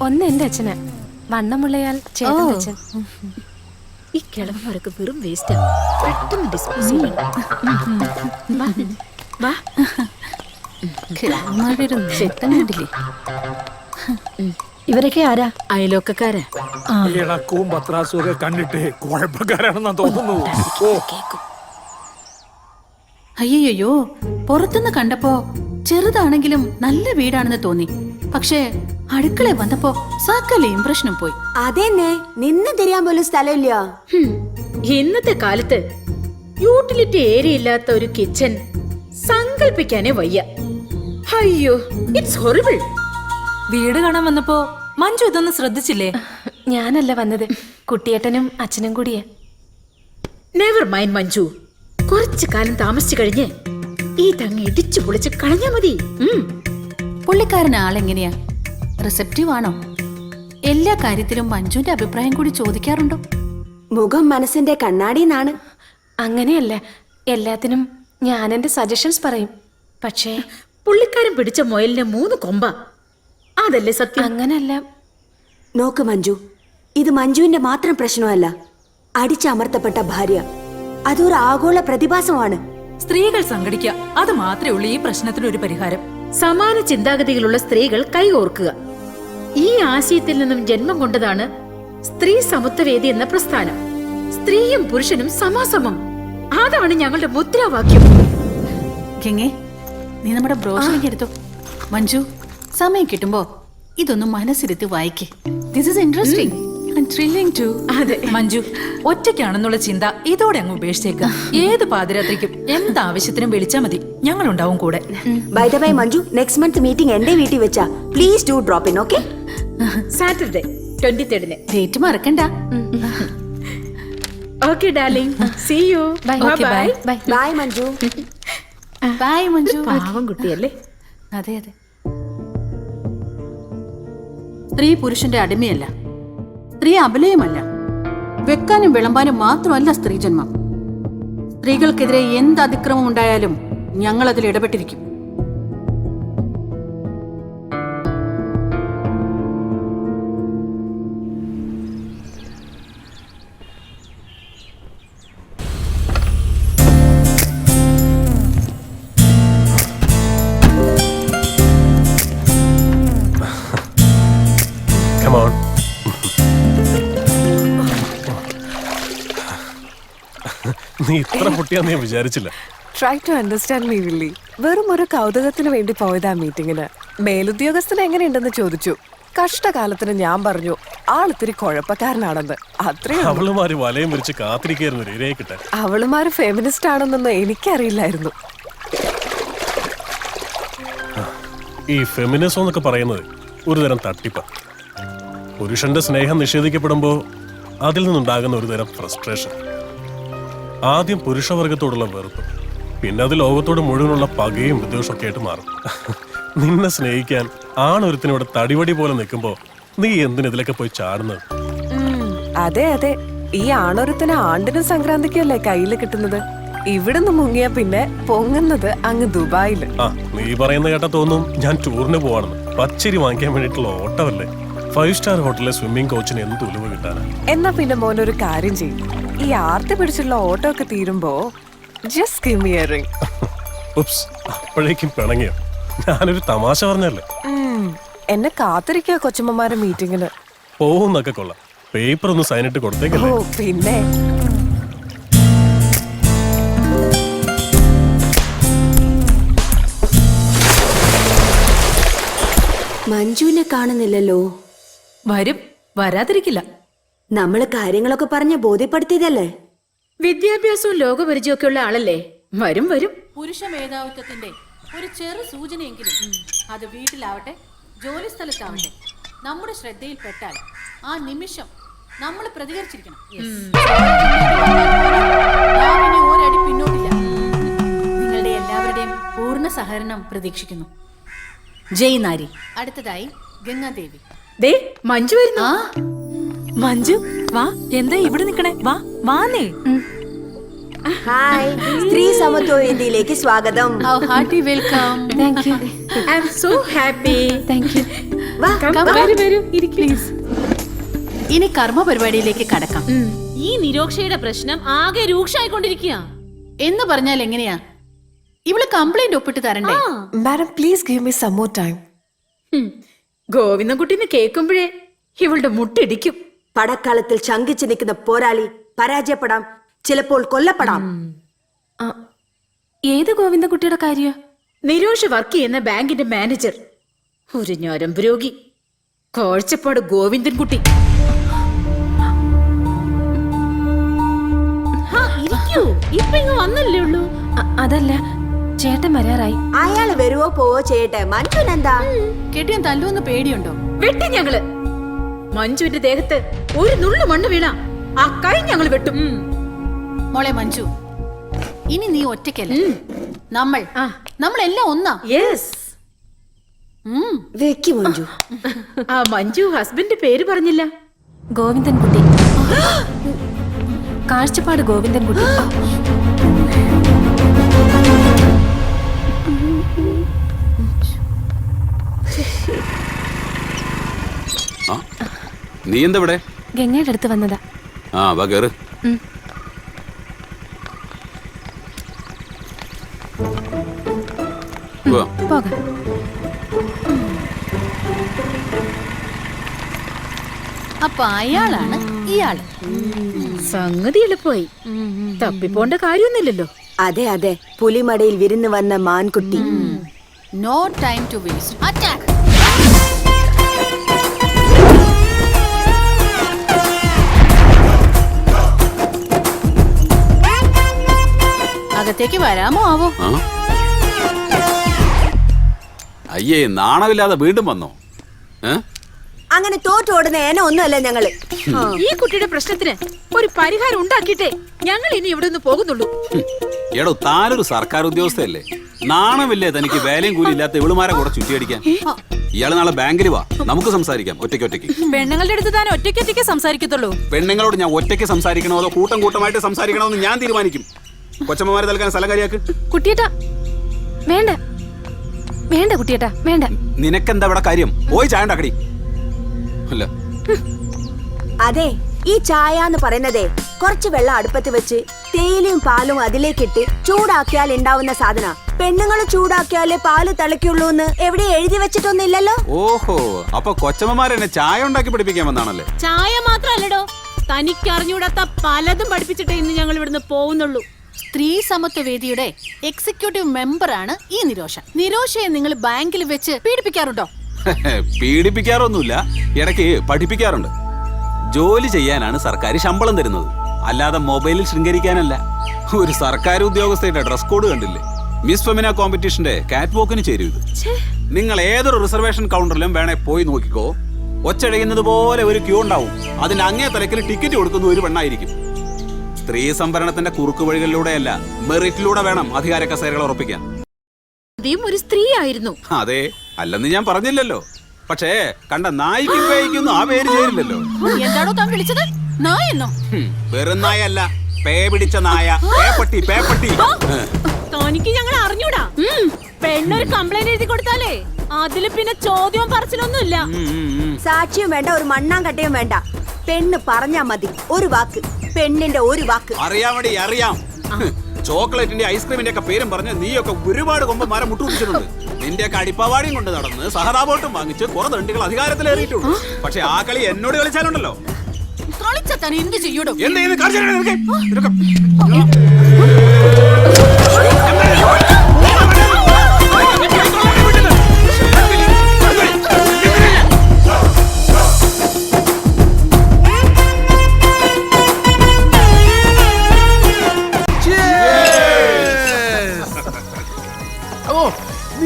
S1: ഒന്ന് എന്റെ അച്ഛന്, വണ്ണമുള്ളയാൾ ചേട്ടന്റെ അച്ഛൻ.
S4: ഈ കിളവന്മാരൊക്കെ വെറും വേസ്റ്റാ. പെട്ടെന്ന് ഡിസ്പോസ് ചെയ്യണം. വാ. കിളവന്മാരുടെ ഒരു ചെട്ടം കണ്ടില്ലേ? ഇവരൊക്കെ ആരാ? അയലോക്കക്കാരാ.
S12: ഇളക്കവും പത്രാസും ഒക്കെ കണ്ടിട്ട് കുഴപ്പക്കാരാണെന്നാ തോന്നുന്നു. ഓ
S4: അയ്യോ, പുറത്തുനിന്ന് കണ്ടപ്പോ ചെറുതാണെങ്കിലും നല്ല വീടാണെന്ന് തോന്നി. പക്ഷേ അടുക്കള വന്നപ്പോ സകല ഇംപ്രഷനും പോയി.
S11: അതെന്നെ നിന്ന് തിരിയാൻ പോലും സ്ഥലമില്ല.
S4: ഇന്നത്തെ കാലത്ത് യൂട്ടിലിറ്റി ഏരിയ ഇല്ലാത്ത ഒരു കിച്ചൺ സങ്കല്പിക്കാനേ വയ്യ. അയ്യോ, ഇറ്റ്സ് ഹൊറിബിൾ.
S13: വീട് കാണാൻ വന്നപ്പോ മഞ്ജു ഇതൊന്നും ശ്രദ്ധിച്ചില്ലേ?
S1: ഞാനല്ല വന്നത്, കുട്ടിയേട്ടനും അച്ഛനും കൂടിയാ.
S4: നെവർ മൈൻഡ് മഞ്ജു, കുറച്ചു കാലം താമസിച്ചു കഴിഞ്ഞ് ഈ തങ്ങ ഇടിച്ചു പൊളിച്ച് കളഞ്ഞാ മതി. പുള്ളിക്കാരൻ ആളെങ്ങനെയാ? റിസപ്റ്റീവ് ആണോ? എല്ലാ കാര്യത്തിലും മഞ്ജുവിന്റെ അഭിപ്രായം കൂടി ചോദിക്കാറുണ്ടോ?
S11: മുഖം മനസ്സിന്റെ കണ്ണാടിന്നാണ്.
S1: അങ്ങനെയല്ല, എല്ലാത്തിനും ഞാൻ എന്റെ സജഷൻസ് പറയും. പക്ഷേ
S4: പുള്ളിക്കാരൻ പിടിച്ച മുയലിന് 3 കൊമ്പ. അതല്ലേ സത്യം?
S1: അങ്ങനല്ല.
S11: നോക്ക് മഞ്ജു, ഇത് മഞ്ജുവിന്റെ മാത്രം പ്രശ്നമല്ല. അടിച്ചമർത്തപ്പെട്ട ഭാര്യ അതൊരു ആഗോള പ്രതിഭാസമാണ്.
S13: സ്ത്രീകൾ സംഘടിക്കുക, അത് മാത്രമേ ഉള്ളൂ ഈ പ്രശ്നത്തിന് ഒരു പരിഹാരം.
S4: സമാന ചിന്താഗതികളുള്ള സ്ത്രീകൾ കൈകോർക്കുക. ഈ ആശയത്തിൽ നിന്നും ജന്മം കൊണ്ടതാണ് സ്ത്രീ സമത്വവേദി എന്ന പ്രസ്ഥാനം. സ്ത്രീയും പുരുഷനും സമാസമം, അതാണ് ഞങ്ങളുടെ മുദ്രാവാക്യം. നീ നമ്മുടെ ബ്രോഷറിലേക്ക് എടുത്തോ. മഞ്ജു, സമയം കിട്ടുമ്പോ ഇതൊന്നും മനസ്സിരുത്തി വായിക്കേ. This is interesting and thrilling too.
S13: അതെ മഞ്ജു, ഒറ്റയ്ക്കാണെന്നുള്ള ചിന്ത ഇതോടെ അങ്ങ് ഉപേക്ഷിച്ചേക്കാം. ഏത് പാതിരാത്രിക്കും എന്താവശ്യത്തിനും വിളിച്ചാൽ മതി, ഞങ്ങളുണ്ടാവും കൂടെ.
S11: By the by Manju, next month meeting എന്റെ വീട്ടിൽ വെച്ചാ. Please do drop in. Okay?
S4: Saturday 23 date മറക്കണ്ട. Okay darling, see you. Bye bye.
S11: Bye Manju.
S4: Bye Manju. പാവം കുട്ടിയല്ലേ?
S13: അതെ അതെ.
S4: സ്ത്രീ പുരുഷന്റെ അടിമയല്ല, സ്ത്രീ അബലയുമല്ല. വെക്കാനും വിളമ്പാനും മാത്രമല്ല സ്ത്രീ ജന്മം. സ്ത്രീകൾക്കെതിരെ എന്ത് അതിക്രമം ഉണ്ടായാലും ഞങ്ങൾ അതിൽ ഇടപെട്ടിരിക്കും.
S2: Come on.
S14: നീ ഇത്ര പൊട്ടിയാന്ന് ഞാൻ വിചാരിച്ചില്ല.
S15: Try to understand me Willy. വെറും ഒരു കൗതുകത്തിന് വേണ്ടി പോയതാ മീറ്റിങ്ങിന്. മേലുദ്യോഗസ്ഥന് എങ്ങനെയുണ്ടെന്ന് ചോദിച്ചു. കഷ്ടകാലത്തിന് ഞാൻ പറഞ്ഞു ആളിത്തിരി കുഴപ്പക്കാരനാണെന്ന്. അത്രേ.
S14: അവളുമാര് വലയം വിരിച്ച് കാത്തിരിക്കായിരുന്നു ഇരയെ കിട്ടാൻ.
S15: അവളുമാര് ഫെമിനിസ്റ്റ് ആണെന്നൊന്നും എനിക്കറിയില്ലായിരുന്നു.
S14: ഈ ഫെമിനിസം എന്നൊക്കെ പറയുന്നത് ഒരു തരം തട്ടിപ്പ. പുരുഷന്റെ സ്നേഹം നിഷേധിക്കപ്പെടുമ്പോ അതിൽ നിന്നുണ്ടാകുന്ന ഒരു തരം ഫ്രസ്ട്രേഷൻ. ആദ്യം പുരുഷവർഗത്തോടുള്ള വെറുപ്പ്, പിന്നെ അത് ലോകത്തോട് മുഴുവനുള്ള പകയും വിദ്വേഷമൊക്കെ ആയിട്ട് മാറും. നിന്നെ സ്നേഹിക്കാൻ ആണൊരുത്തിനിവിടെ തടിവടി പോലെ നിൽക്കുമ്പോ നീ എന്തിനെതിലൊക്കെ പോയി ചാടുന്നത്?
S15: അതെ അതെ, ഈ ആണൊരുത്തിന് ആണ്ടിനും സംക്രാന്തിക്കല്ലേ കയ്യില് കിട്ടുന്നത്. ഇവിടുന്ന് മുങ്ങിയ പിന്നെ പൊങ്ങുന്നത് അങ്ങ് ദുബായില്.
S14: ആ, നീ പറയുന്ന കേട്ടാ തോന്നും ഞാൻ ടൂറിന് പോവാണെന്ന്. പച്ചരി വാങ്ങിക്കാൻ വേണ്ടിയിട്ടുള്ള ഓട്ടമല്ലേ. 5 സ്റ്റാർ ഹോട്ടലിലെ സ്വിമ്മിംഗ് കോച്ചിന് എന്ത് ഉലുവ കിട്ടാനാ?
S15: എന്നാ പിന്നെ മോനൊരു കാര്യം ചെയ്യും, ഈ ആർത്തി പിടിച്ചുള്ള ഓട്ടോ ഒക്കെ തീരുമ്പോ just give me a ring.
S14: Oops, അപ്പോഴേക്കും പിണങ്ങിയോ? ഞാനൊരു തമാശ പറഞ്ഞല്ലേ.
S15: എന്നെ കാത്തിരിക്കുക കൊച്ചമ്മമാരെ മീറ്റിങ്ങിന്.
S14: പോകുന്നൊക്കെ കൊള്ളാം, പേപ്പർ ഒന്ന് സൈനിട്ട് കൊടുത്തേക്കല്ലേ.
S15: ഓ പിന്നെ.
S11: മഞ്ജുവിനെ കാണുന്നില്ലല്ലോ.
S13: വരും, വരാതിരിക്കില്ല.
S11: നമ്മള് കാര്യങ്ങളൊക്കെ പറഞ്ഞ് ബോധ്യപ്പെടുത്തിയതല്ലേ.
S4: വിദ്യാഭ്യാസവും ലോകപരിചയമൊക്കെ ഉള്ള ആളല്ലേ. വരും വരും.
S13: പുരുഷ മേധാവിത്വത്തിന്റെ ഒരു ചെറു സൂചനയെങ്കിലും അത് വീട്ടിലാവട്ടെ ജോലി സ്ഥലത്താവട്ടെ നമ്മുടെ ശ്രദ്ധയിൽപ്പെട്ടാൽ ആ നിമിഷം നമ്മൾ പ്രതികരിച്ചിരിക്കണം. ഒരടി പിന്നോട്ടില്ല. നിങ്ങളുടെ എല്ലാവരുടെയും പൂർണ്ണ സഹകരണം പ്രതീക്ഷിക്കുന്നു. ജയ് നാരി. അടുത്തതായി ഗംഗാദേവി.
S4: ദേ മഞ്ജു വരുന്നു.
S13: മഞ്ജു വാ. എന്താ ഇവിടെ നിക്കണേ? വാ വാന്നേ.
S11: ഹായ്, സ്ത്രീ സമത്വ വേദിയിലേക്ക് സ്വാഗതം.
S13: Hearty welcome.
S1: Thank you.
S4: I am so happy.
S1: Thank you.
S4: വരൂ പ്ലീസ്.
S13: ഇനി കർമ്മ പരിപാടിയിലേക്ക് കടക്കാം.
S4: ഈ നിരോക്ഷയുടെ പ്രശ്നം ആകെ രൂക്ഷമായിക്കൊണ്ടിരിക്കുക.
S13: എന്ന് പറഞ്ഞാൽ എങ്ങനെയാ? ഇവള് കംപ്ലൈന്റ് ഒപ്പിട്ട് തരണ്ടേ?
S15: Madam please give me some more time.
S4: ഗോവിന്ദൻകുട്ടിന്ന് കേൾക്കുമ്പോഴേ ഇവളുടെ മുട്ടിടിക്കും.
S11: പടക്കളത്തിൽ ശങ്കിച്ചു നിൽക്കുന്ന പോരാളി പരാജയപ്പെടാം, ചിലപ്പോൾ കൊല്ലപ്പെടാം.
S1: ഏത് ഗോവിന്ദൻകുട്ടിയുടെ കാര്യ?
S4: നിരോഷ് വർക്ക് ചെയ്യുന്ന ബാങ്കിന്റെ മാനേജർ, ഒരു ഞരമ്പ് രോഗി, കാഴ്ചപ്പാട് ഗോവിന്ദൻകുട്ടി. ഇപ്പൊ ഇങ്ങ് വന്നല്ലേ ഉള്ളൂ.
S1: അതല്ല, ചേട്ടൻ വരാറായി.
S11: അയാള് വരുവോ പോവോ ചെയ്യട്ടെ. മഞ്ജുനെന്താ?
S13: കെട്ടിയാൻ തല്ലുവെന്ന് പേടിയുണ്ടോ?
S4: വെട്ടി ഞങ്ങള്. മഞ്ജുവിന്റെ ദേഹത്ത് ഒരു നുള്ളു മണ്ണ് വീണ ആ കൈ ഞങ്ങൾ വെട്ടും.
S13: മോളെ മഞ്ജു, ഇനി നീ ഒറ്റയ്ക്കല്ല. നമ്മളെല്ലാം ഒന്നാ.
S4: യെസ്.
S11: വെക്കി മഞ്ജു.
S4: ആ മഞ്ജു ഹസ്ബൻഡ് പേര് പറഞ്ഞില്ല.
S1: ഗോവിന്ദൻകുട്ടി. കാഴ്ചപ്പാട് ഗോവിന്ദൻകുട്ടി.
S8: നീ എന്താ ഇവിടെ?
S1: ഗംഗയുടെ അടുത്ത് വന്നതാ.
S8: ആ വാ കേറ്.
S1: പോകാം.
S13: അപ്പൊ അയാളാണ് ഇയാള്.
S4: സംഗതി എളുപ്പമായി. തപ്പിപ്പോണ്ട കാര്യമൊന്നുമില്ലല്ലോ.
S11: അതെ അതെ, പുലിമടയിൽ വിരുന്ന് വന്ന മാൻകുട്ടി.
S13: No time to waste. Attack. അകത്തേക്ക് വരാമോ ആവോ?
S8: അയ്യേ, നാണമില്ലാതെ വീണ്ടും വന്നോ?
S11: അങ്ങനെ തോറ്റോടുന്ന ഏന ഒന്നുമല്ല ഞങ്ങള്.
S4: ഈ കുട്ടിയുടെ പ്രശ്നത്തിന് ഒരു പരിഹാരം ഉണ്ടാക്കിയിട്ടേ ഞങ്ങൾ ഇനി ഇവിടെ നിന്ന് പോകുന്നുള്ളൂ.
S8: എടോ, താനൊരു സർക്കാർ ഉദ്യോഗസ്ഥയല്ലേ? നാണമില്ലേ തനിക്ക് വേലയും കൂലി ഇല്ലാത്ത ഇവളുമാരെ കൂടെ ചുറ്റിയടിക്കാൻ? ഇയാള് നാളെ ബാങ്കിൽ വാ, നമുക്ക് സംസാരിക്കാം ഒറ്റയ്ക്ക്.
S13: പെണ്ണുങ്ങളുടെ അടുത്ത് താൻ ഒറ്റയ്ക്ക് സംസാരിക്കത്തുള്ളൂ.
S8: പെണ്ണുങ്ങളോട് ഞാൻ ഒറ്റയ്ക്ക് സംസാരിക്കണോ അതോ കൂട്ടമായിട്ട് സംസാരിക്കണോ എന്ന് ഞാൻ തീരുമാനിക്കും. കൊച്ചമ്മമാരെ തൽക്കാൻ സ്ഥലം കാര്യാക്ക്.
S1: കുട്ടിയേട്ടാ വേണ്ട, വേണ്ട കുട്ടിയേട്ടാ വേണ്ട.
S8: നിനക്കെന്താ ഇവിടെ കാര്യം? പോയി ചായ ഉണ്ടാക്കടി. അല്ല,
S11: അതെ, ഈ ചായ എന്ന് പറയുന്നതേ കുറച്ച് വെള്ളം അടുപ്പത്ത് വെച്ച് തേയിലയും പാലും അതിലേക്കിട്ട് ചൂടാക്കിയാൽ ഉണ്ടാവുന്ന സാധന. പെണ്ണുങ്ങൾ ചൂടാക്കിയാലേ പാല് തിളയ്ക്കുള്ളൂ എന്ന് എവിടെ എഴുതി വെച്ചിട്ടൊന്നുമില്ലല്ലോ.
S8: ഓഹോ, അപ്പൊ കൊച്ചമ്മമാരെന്നെ ചായ ഉണ്ടാക്കി പഠിപ്പിക്കാൻ വന്നാണല്ലേ?
S4: ചായ മാത്രല്ലടോ, തനിക്ക് അറിഞ്ഞൂടാത്ത പലതും പഠിപ്പിച്ചിട്ടേ ഇന്ന് ഞങ്ങൾ ഇവിടുന്ന് പോകുന്നുള്ളൂ.
S13: സ്ത്രീ സമത്വ വേദിയുടെ എക്സിക്യൂട്ടീവ് മെമ്പറാണ് ഈ നിരോഷ. നിരോഷയെ നിങ്ങൾ ബാങ്കിൽ വെച്ച് പീഡിപ്പിക്കാറുണ്ടോ?
S8: പീഡിപ്പിക്കാറൊന്നുമില്ല, ഇടയ്ക്ക് പഠിപ്പിക്കാറുണ്ട്. ജോലി ചെയ്യാനാണ് സർക്കാർ ശമ്പളം തരുന്നത്, അല്ലാതെ മൊബൈലിൽ ശൃംഗരിക്കാനല്ല. ഒരു സർക്കാർ ഉദ്യോഗസ്ഥയുടെ ഡ്രസ് കോഡ് കണ്ടില്ലേ? മിസ് ഫെമിന കോമ്പറ്റീഷന്റെ കാറ്റ് വോക്കിന് ചേരും ഇത്. നിങ്ങൾ ഏതൊരു റിസർവേഷൻ കൗണ്ടറിലും വേണേ പോയി നോക്കിക്കോ. ഒച്ചടയുന്നത് പോലെ ഒരു ക്യൂ ഉണ്ടാവും. അതിന്റെ അങ്ങേ തലക്കിൽ ടിക്കറ്റ് കൊടുക്കുന്ന ഒരു പെണ്ണായിരിക്കും. സ്ത്രീ സംവരണത്തിന്റെ കുറുക്കു വഴികളിലൂടെയല്ല, മെറിറ്റിലൂടെ വേണം അധികാര കസേരകൾ ഉറപ്പിക്കാൻ.
S4: ഒരു സ്ത്രീ ആയിരുന്നു.
S8: അതെ, അല്ലെന്ന് ഞാൻ പറഞ്ഞില്ലല്ലോ. പക്ഷേ കണ്ട നായിക്കും പേയ്ക്കൊന്നും ആ പേര് ചേരില്ലല്ലോ.
S13: എന്താണോ താൻ വിളിച്ചത്? നായെന്നോ?
S8: വെറും നായല്ല, പേ പിടിച്ച നായ. പേപ്പട്ടി.
S4: തനിക്ക് ഞങ്ങൾ അറിഞ്ഞൂടാ. പെണ്ണൊരു കംപ്ലൈന്റ് എഴുതി കൊടുത്താലേ അതില് പിന്നെ ചോദ്യവും പറച്ചിലൊന്നുമില്ല.
S11: സാക്ഷിയും വേണ്ട, ഒരു മണ്ണാങ്കട്ടയും വേണ്ട. പെണ്ണ് പറഞ്ഞാ മതി, ഒരു വാക്ക്. പെണ്ണിന്റെ ഒരു വാക്ക്.
S8: അറിയാം. ചോക്ലേറ്റിന്റെ ഐസ്ക്രീമിന്റെ ഒക്കെ പേരും പറഞ്ഞ് നീയൊക്കെ ഒരുപാട് കൊമ്പന്മാരെ മുട്ടുപിടിച്ചിട്ടുണ്ട്. നിന്റെയൊക്കെ അടിപ്പാവാടിയും കൊണ്ട് നടന്ന് സഹതാപോട്ടും വാങ്ങിച്ച് കുറെ തണ്ടികൾ അധികാരത്തിലേറിയിട്ടുണ്ട്. പക്ഷെ ആ കളി എന്നോട് കളിച്ചാലുണ്ടല്ലോ.
S13: എന്ത് ചെയ്യൂടോ?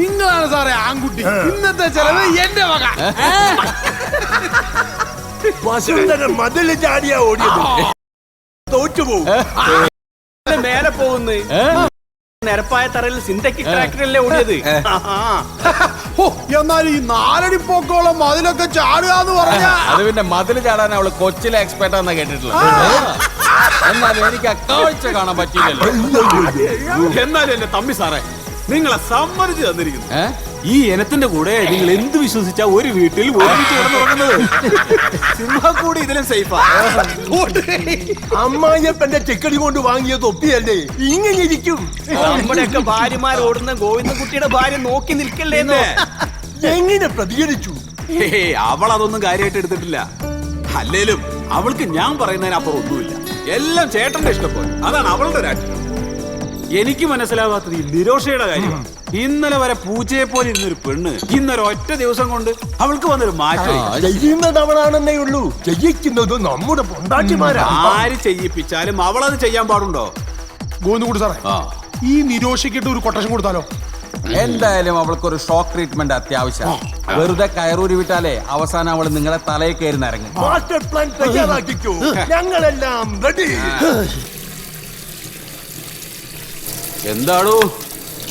S9: നിങ്ങളാണ് സാറേ ആൺകുട്ടി. ഇന്നത്തെ ചെലവ് എന്റെ വക.
S2: വസുന്ധര മതില് ചാടിയാ ഓടിയത്. തോറ്റുപോകും.
S7: മേലെ പോകുന്നു. നിരപ്പായ തറയിൽ സിന്തറ്റിക് ട്രാക്ടറല്ലേ ഓടിയത്.
S9: എന്നാൽ ഈ 4 അടി പൊക്കോളം മതിലൊക്കെ ചാടുക എന്ന് പറഞ്ഞാ
S3: അത് പിന്നെ മതില് ചാടാൻ അവള് കൊച്ചിലെ എക്സ്പെർട്ട് ആണെന്ന് കേട്ടിട്ടുള്ളത്. എന്നാലും എനിക്ക് ആ കാഴ്ച കാണാൻ പറ്റിയില്ലല്ലോ.
S8: എന്നാലും എന്റെ തമ്പി സാറേ, നിങ്ങളെ സമ്മതിച്ചു തന്നിരിക്കുന്നു. ഈ ഇനത്തിന്റെ കൂടെ നിങ്ങൾ എന്ത് വിശ്വസിച്ചാ ഒരു വീട്ടിൽ ഒരുമിച്ച് കിടന്നുറങ്ങുന്നത്? സിംഹക്കൂടി ഇതിലും സേഫാ.
S2: അമ്മായിയപ്പന്റെ ചെക്കടി കൊണ്ട് വാങ്ങിയ തൊപ്പിയല്ലേ ഇങ്ങനെ ഇരിക്കും.
S7: നമ്മുടെയൊക്കെ ഭാര്യമാർ ഓടുന്ന ഗോവിന്ദൻകുട്ടിയുടെ ഭാര്യ നോക്കി നിൽക്കല്ലേന്ന്
S2: എങ്ങനെ പ്രതികരിച്ചു?
S8: അവൾ അതൊന്നും കാര്യമായിട്ട് എടുത്തിട്ടില്ല. അല്ലേലും അവൾക്ക് ഞാൻ പറയുന്നതിനപ്പുറം ഒന്നുമില്ല. എല്ലാം ചേട്ടന്റെ ഇഷ്ടപ്പോലെ. അതാണ് അവളുടെ രാഷ്ട്രീയം. എനിക്ക് മനസ്സിലാവാത്തത് ഈ നിരോഷയുടെ കാര്യമാണ്. ഇന്നലെ വരെ പൂച്ചയെ പോലെ ഇരുന്നൊരു പെണ്ണ് ഇന്നൊരു ഒറ്റ ദിവസം കൊണ്ട് അവൾക്ക് വന്നൊരു മാറ്റം.
S2: ചെയ്യുന്നത് അവളാണെന്നേ ഉള്ളൂ, ചെയ്യിക്കുന്നത് നമ്മുടെ പൊണ്ടാട്ടിമാരാ.
S8: ആര് ചെയ്യിപ്പിച്ചാലും അവളത് ചെയ്യാൻ പാടുണ്ടോ?
S9: ഗോവിന്ദൻകുട്ടി സാറേ, ഈ നിരോഷിക്കിട്ട് ഒരു കൊട്ടേഷൻ കൊടുത്താലോ?
S3: എന്തായാലും അവൾക്കൊരു ഷോക്ക് ട്രീറ്റ്മെന്റ് അത്യാവശ്യം. വെറുതെ കയറൂരി വിട്ടാലേ അവസാനം അവള് നിങ്ങളെ തലയിൽ കയറി നിറങ്ങും.
S2: മാസ്റ്റർ പ്ലാൻ തയ്യാറാക്കിക്കോ, ഞങ്ങളെല്ലാം റെഡി.
S8: എന്താടോ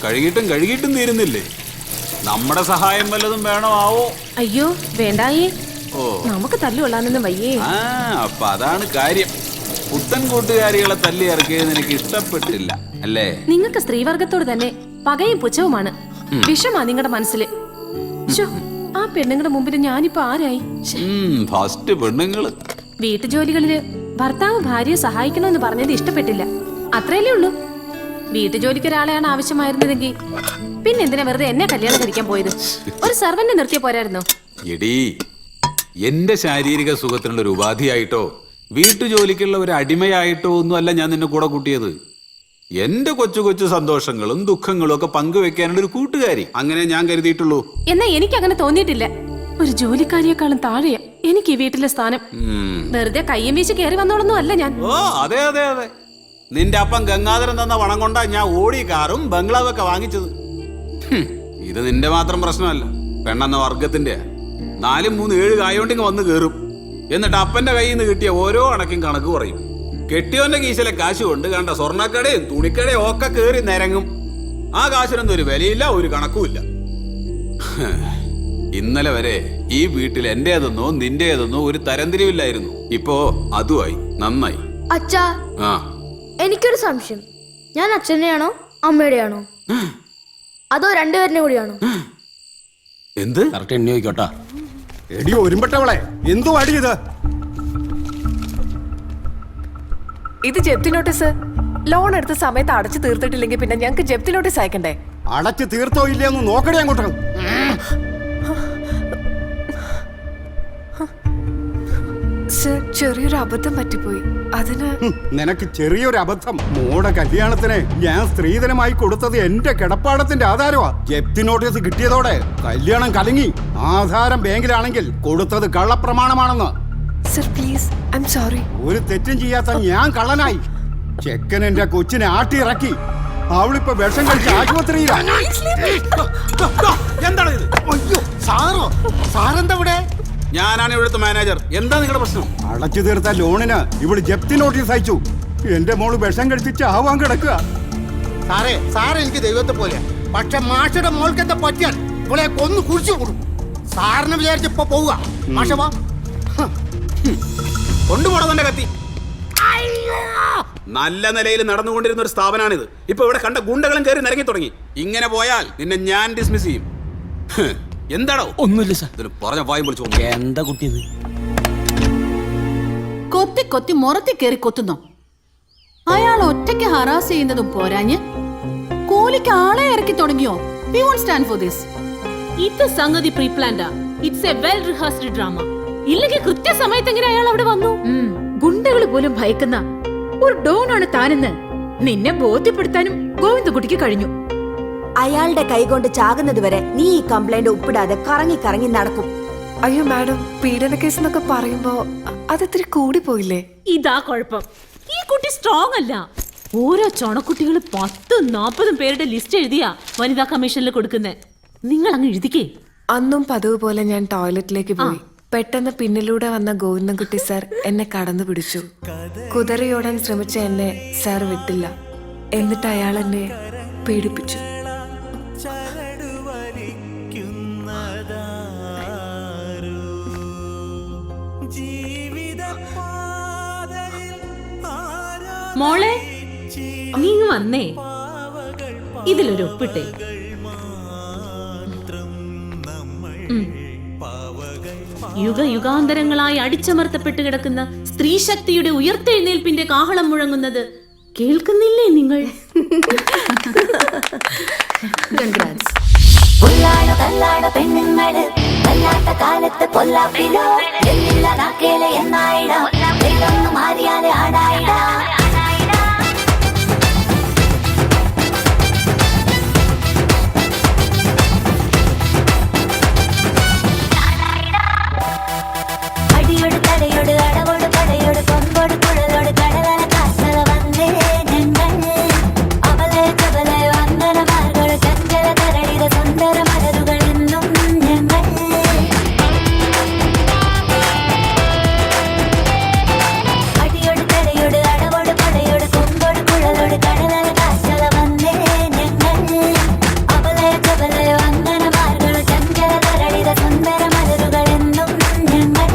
S8: കഴുകിയിട്ടും തീരുന്നില്ലേ? നമ്മുടെ സഹായം വല്ലതും വേണോ ആവോ?
S1: അയ്യോ വേണ്ടായേ,
S8: ഓ,
S1: നമുക്ക് തല്ലുകൊള്ളാനൊന്നും വയ്യേ.
S8: അപ്പൊ അതാണ് കാര്യം. പുത്തൻ കൂട്ടുകാരികളെ തല്ലി ഇറക്കിയത് എനിക്ക് ഇഷ്ടപ്പെട്ടില്ല അല്ലേ?
S1: നിങ്ങൾക്ക് സ്ത്രീവർഗത്തോട് തന്നെ പകയും പുച്ഛവുമാണ്. വിഷമാ നിങ്ങളുടെ മനസ്സില്. ശ്ശോ, ആ പെണ്ണുങ്ങളുടെ മുമ്പിൽ ഞാനിപ്പോ ആരായി?
S8: ഫസ്റ്റ് പെണ്ണുങ്ങള്
S1: വീട്ടുജോലികളില് ഭർത്താവ് ഭാര്യയെ സഹായിക്കണമെന്ന് പറഞ്ഞത് ഇഷ്ടപ്പെട്ടില്ല, അത്രയല്ലേ ഉള്ളൂ. വീട്ടുജോലിക്ക് ഒരാളെയാണ് ആവശ്യമായിരുന്നതെങ്കിൽ പിന്നെ എന്തിനാ വെറുതെ എന്നെ കല്യാണം കഴിക്കാൻ പോയത്? ഒരു സെർവന്റ് നിർത്തിയ പോരായിരുന്നോ?
S8: എടീ, എന്റെ ശാരീരിക സുഖത്തിനുള്ള ഒരു ഉപാധിയായിട്ടോ വീട്ടുജോലിക്കുള്ള ഒരു അടിമയായിട്ടോ ഒന്നും അല്ല ഞാൻ നിന്നെ കൂടെ കൂട്ടിയത്. എന്റെ കൊച്ചു കൊച്ചു സന്തോഷങ്ങളും ദുഃഖങ്ങളും ഒക്കെ പങ്കുവെക്കാനുള്ള ഒരു കൂട്ടുകാരി, അങ്ങനെ ഞാൻ കരുതിയിട്ടുള്ളൂ.
S1: എന്നാ എനിക്ക് അങ്ങനെ തോന്നിയിട്ടില്ല. ഒരു ജോലിക്കാരിയെക്കാളും താഴെയാ എനിക്ക് ഈ വീട്ടിലെ സ്ഥാനം. വെറുതെ കയ്യും വീശി കയറി വന്നോളൊന്നും അല്ല ഞാൻ.
S8: ഓ അതെ അതെ അതെ, നിന്റെ അപ്പം ഗംഗാധരൻ തന്ന പണം കൊണ്ടാ ഞാൻ ഓടി കാറും ബംഗ്ലാവൊക്കെ വാങ്ങിച്ചത്. ഇത് നിന്റെ മാത്രം പ്രശ്നമല്ല, പെണ്ണെന്ന വർഗത്തിന്റെ 4, 3, 7 കായോണ്ടിങ് വന്ന് കേറും. എന്നിട്ട് അപ്പന്റെ കയ്യിൽ നിന്ന് കിട്ടിയ ഓരോ അണക്കും കണക്ക് പറയും. കെട്ടിയോന്റെ കീശിലെ കാശ് കൊണ്ട് കണ്ട സ്വർണ്ണക്കടയും തുണിക്കടയും ഒക്കെ കേറി നിരങ്ങും. ആ കാശിനൊന്നും ഒരു വിലയില്ല, ഒരു കണക്കുമില്ല. ഇന്നലെ വരെ ഈ വീട്ടിൽ എന്റേതെന്നോ നിന്റേതെന്നോ ഒരു തരംതിരിവില്ലായിരുന്നു. ഇപ്പോ അതുമായി. നന്നായി.
S16: അച്ഛാ,
S8: ആ,
S16: എനിക്കൊരു സംശയം. ഞാൻ അച്ഛനെയാണോ അമ്മയുടെയാണോ അതോ രണ്ടുപേരുടെ കൂടിയാണോ?
S8: എന്ത്
S7: കറക്റ്റ് എണ്ണി നോക്കോട്ടാ.
S9: എടി ഒരുമ്പെട്ടവളെ, എന്തു അടി ഇത്?
S15: ഇത് ജപ്തി നോട്ടീസ്. ലോൺ എടുത്ത സമയത്ത് അടച്ചു തീർത്തിട്ടില്ലെങ്കിൽ പിന്നെ ഞങ്ങൾക്ക് ജപ്തി നോട്ടീസ് അയക്കണ്ടേ?
S9: അടച്ചു തീർത്തോ ഇല്ലയെന്ന് നോക്കണേ അങ്ങോട്ട്.
S15: സർ, ചെറിയൊരു അബദ്ധം പറ്റിപ്പോയി. അതിന്
S9: നിനക്ക് ചെറിയൊരു അബദ്ധം. മോടെ കല്യാണത്തിന് ഞാൻ സ്ത്രീധനമായി കൊടുത്തത് എന്റെ കിടപ്പാടത്തിന്റെ ആധാരമാ. ജപ്തി നോട്ടീസ് കിട്ടിയതോടെ കല്യാണം കലങ്ങി. ആധാരം ബാങ്കിലാണെങ്കിൽ കൊടുത്തത് കള്ളപ്രമാണമാണെന്ന്.
S15: Sir please, I am sorry.
S9: ഒരു തെറ്റും ചെയ്യാത്ത ഞാൻ കള്ളനായി. ചെക്കൻ എന്റെ കൊച്ചിനെ ആട്ടിയിറക്കി. അവളിപ്പോ വിഷം കഴിച്ച് ആശുപത്രിയിലാണ്.
S8: എന്താണ് ഇത്?
S9: സാറോ? സാറെന്താ ഇവിടെ?
S8: ഞാനാണ് ഇവിടുത്തെ മാനേജർ. എന്താ നിങ്ങളുടെ പ്രശ്നം?
S9: അടച്ചു തീർത്ത ലോണിന് ഇവിടെ ജപ്തി നോട്ടീസ് അയച്ചു. എന്റെ മോള് വിഷം കഴിച്ചിട്ട് ആവാൻ കിടക്കുക.
S10: സാറേ, സാറ് എനിക്ക് ദൈവത്തെ പോലെ. പക്ഷെ മാഷയുടെ മോൾക്ക് എന്താ പറ്റിയാൽ ഇവളെ കൊന്നു കുഴിച്ചു കൊടുക്കും. സാറിനെ വിചാരിച്ച് ഇപ്പൊ പോവുക. മാഷ വാ.
S8: കൊണ്ടുപോടാ തന്റെ കത്തി. നല്ല നിലയിൽ നടന്നുകൊണ്ടിരുന്ന ഒരു സ്ഥാപനമാണിത്. ഇപ്പൊ ഇവിടെ കണ്ട ഗുണ്ടകളും കയറി നിരങ്ങി തുടങ്ങി. ഇങ്ങനെ പോയാൽ നിന്നെ ഞാൻ ഡിസ്മിസ് ചെയ്യും. എന്താണോ?
S7: ഒന്നുമില്ല സാർ.
S8: ഇതിന് പറഞ്ഞ വായും വിളിച്ചു.
S7: എന്താ കുട്ടിയത്?
S4: കൊത്തി കൊത്തി മുറത്തി കയറി കൊത്തുന്നോ? അയാൾ ഒറ്റയ്ക്ക് ഹറാസ് ചെയ്യുന്നതും പോരാഞ്ഞ് കൂലിക്ക് ആളെ ഇറക്കി തുടങ്ങിയോ? We won't stand for this.
S1: ഇത് സംഗതി പ്രീ പ്ലാൻഡാ. It's a well rehearsed drama. ഇല്ലെങ്കിൽ കൃത്യസമയത്ത് എങ്ങനെ അയാൾ അവിടെ വന്നു?
S4: ഗുണ്ടകൾ പോലും ഭയക്കുന്ന ഒരു ഡോണാണ് താനെന്ന് നിന്നെ ബോധ്യപ്പെടുത്താനും ഗോവിന്ദകുട്ടിക്ക് കഴിഞ്ഞു.
S11: അയാളുടെ കൈകൊണ്ട് ചാകുന്നത് വരെ നീ ഈ കംപ്ലൈന്റ് ഒപ്പിടാതെ കറങ്ങി കറങ്ങി നടക്കും.
S15: അയ്യോ മാഡം, പീഡന കേസ് എന്നൊക്കെ പറയുമ്പോ അതിത്തിരി കൂടി പോയില്ലേ?
S1: ഇതാ കുഴപ്പം. ഈ കുട്ടി സ്ട്രോങ് അല്ല. ഓരോ ചൊണക്കുട്ടികൾ 10-40 പേരുടെ ലിസ്റ്റ് എഴുതിയാ വനിതാ കമ്മീഷനിൽ കൊടുക്കുന്നേ. നിങ്ങൾ അങ്ങ് എഴുതിക്കേ.
S15: അന്നും പതിവ് പോലെ ഞാൻ ടോയ്ലറ്റിലേക്ക് പോയി. പെട്ടെന്ന് പിന്നിലൂടെ വന്ന ഗോവിന്ദൻകുട്ടി സാർ എന്നെ കടന്നു പിടിച്ചു. കുതിരയോടാൻ ശ്രമിച്ച എന്നെ സാർ വിട്ടില്ല. എന്നിട്ട് അയാൾ എന്നെ പീഡിപ്പിച്ചു.
S4: മോളെ നീ വന്നേ, ഇതിലൊരു ഒപ്പിട്ടേ. യുഗയുഗാന്തരങ്ങളായി അടിച്ചമർത്തപ്പെട്ട് കിടക്കുന്ന സ്ത്രീശക്തിയുടെ ഉയർത്തെഴുന്നേൽപ്പിന്റെ കാഹളം മുഴങ്ങുന്നത് കേൾക്കുന്നില്ലേ നിങ്ങൾ?
S17: പെണ്ണുങ്ങള് വല്ലാത്ത കാലത്ത് പൊല്ലാപ്പിലോ എന്നായിടാം മാറിയാലെ ആടായിടാ. അടിയോട് തടയോട് അടവോട് പടയോട് കൊമ്പോട് കുഴലോട് കടലല കാസല വന്നേ ഞങ്ങൾ. അവലെ കവലെ വന്ദനമാർഗോട് ചഞ്ചല കരളിത സുന്ദര മലരുകൾ എന്നും ഞങ്ങൾ. അടിയോട് തടയോട് അടവോട് പടയോട് കൊമ്പോട് കുഴലോട് കടലല കാസല വന്നേ ഞങ്ങൾ. അവലെ കവലെ വന്ദനമാർഗോട് ചഞ്ചല കരളിത സുന്ദര മലരുകൾ എന്നും ഞങ്ങൾ.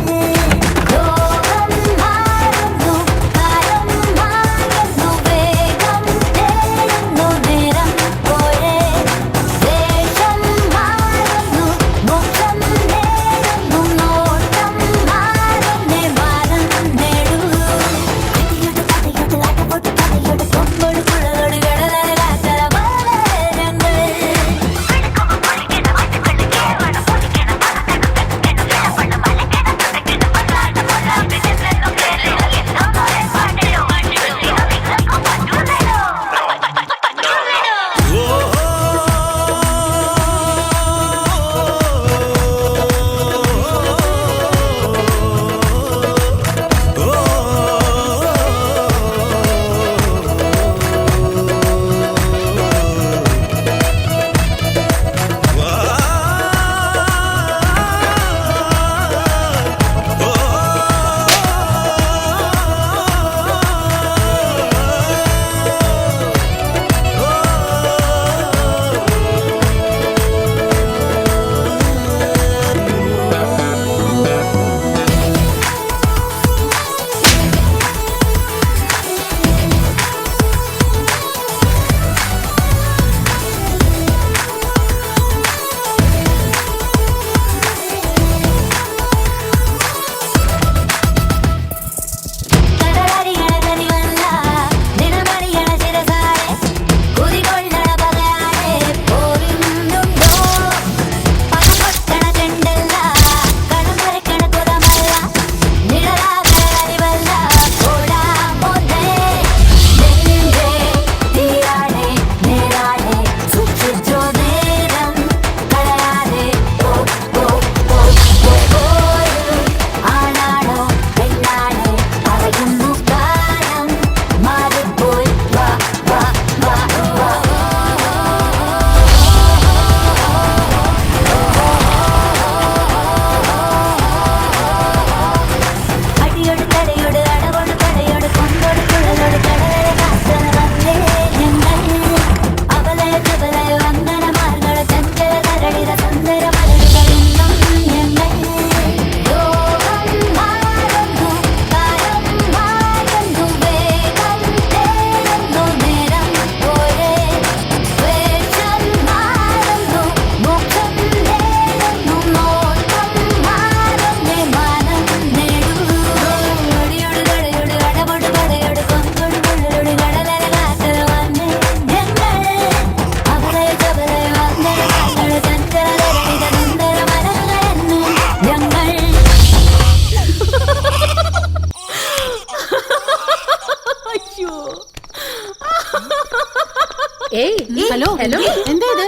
S4: ഹലോ ഹലോ എന്താ ഇത്?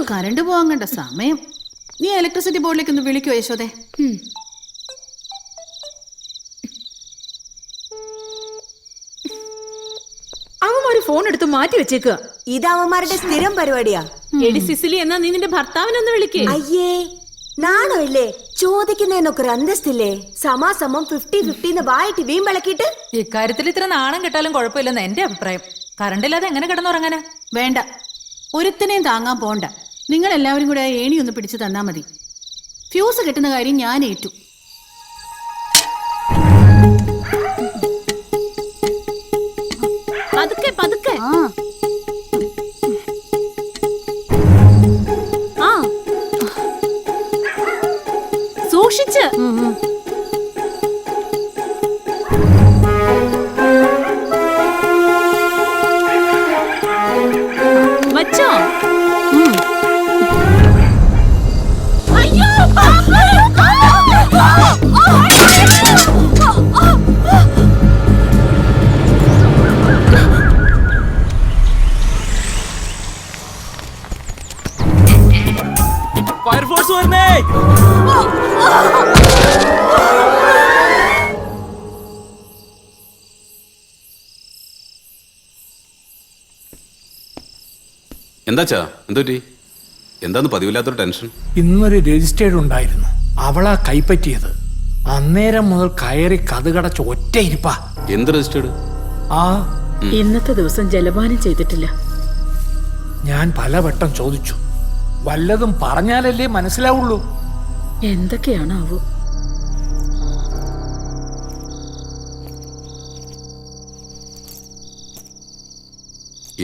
S4: കറണ്ട് പോവാൻ കണ്ട സമയം. നീ ഇലക്ട്രിസിറ്റി ബോർഡിലേക്ക് ഒന്ന് വിളിക്കോ യശോദേ? അവന്മാര് ഫോൺ എടുത്ത് മാറ്റി വെച്ചേക്കുക.
S11: ഇത് അവന്മാരുടെ സ്ഥിരം പരിപാടിയാ.
S4: എടി സിസിലി, എന്നാ നീ നിന്റെ ഭർത്താവിനൊന്ന് വിളിക്കേ.
S11: അയ്യേ, നാണോ ഇല്ലേ? ചോദിക്കുന്നതിനൊക്കെ ഒരു അന്തസ്തില്ലേ? സമാസമം 50-50 വായിട്ട് വീമ്പളക്കിട്ട്.
S13: ഇക്കാര്യത്തിൽ ഇത്ര നാണം കിട്ടാലും കുഴപ്പമില്ലെന്ന് എന്റെ അഭിപ്രായം. കറണ്ടില്ലാതെ എങ്ങനെ കിടന്നുറങ്ങാനാ?
S4: വേണ്ട, ഒരുത്തനെയും താങ്ങാൻ പോണ്ട. നിങ്ങൾ എല്ലാവരും കൂടെ ആ ഏണി ഒന്ന് പിടിച്ചു തന്നാ മതി. ഫ്യൂസ് കിട്ടുന്ന കാര്യം ഞാൻ ഏറ്റു. പതുക്കെ പതുക്കെ. ആ സൂക്ഷിച്ച്. വച്ചോ?
S7: ഫയർഫോഴ്സ് വരണേ!
S8: എന്താച്ചാ എന്തുപറ്റി? എന്താന്ന് പതിവില്ലാത്തൊരു ടെൻഷൻ?
S12: ഇന്നൊരു രജിസ്റ്റേർഡ് ഉണ്ടായിരുന്നു, അവളാ കൈപ്പറ്റിയത്. അന്നേരം മുതൽ കയറി കഥകടച്ച് ഒറ്റ ഇരിപ്പാ.
S8: എന്ത് രജിസ്റ്റേർഡ്?
S12: ആ
S4: ഇന്നത്തെ ദിവസം ജലപാനം ചെയ്തിട്ടില്ല.
S12: ഞാൻ പലവട്ടം ചോദിച്ചു, വല്ലതും പറഞ്ഞാലല്ലേ മനസ്സിലാവുള്ളൂ.
S4: എന്തൊക്കെയാണാവോ?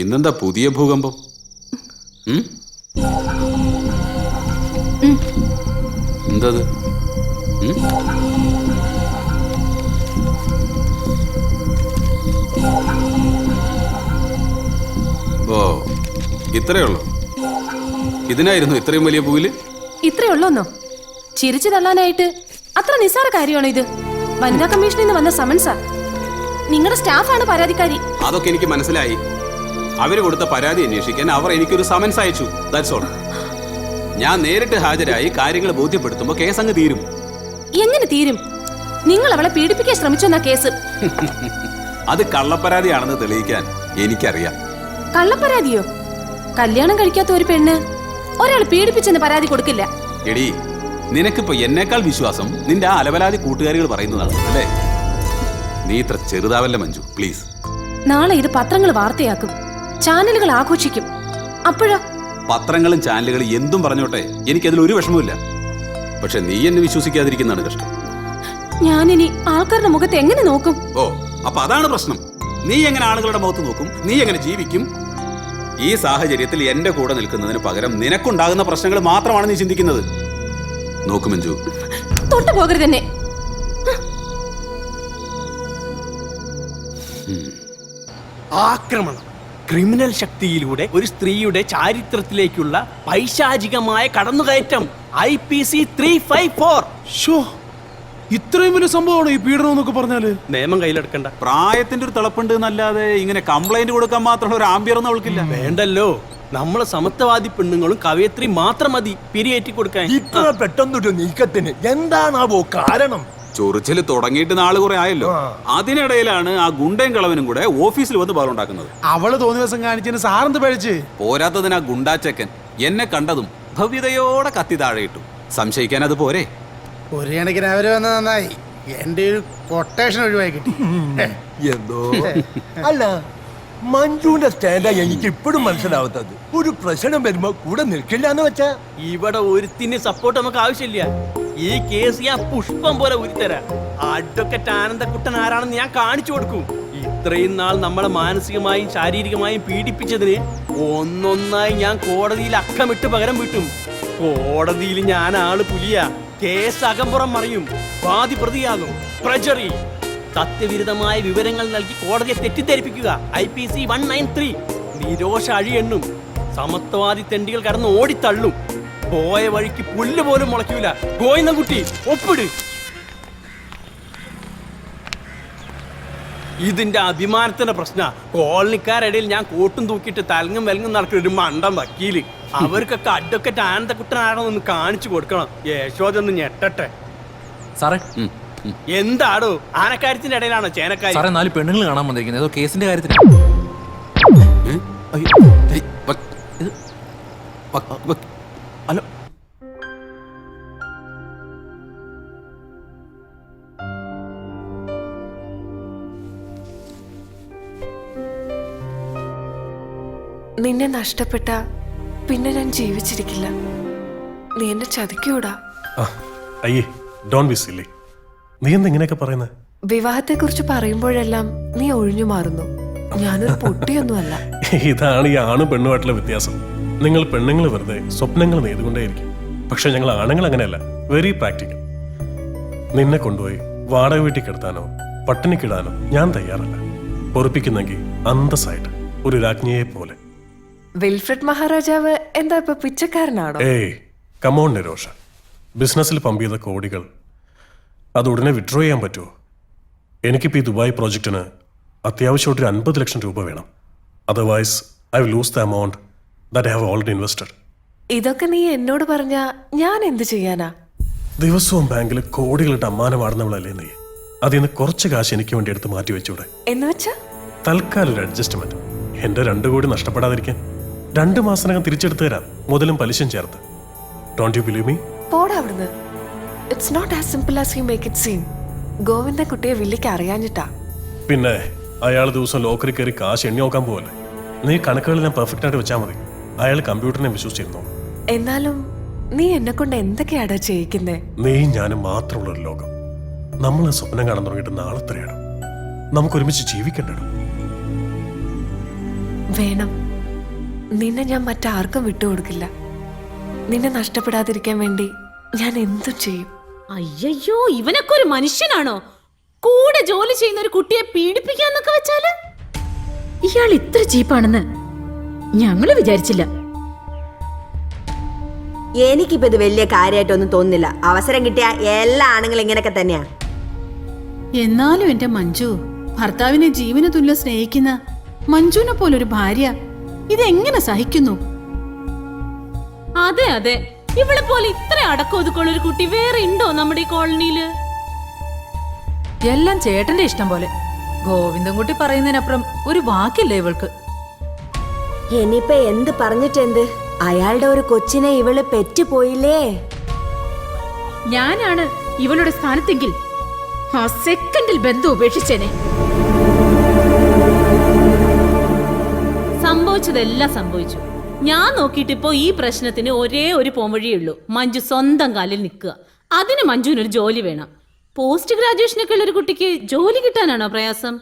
S8: ഇന്നെന്താ പുതിയ ഭൂകമ്പം? എന്തത്? ഓ, ഇത്രയേ ഉള്ളൂ? ഇതിനായിരുന്നു ഇത്രയും വലിയ പൂവില്?
S1: ഇത്രയുള്ളൂന്നോ? ചിരിച്ചു തള്ളാനായിട്ട് അത്ര നിസ്സാര കാര്യമാണോ ഇത്? വനിതാ കമ്മീഷനിൽ നിന്ന് വന്ന സമൻസാ. നിങ്ങളുടെ സ്റ്റാഫാണ് പരാതിക്കാരി.
S8: അതൊക്കെ എനിക്ക് മനസ്സിലായി. അവര് കൊടുത്ത പരാതി അന്വേഷിക്കാൻ അവർ എനിക്കൊരു സമൻസ് അയച്ചു. That's all. ഞാൻ നേരിട്ട് ഹാജരായി കാര്യങ്ങൾ ബോധ്യപ്പെടുത്തുമ്പോ കേസ് അങ്ങ് തീരും.
S1: എങ്ങനെ തീരും? നിങ്ങൾ അവളെ പീഡിപ്പിക്കാൻ ശ്രമിച്ചെന്ന കേസ്.
S8: അത് കള്ളപ്പരാതിയാണെന്ന് തെളിയിക്കാൻ എനിക്കറിയാം.
S1: കള്ളപ്പരാതിയോ? കല്യാണം കഴിക്കാത്ത ഒരു പെണ്ണ് ഒരാൾ പീഡിപ്പിച്ചെന്ന് പരാതി കൊടുക്കില്ല.
S8: എടി, നിനക്കിപ്പോ എന്നേക്കാൾ വിശ്വാസം നിന്റെ ആ അലവലാതി കൂട്ടുകാരികൾ പറയുന്നതാണ് അല്ലേ? നീ ഇത്ര ചെറുതാവല്ല മഞ്ജു, പ്ലീസ്.
S1: നാളെ ഇത് പത്രങ്ങൾ വാർത്തയാക്കും, ചാനലുകൾ ആഘോഷിക്കും. അപ്പോഴോ?
S8: പത്രങ്ങളും ചാനലുകളും എന്തും പറഞ്ഞോട്ടെ, എനിക്കതിൽ ഒരു വിഷമമില്ല. പക്ഷെ നീ എന്നെ വിശ്വസിക്കാതിരിക്കുന്നതാണ് കഷ്ടം.
S1: ഞാനിനി ആൾക്കാരുടെ മുഖത്ത് എങ്ങനെ നോക്കും?
S8: ഓ, അപ്പൊ അതാണ് പ്രശ്നം. നീ എങ്ങനെ ആളുകളുടെ മുഖത്ത് നോക്കും? നീ എങ്ങനെ ജീവിക്കും? ഈ സാഹചര്യത്തിൽ എന്റെ കൂടെ നിൽക്കുന്നതിന് പകരം നിനക്കുണ്ടാകുന്ന പ്രശ്നങ്ങൾ മാത്രമാണ് നീ ചിന്തിക്കുന്നത്. നോക്കു മഞ്ജു,
S1: തൊട്ടു പോകരുത് തന്നെ.
S7: ആക്രമണം, ക്രിമിനൽ ശക്തിയിലൂടെ ഒരു സ്ത്രീയുടെ ചാരിത്രത്തിലേക്കുള്ള പൈശാചികമായ കടന്നുകയറ്റം. IPC 354.
S9: ഇത്രയും വലിയ സംഭവമാണ് ഈ പീഡനം എന്നൊക്കെ പറഞ്ഞാല്.
S7: നിയമം കയ്യിലെടുക്കണ്ട.
S8: പ്രായത്തിന്റെ ഒരു തിളപ്പുണ്ട് എന്നല്ലാതെ ഇങ്ങനെ കംപ്ലൈന്റ് കൊടുക്കാൻ മാത്രമുള്ള ഒരു ആംബിയർ ഒന്നും അവൾക്കില്ല.
S7: വേണ്ടല്ലോ, നമ്മളെ സമത്വവാദി പെണ്ണുങ്ങളും കവയത്രി മാത്രം മതി പിരിയേറ്റി കൊടുക്കാൻ.
S2: ഇത്ര പെട്ടെന്നൊരു നീക്കത്തിന് എന്താണാവോ കാരണം?
S8: ചൊറിച്ചില് തുടങ്ങിയിട്ട് നാള് കുറെ ആയല്ലോ. അതിനിടയിലാണ് ആ ഗുണ്ടയും കളവനും കൂടെ ഓഫീസിൽ വന്ന് ബഹളുണ്ടാക്കുന്നത്.
S9: അവള് തോന്നിയ ദിവസം കാണിച്ചതിന് സാറെന്ത് പഴിച്ച്?
S8: പോരാത്തതിന് ആ ഗുണ്ടാച്ചക്കൻ എന്നെ കണ്ടതും ഭവ്യതയോടെ കത്തി താഴെ ഇട്ടു. സംശയിക്കാൻ അത് പോരെ?
S10: ഒരു കണക്കിന് അവര് വന്ന നന്നായി. എന്റെ ഒരു കൊട്ടേഷൻ ഒഴിവായി കിട്ടി.
S2: എന്തോ അല്ല, മഞ്ജുവിന്റെ സ്റ്റാൻഡാ എനിക്ക് ഇപ്പോഴും മനസ്സിലാവാത്തത്. ഒരു പ്രശ്നം വരുമ്പോ കൂടെ നിൽക്കില്ല എന്ന് വെച്ചാ.
S7: ഇവിടെ ഒരുത്തിന് സപ്പോർട്ട് നമുക്ക് ആവശ്യമില്ല. ഈ കേസ് ഞാൻ പുഷ്പം പോലെ ഉരുത്തരാ. അഡ്വക്കേറ്റ് ആനന്ദക്കുട്ടൻ ആരാണെന്ന് ഞാൻ കാണിച്ചു കൊടുക്കും. ഇത്രയും നാൾ നമ്മളെ മാനസികമായും ശാരീരികമായും പീഡിപ്പിച്ചതിന് ഒന്നൊന്നായി ഞാൻ കോടതിയിൽ അക്കമിട്ട് പകരം വീട്ടും. കോടതിയിൽ ഞാൻ ആള് പുലിയ. കേസ് അകമ്പുറം മറിയും, വാദി പ്രതിയാകും. പ്രജറി, സത്യവിരുദ്ധമായ വിവരങ്ങൾ നൽകി കോടതിയെ തെറ്റിദ്ധരിപ്പിക്കുക. IPC 193. നിരോഷ അഴിയെണ്ണും. സമത്വവാദി തെണ്ടികൾ കടന്ന് ഓടിത്തള്ളും. പോയ വഴിക്ക് പുല്ല് പോലും മുളയ്ക്കൂല. ഗോയിന്നകുട്ടി, ഒപ്പിട്. ഇതിന്റെ അഭിമാനത്തിന്റെ പ്രശ്ന. കോളനിക്കാരിടയിൽ ഞാൻ കൂട്ടും തൂക്കിയിട്ട് തലങ്ങും വെലങ്ങും നടക്കുന്ന ഒരു മണ്ടം വക്കീല്. അവർക്കൊക്കെ അഡ്വക്കേറ്റ് ആനന്ദക്കുട്ടനാണെന്ന് കാണിച്ചു കൊടുക്കണം. യശോദൊന്ന് ഞെട്ടട്ടെ.
S6: സാറേ,
S7: എന്താടോ ആനക്കാര്യത്തിന്റെ ഇടയിലാണോ ചേനക്കാരി?
S6: സാറേ, 4 പെണ്ണുങ്ങൾ കാണാൻ വന്നിരിക്കുന്നത് ഏതോ കേസിന്റെ കാര്യത്തിന്.
S8: ഹലോ,
S15: നിന്നെ നഷ്ടപ്പെട്ട പിന്നെ ഞാൻ ജീവിച്ചിരിക്കില്ല. നീ എന്നെ ചതിക്കൂടാ.
S14: അയ്യേ, ഡോണ്ട് ബി സില്ലി. നീ എന്താ ഇങ്ങനെയൊക്കെ പറയുന്നത്?
S15: വിവാഹത്തെക്കുറിച്ച് പറയുമ്പോഴെല്ലാം നീ ഒഴിഞ്ഞു മാറുന്നു. ഞാനൊരു പൊട്ടിയൊന്നുമല്ല.
S14: ഇതാണ് ഈ ആണും പെണ്ണുമായിട്ടുള്ള വ്യത്യാസം. നിങ്ങൾ പെണ്ണുങ്ങൾ വെറുതെ സ്വപ്നങ്ങൾ നെയ്തുകൊണ്ടേയിരിക്കും. പക്ഷെ ഞങ്ങൾ ആണുങ്ങൾ അങ്ങനെയല്ല, വെരി പ്രാക്ടിക്കൽ. നിന്നെ കൊണ്ടുപോയി വാടക വീട്ടിൽ കിടത്താനോ പട്ടിണിക്കിടാനോ ഞാൻ തയ്യാറല്ല. പൊറുപ്പിക്കുന്നെങ്കിൽ അന്തസ്സായിട്ട് ഒരു രാജ്ഞിയെ പോലെ.
S15: വിൽഫ്രഡ് മഹാരാജാവ് എന്താ ഇപ്പൊ പിച്ചക്കാരനാണോ?
S14: ഏയ് കമോൺ നിരോഷ, ബിസിനസ്സിൽ പമ്പ് ചെയ്ത കോടികൾ അത് ഉടനെ വിഡ്രോ ചെയ്യാൻ പറ്റുമോ? എനിക്കിപ്പോൾ ഈ ദുബായ് പ്രോജക്റ്റിന് അത്യാവശ്യമായിട്ട് 50 ലക്ഷം രൂപ വേണം. Otherwise I will lose the amount that I have already invested.
S15: ഇതൊക്കെ നീ എന്നോട് പറഞ്ഞാ ഞാൻ എന്ത് ചെയ്യാനാ?
S14: ദിവസവും ബാങ്കിൽ കോടികളിട്ട് അമ്മാനമാടുന്നവളല്ലേ നീ. അതിൽ നിന്ന് കുറച്ച് കാശ് എനിക്ക് വേണ്ടി എടുത്ത് മാറ്റി വെച്ചൂടെ?
S15: എന്ന് വെച്ചാ
S14: തൽക്കാലം ഒരു അഡ്ജസ്റ്റ്മെന്റ്. എന്റെ 2 കോടി നഷ്ടപ്പെടാതിരിക്കാൻ 2 മാസത്തിനകം തിരിച്ചെടുത്ത് തരാം, മുതലും പലിശയും ചേർത്ത്. Don't you believe me?
S15: പോടാ അവിടുന്ന്. It's not as simple as you make it seem. ഗോവിന്ദൻകുട്ടിയെ വില്ലിക്ക് അറിയാഞ്ഞിട്ടാ.
S14: പിന്നെ അയാൾ ദിവസം ലോക്കറി കയറി കാശ് എണ്ണി നോക്കാൻ പോവല്ലേ? നീ കണക്കുകളെല്ലാം പെർഫെക്റ്റ് ആയിട്ട് വെച്ചാൽ മതി. അയാൾ കമ്പ്യൂട്ടറിനെ വിശ്വസിച്ചിരുന്നു.
S15: എന്നാലും നീ എന്നെ കൊണ്ട് എന്തൊക്കെയാടാ ചെയ്യിക്കുന്നേ?
S14: നീ ഞാനും മാത്രമുള്ള ഒരു ലോകം. നമ്മൾ സ്വപ്നം കാണാൻ തുടങ്ങിയിട്ട് നാളെത്രയാണ്? നമുക്ക് ഒരുമിച്ച് ജീവിക്കണ്ടോ?
S15: വേണം. നിന്നെ ഞാൻ മറ്റാർക്കും വിട്ടുകൊടുക്കില്ല. നിന്നെ നഷ്ടപ്പെടാതിരിക്കാൻ വേണ്ടി ഞാൻ എന്തും ചെയ്യും.
S4: അയ്യോ, ഇവനൊക്കെ ഒരു മനുഷ്യനാണോ? കൂടെ ജോലി ചെയ്യുന്ന ഒരു കുട്ടിയെ പീഡിപ്പിക്കാന്നൊക്കെ വെച്ചാല് ഇയാൾ ഇത്ര ചീപ്പാണെന്ന് ഞങ്ങള് വിചാരിച്ചില്ല.
S11: എനിക്കിപ്പോ ഇത് വലിയ കാര്യമായിട്ടൊന്നും തോന്നുന്നില്ല. അവസരം കിട്ടിയ എല്ലാ ആണുങ്ങളും ഇങ്ങനെയൊക്കെ തന്നെയാ.
S4: എന്നാലും എന്റെ മഞ്ജു, ഭർത്താവിനെ ജീവന് തുല്യം സ്നേഹിക്കുന്ന മഞ്ജുവിനെ പോലൊരു ഭാര്യ ഇതെങ്ങനെ സഹിക്കുന്നു? അതെ അതെ, ഇവളെ പോലെ ഇത്ര അടക്കൊതുക്കുള്ള ഒരു കുട്ടി വേറെ ഉണ്ടോ നമ്മുടെ ഈ കോളനിയില്?
S13: എല്ലാം ചേട്ടന്റെ ഇഷ്ടം പോലെ. ഗോവിന്ദൻകുട്ടി പറയുന്നതിനപ്പുറം ഒരു വാക്കില്ല ഇവൾക്ക്.
S11: ഇനിയിപ്പൊ എന്ത് പറഞ്ഞിട്ടെന്ത്? അയാളുടെ ഒരു കൊച്ചിനെ ഇവള് പെറ്റുപോയില്ലേ?
S4: ഞാനാണ് ഇവളുടെ സ്ഥാനത്തെങ്കിൽ ആ സെക്കൻഡിൽ ബന്ധം ഉപേക്ഷിച്ചേനെ. സംഭവിച്ചതെല്ലാം സംഭവിച്ചു. ഞാൻ നോക്കിയിട്ടിപ്പോ ഈ പ്രശ്നത്തിന് ഒരേ ഒരു പോംവഴിയേ ഉള്ളൂ. മഞ്ജു സ്വന്തം കാലിൽ നിൽക്കുക. അതിന് മഞ്ജുവിനൊരു ജോലി വേണം. പോസ്റ്റ് ഗ്രാജുവേഷനൊക്കെ ഉള്ള ഒരു കുട്ടിക്ക് ജോലി കിട്ടാനാണോ പ്രയാസം?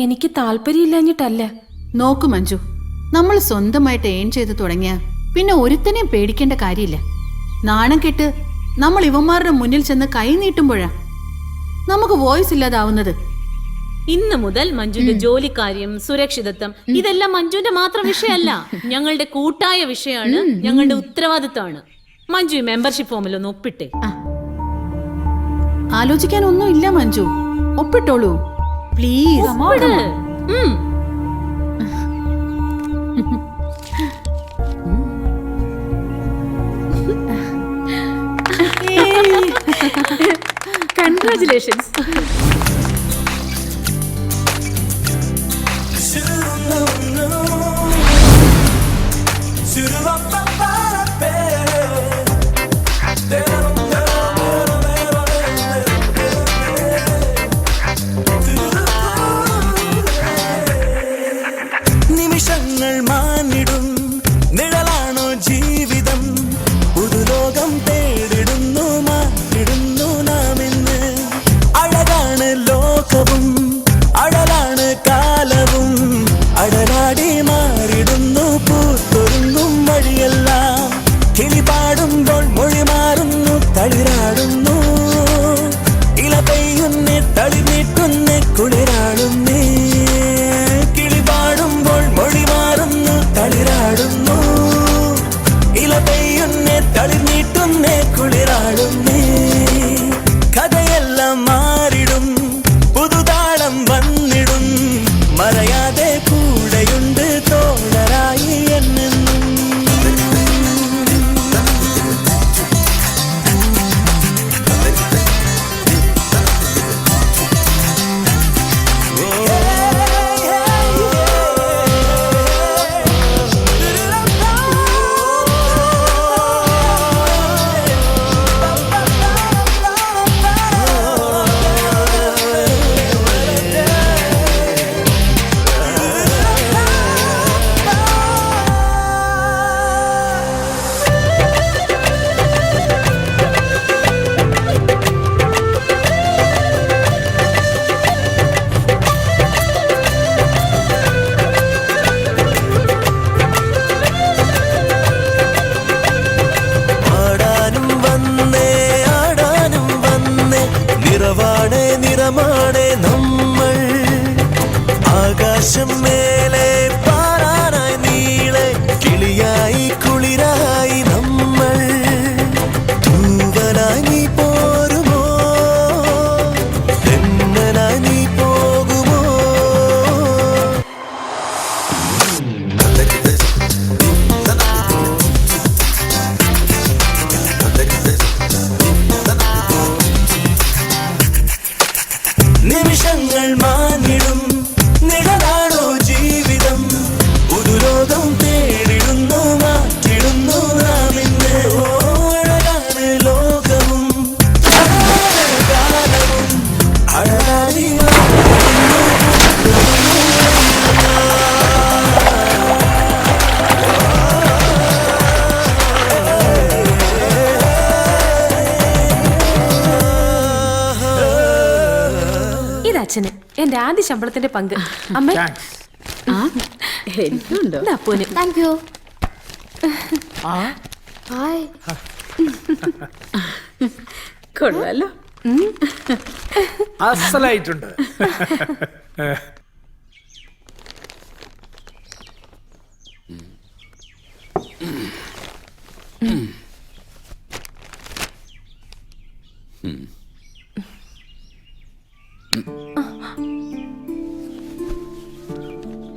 S1: എനിക്ക് താല്പര്യമില്ലാഞ്ഞിട്ടല്ല.
S4: നോക്കു മഞ്ജു, നമ്മൾ സ്വന്തമായിട്ട് ഏൺ ചെയ്ത് തുടങ്ങിയ പിന്നെ ഒരുത്തനെയും പേടിക്കേണ്ട കാര്യമില്ല. നാണം കെട്ട് നമ്മൾ ഇവന്മാരുടെ മുന്നിൽ ചെന്ന് കൈ നീട്ടുമ്പോഴാ നമുക്ക് വോയിസ് ഇല്ലാതാവുന്നത്. ഇന്ന് മുതൽ മഞ്ജുവിന്റെ ജോലിക്കാര്യം, സുരക്ഷിതത്വം ഇതെല്ലാം മഞ്ജുവിന്റെ മാത്രം വിഷയമല്ല, ഞങ്ങളുടെ കൂട്ടായ വിഷയമാണ്, ഞങ്ങളുടെ ഉത്തരവാദിത്തമാണ്. മഞ്ജു മെമ്പർഷിപ്പ് ഫോമിൽ ഒന്ന് ഒപ്പിട്ടേ. ആലോചിക്കാനൊന്നും ഇല്ല മഞ്ജു, ഒപ്പിട്ടോളൂ പ്ലീസ്. Congratulations.
S5: നിമിഷങ്ങൾ മാനിടും നിഴലാണോ ജീവിതം? പുതുലോകം തേടിടുന്നു, മാറ്റിടുന്നു നാം ഇന്ന്. അഴകായ
S1: അച്ഛന് എന്റെ ആദ്യ ശമ്പളത്തിന്റെ പങ്ക്. അമ്മേ
S4: എനിക്കുണ്ടോ?
S1: അപ്പൂന്.
S16: Thank you. ഹായ്.
S4: കൊള്ളാലോ.
S12: അസലായിട്ടുണ്ട്.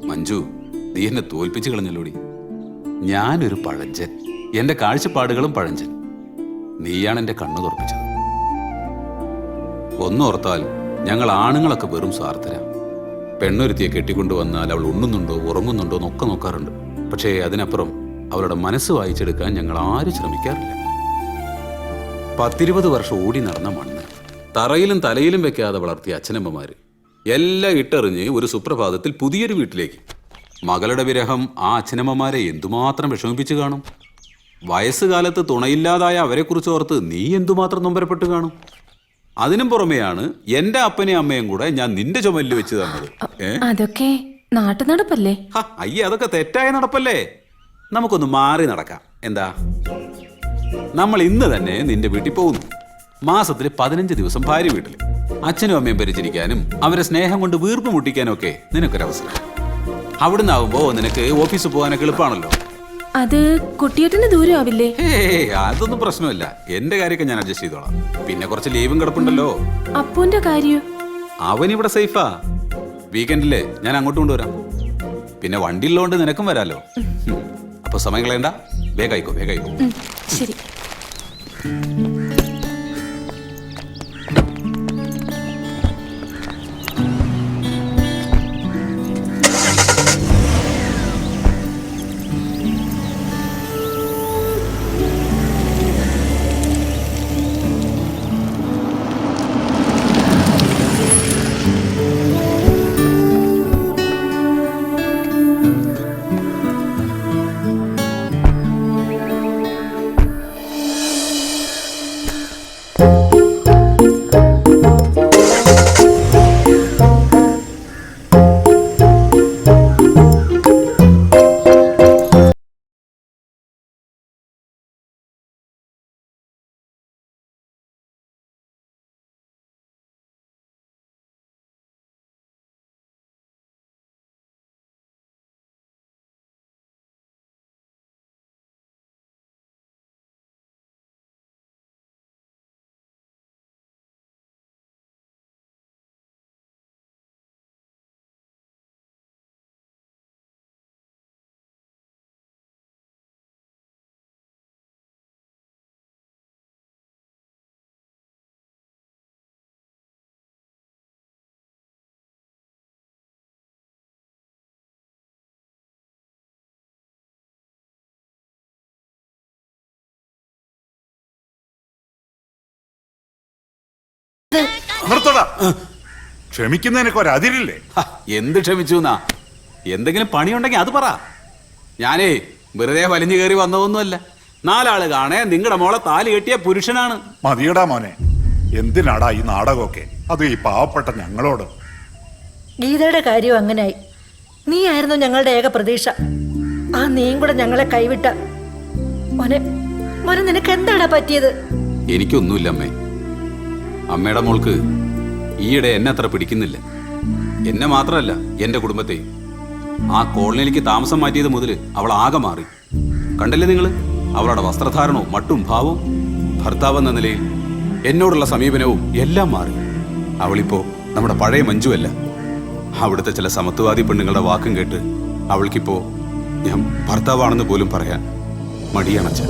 S8: മഞ്ജു, നീ എന്നെ തോൽപ്പിച്ചു കളഞ്ഞല്ലോടി. ഞാനൊരു പഴഞ്ചൻ, എന്റെ കാഴ്ചപ്പാടുകളും പഴഞ്ചൻ. നീയാണ് എന്റെ കണ്ണു തുറപ്പിച്ചത്. ഒന്നോർത്താൽ ഞങ്ങൾ ആണുങ്ങളൊക്കെ വെറും സ്വാർത്ഥരാ. പെണ്ണൊരുത്തിയെ കെട്ടിക്കൊണ്ടുവന്നാൽ അവൾ ഉണ്ണുന്നുണ്ടോ ഉറങ്ങുന്നുണ്ടോ എന്നൊക്കെ നോക്കാറുണ്ട്. പക്ഷേ അതിനപ്പുറം അവളുടെ മനസ്സ് വായിച്ചെടുക്കാൻ ഞങ്ങൾ ആരും ശ്രമിക്കാറില്ല. 10-20 വർഷം ഓടി നടന്ന മണ്ണ് തറയിലും തലയിലും വെക്കാതെ വളർത്തിയ അച്ഛനമ്മമാര് എല്ലാം ഇട്ടെറിഞ്ഞ് ഒരു സുപ്രഭാതത്തിൽ പുതിയൊരു വീട്ടിലേക്ക്. മകളുടെ വിരഹം ആ അച്ഛനമ്മമാരെ എന്തുമാത്രം വിഷമിപ്പിച്ചു കാണും. വയസ്സുകാലത്ത് തുണയില്ലാതായ അവരെക്കുറിച്ച് ഓർത്ത് നീ എന്തുമാത്രം നൊമ്പരപ്പെട്ട് കാണും. അതിനും പുറമെയാണ് എന്റെ അപ്പനെയും അമ്മയും കൂടെ ഞാൻ നിന്റെ ചുമലിൽ വെച്ച് തന്നത്.
S1: അതൊക്കെ നാട്ടു നടപ്പല്ലേ?
S8: അയ്യേ, അതൊക്കെ തെറ്റായ നടപ്പല്ലേ. നമുക്കൊന്ന് മാറി നടക്കാം. എന്താ? നമ്മൾ ഇന്ന് തന്നെ നിന്റെ വീട്ടിൽ പോകുന്നു. മാസത്തിൽ 15 ദിവസം ഭാര്യ വീട്ടിൽ. അച്ഛനും അമ്മയും പരിചരിക്കാനും അവരെ സ്നേഹം കൊണ്ട് വീർപ്പ് മുട്ടിക്കാനും ഒക്കെ നിനക്കൊരവസരം. അവിടുന്ന് ആവുമ്പോ നിനക്ക് ഓഫീസിൽ പോകാനൊക്കെ എളുപ്പമാണല്ലോ.
S1: അത് കുട്ടിയേട്ടന് ദൂരമാവില്ലേ?
S8: അതൊന്നും പ്രശ്നമില്ല. എന്റെ കാര്യമൊക്കെ ഞാൻ അഡ്ജസ്റ്റ് ചെയ്തോളാം. പിന്നെ കുറച്ച് ലീവും കിടപ്പുണ്ടല്ലോ.
S1: അപ്പൂന്റെ കാര്യം?
S8: അവനിവിടെ സേഫാ. വീക്കെൻഡില് ഞാൻ അങ്ങോട്ട് കൊണ്ടുവരാം. പിന്നെ വണ്ടിയുള്ളതുകൊണ്ട് നിനക്കും വരാലോ. അപ്പൊ സമയം കളയണ്ട, വേഗായിക്കോ വേഗായിക്കോ.
S1: ശരി.
S18: നിർത്തടാ. ക്ഷമിക്കുന്നതിനൊക്കെ ഒരു അതിരില്ലേ?
S8: എന്ത് ക്ഷമിച്ചു എന്നാ? എന്തെങ്കിലും പണിയുണ്ടെങ്കിൽ അത് പറ. ഞാനേ വെറുതെ വലിഞ്ഞു കയറി വന്നതൊന്നുമല്ല. 4 ആള് കാണേ നിങ്ങളുടെ മോളെ താലി കെട്ടിയ പുരുഷനാണ്.
S18: മതിയടാ മോനെ, എന്തിനാടാ ഈ നാടകമൊക്കെ? അത് ഈ പാവപ്പെട്ട ഞങ്ങളോട്.
S19: ഗീതയുടെ കാര്യം അങ്ങനായി. നീ ആയിരുന്നു ഞങ്ങളുടെ ഏക പ്രതീക്ഷ. ആ നീയും കൂടെ ഞങ്ങളെ കൈവിട്ട. മോനെ മോനെ നിനക്ക് എന്താടാ പറ്റിയത്?
S8: എനിക്കൊന്നുമില്ല അമ്മേ. അമ്മയുടെ മോൾക്ക് ഈയിടെ എന്നെ അത്ര പിടിക്കുന്നില്ല. എന്നെ മാത്രമല്ല, എന്റെ കുടുംബത്തെയും. ആ കോളനിയിലേക്ക് താമസം മാറ്റിയത് മുതൽ അവൾ ആകെ മാറി. കണ്ടില്ലേ നിങ്ങൾ? അവളുടെ വസ്ത്രധാരണവും മട്ടും ഭാവവും, ഭർത്താവ് എന്ന നിലയിൽ എന്നോടുള്ള സമീപനവും എല്ലാം മാറി. അവളിപ്പോ നമ്മുടെ പഴയ മഞ്ജുവല്ല. അവിടുത്തെ ചില സമത്വവാദി പെണ്ണുങ്ങളുടെ വാക്കും കേട്ട് അവൾക്കിപ്പോ ഞാൻ ഭർത്താവാണെന്ന് പോലും പറയാൻ മടിയണച്ച.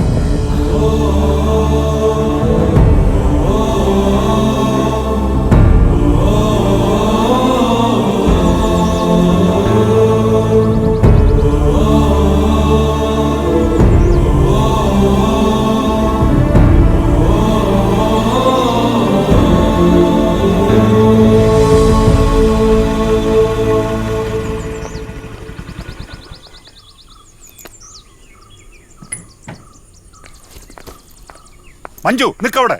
S18: മഞ്ജു നിക്കവിടെ.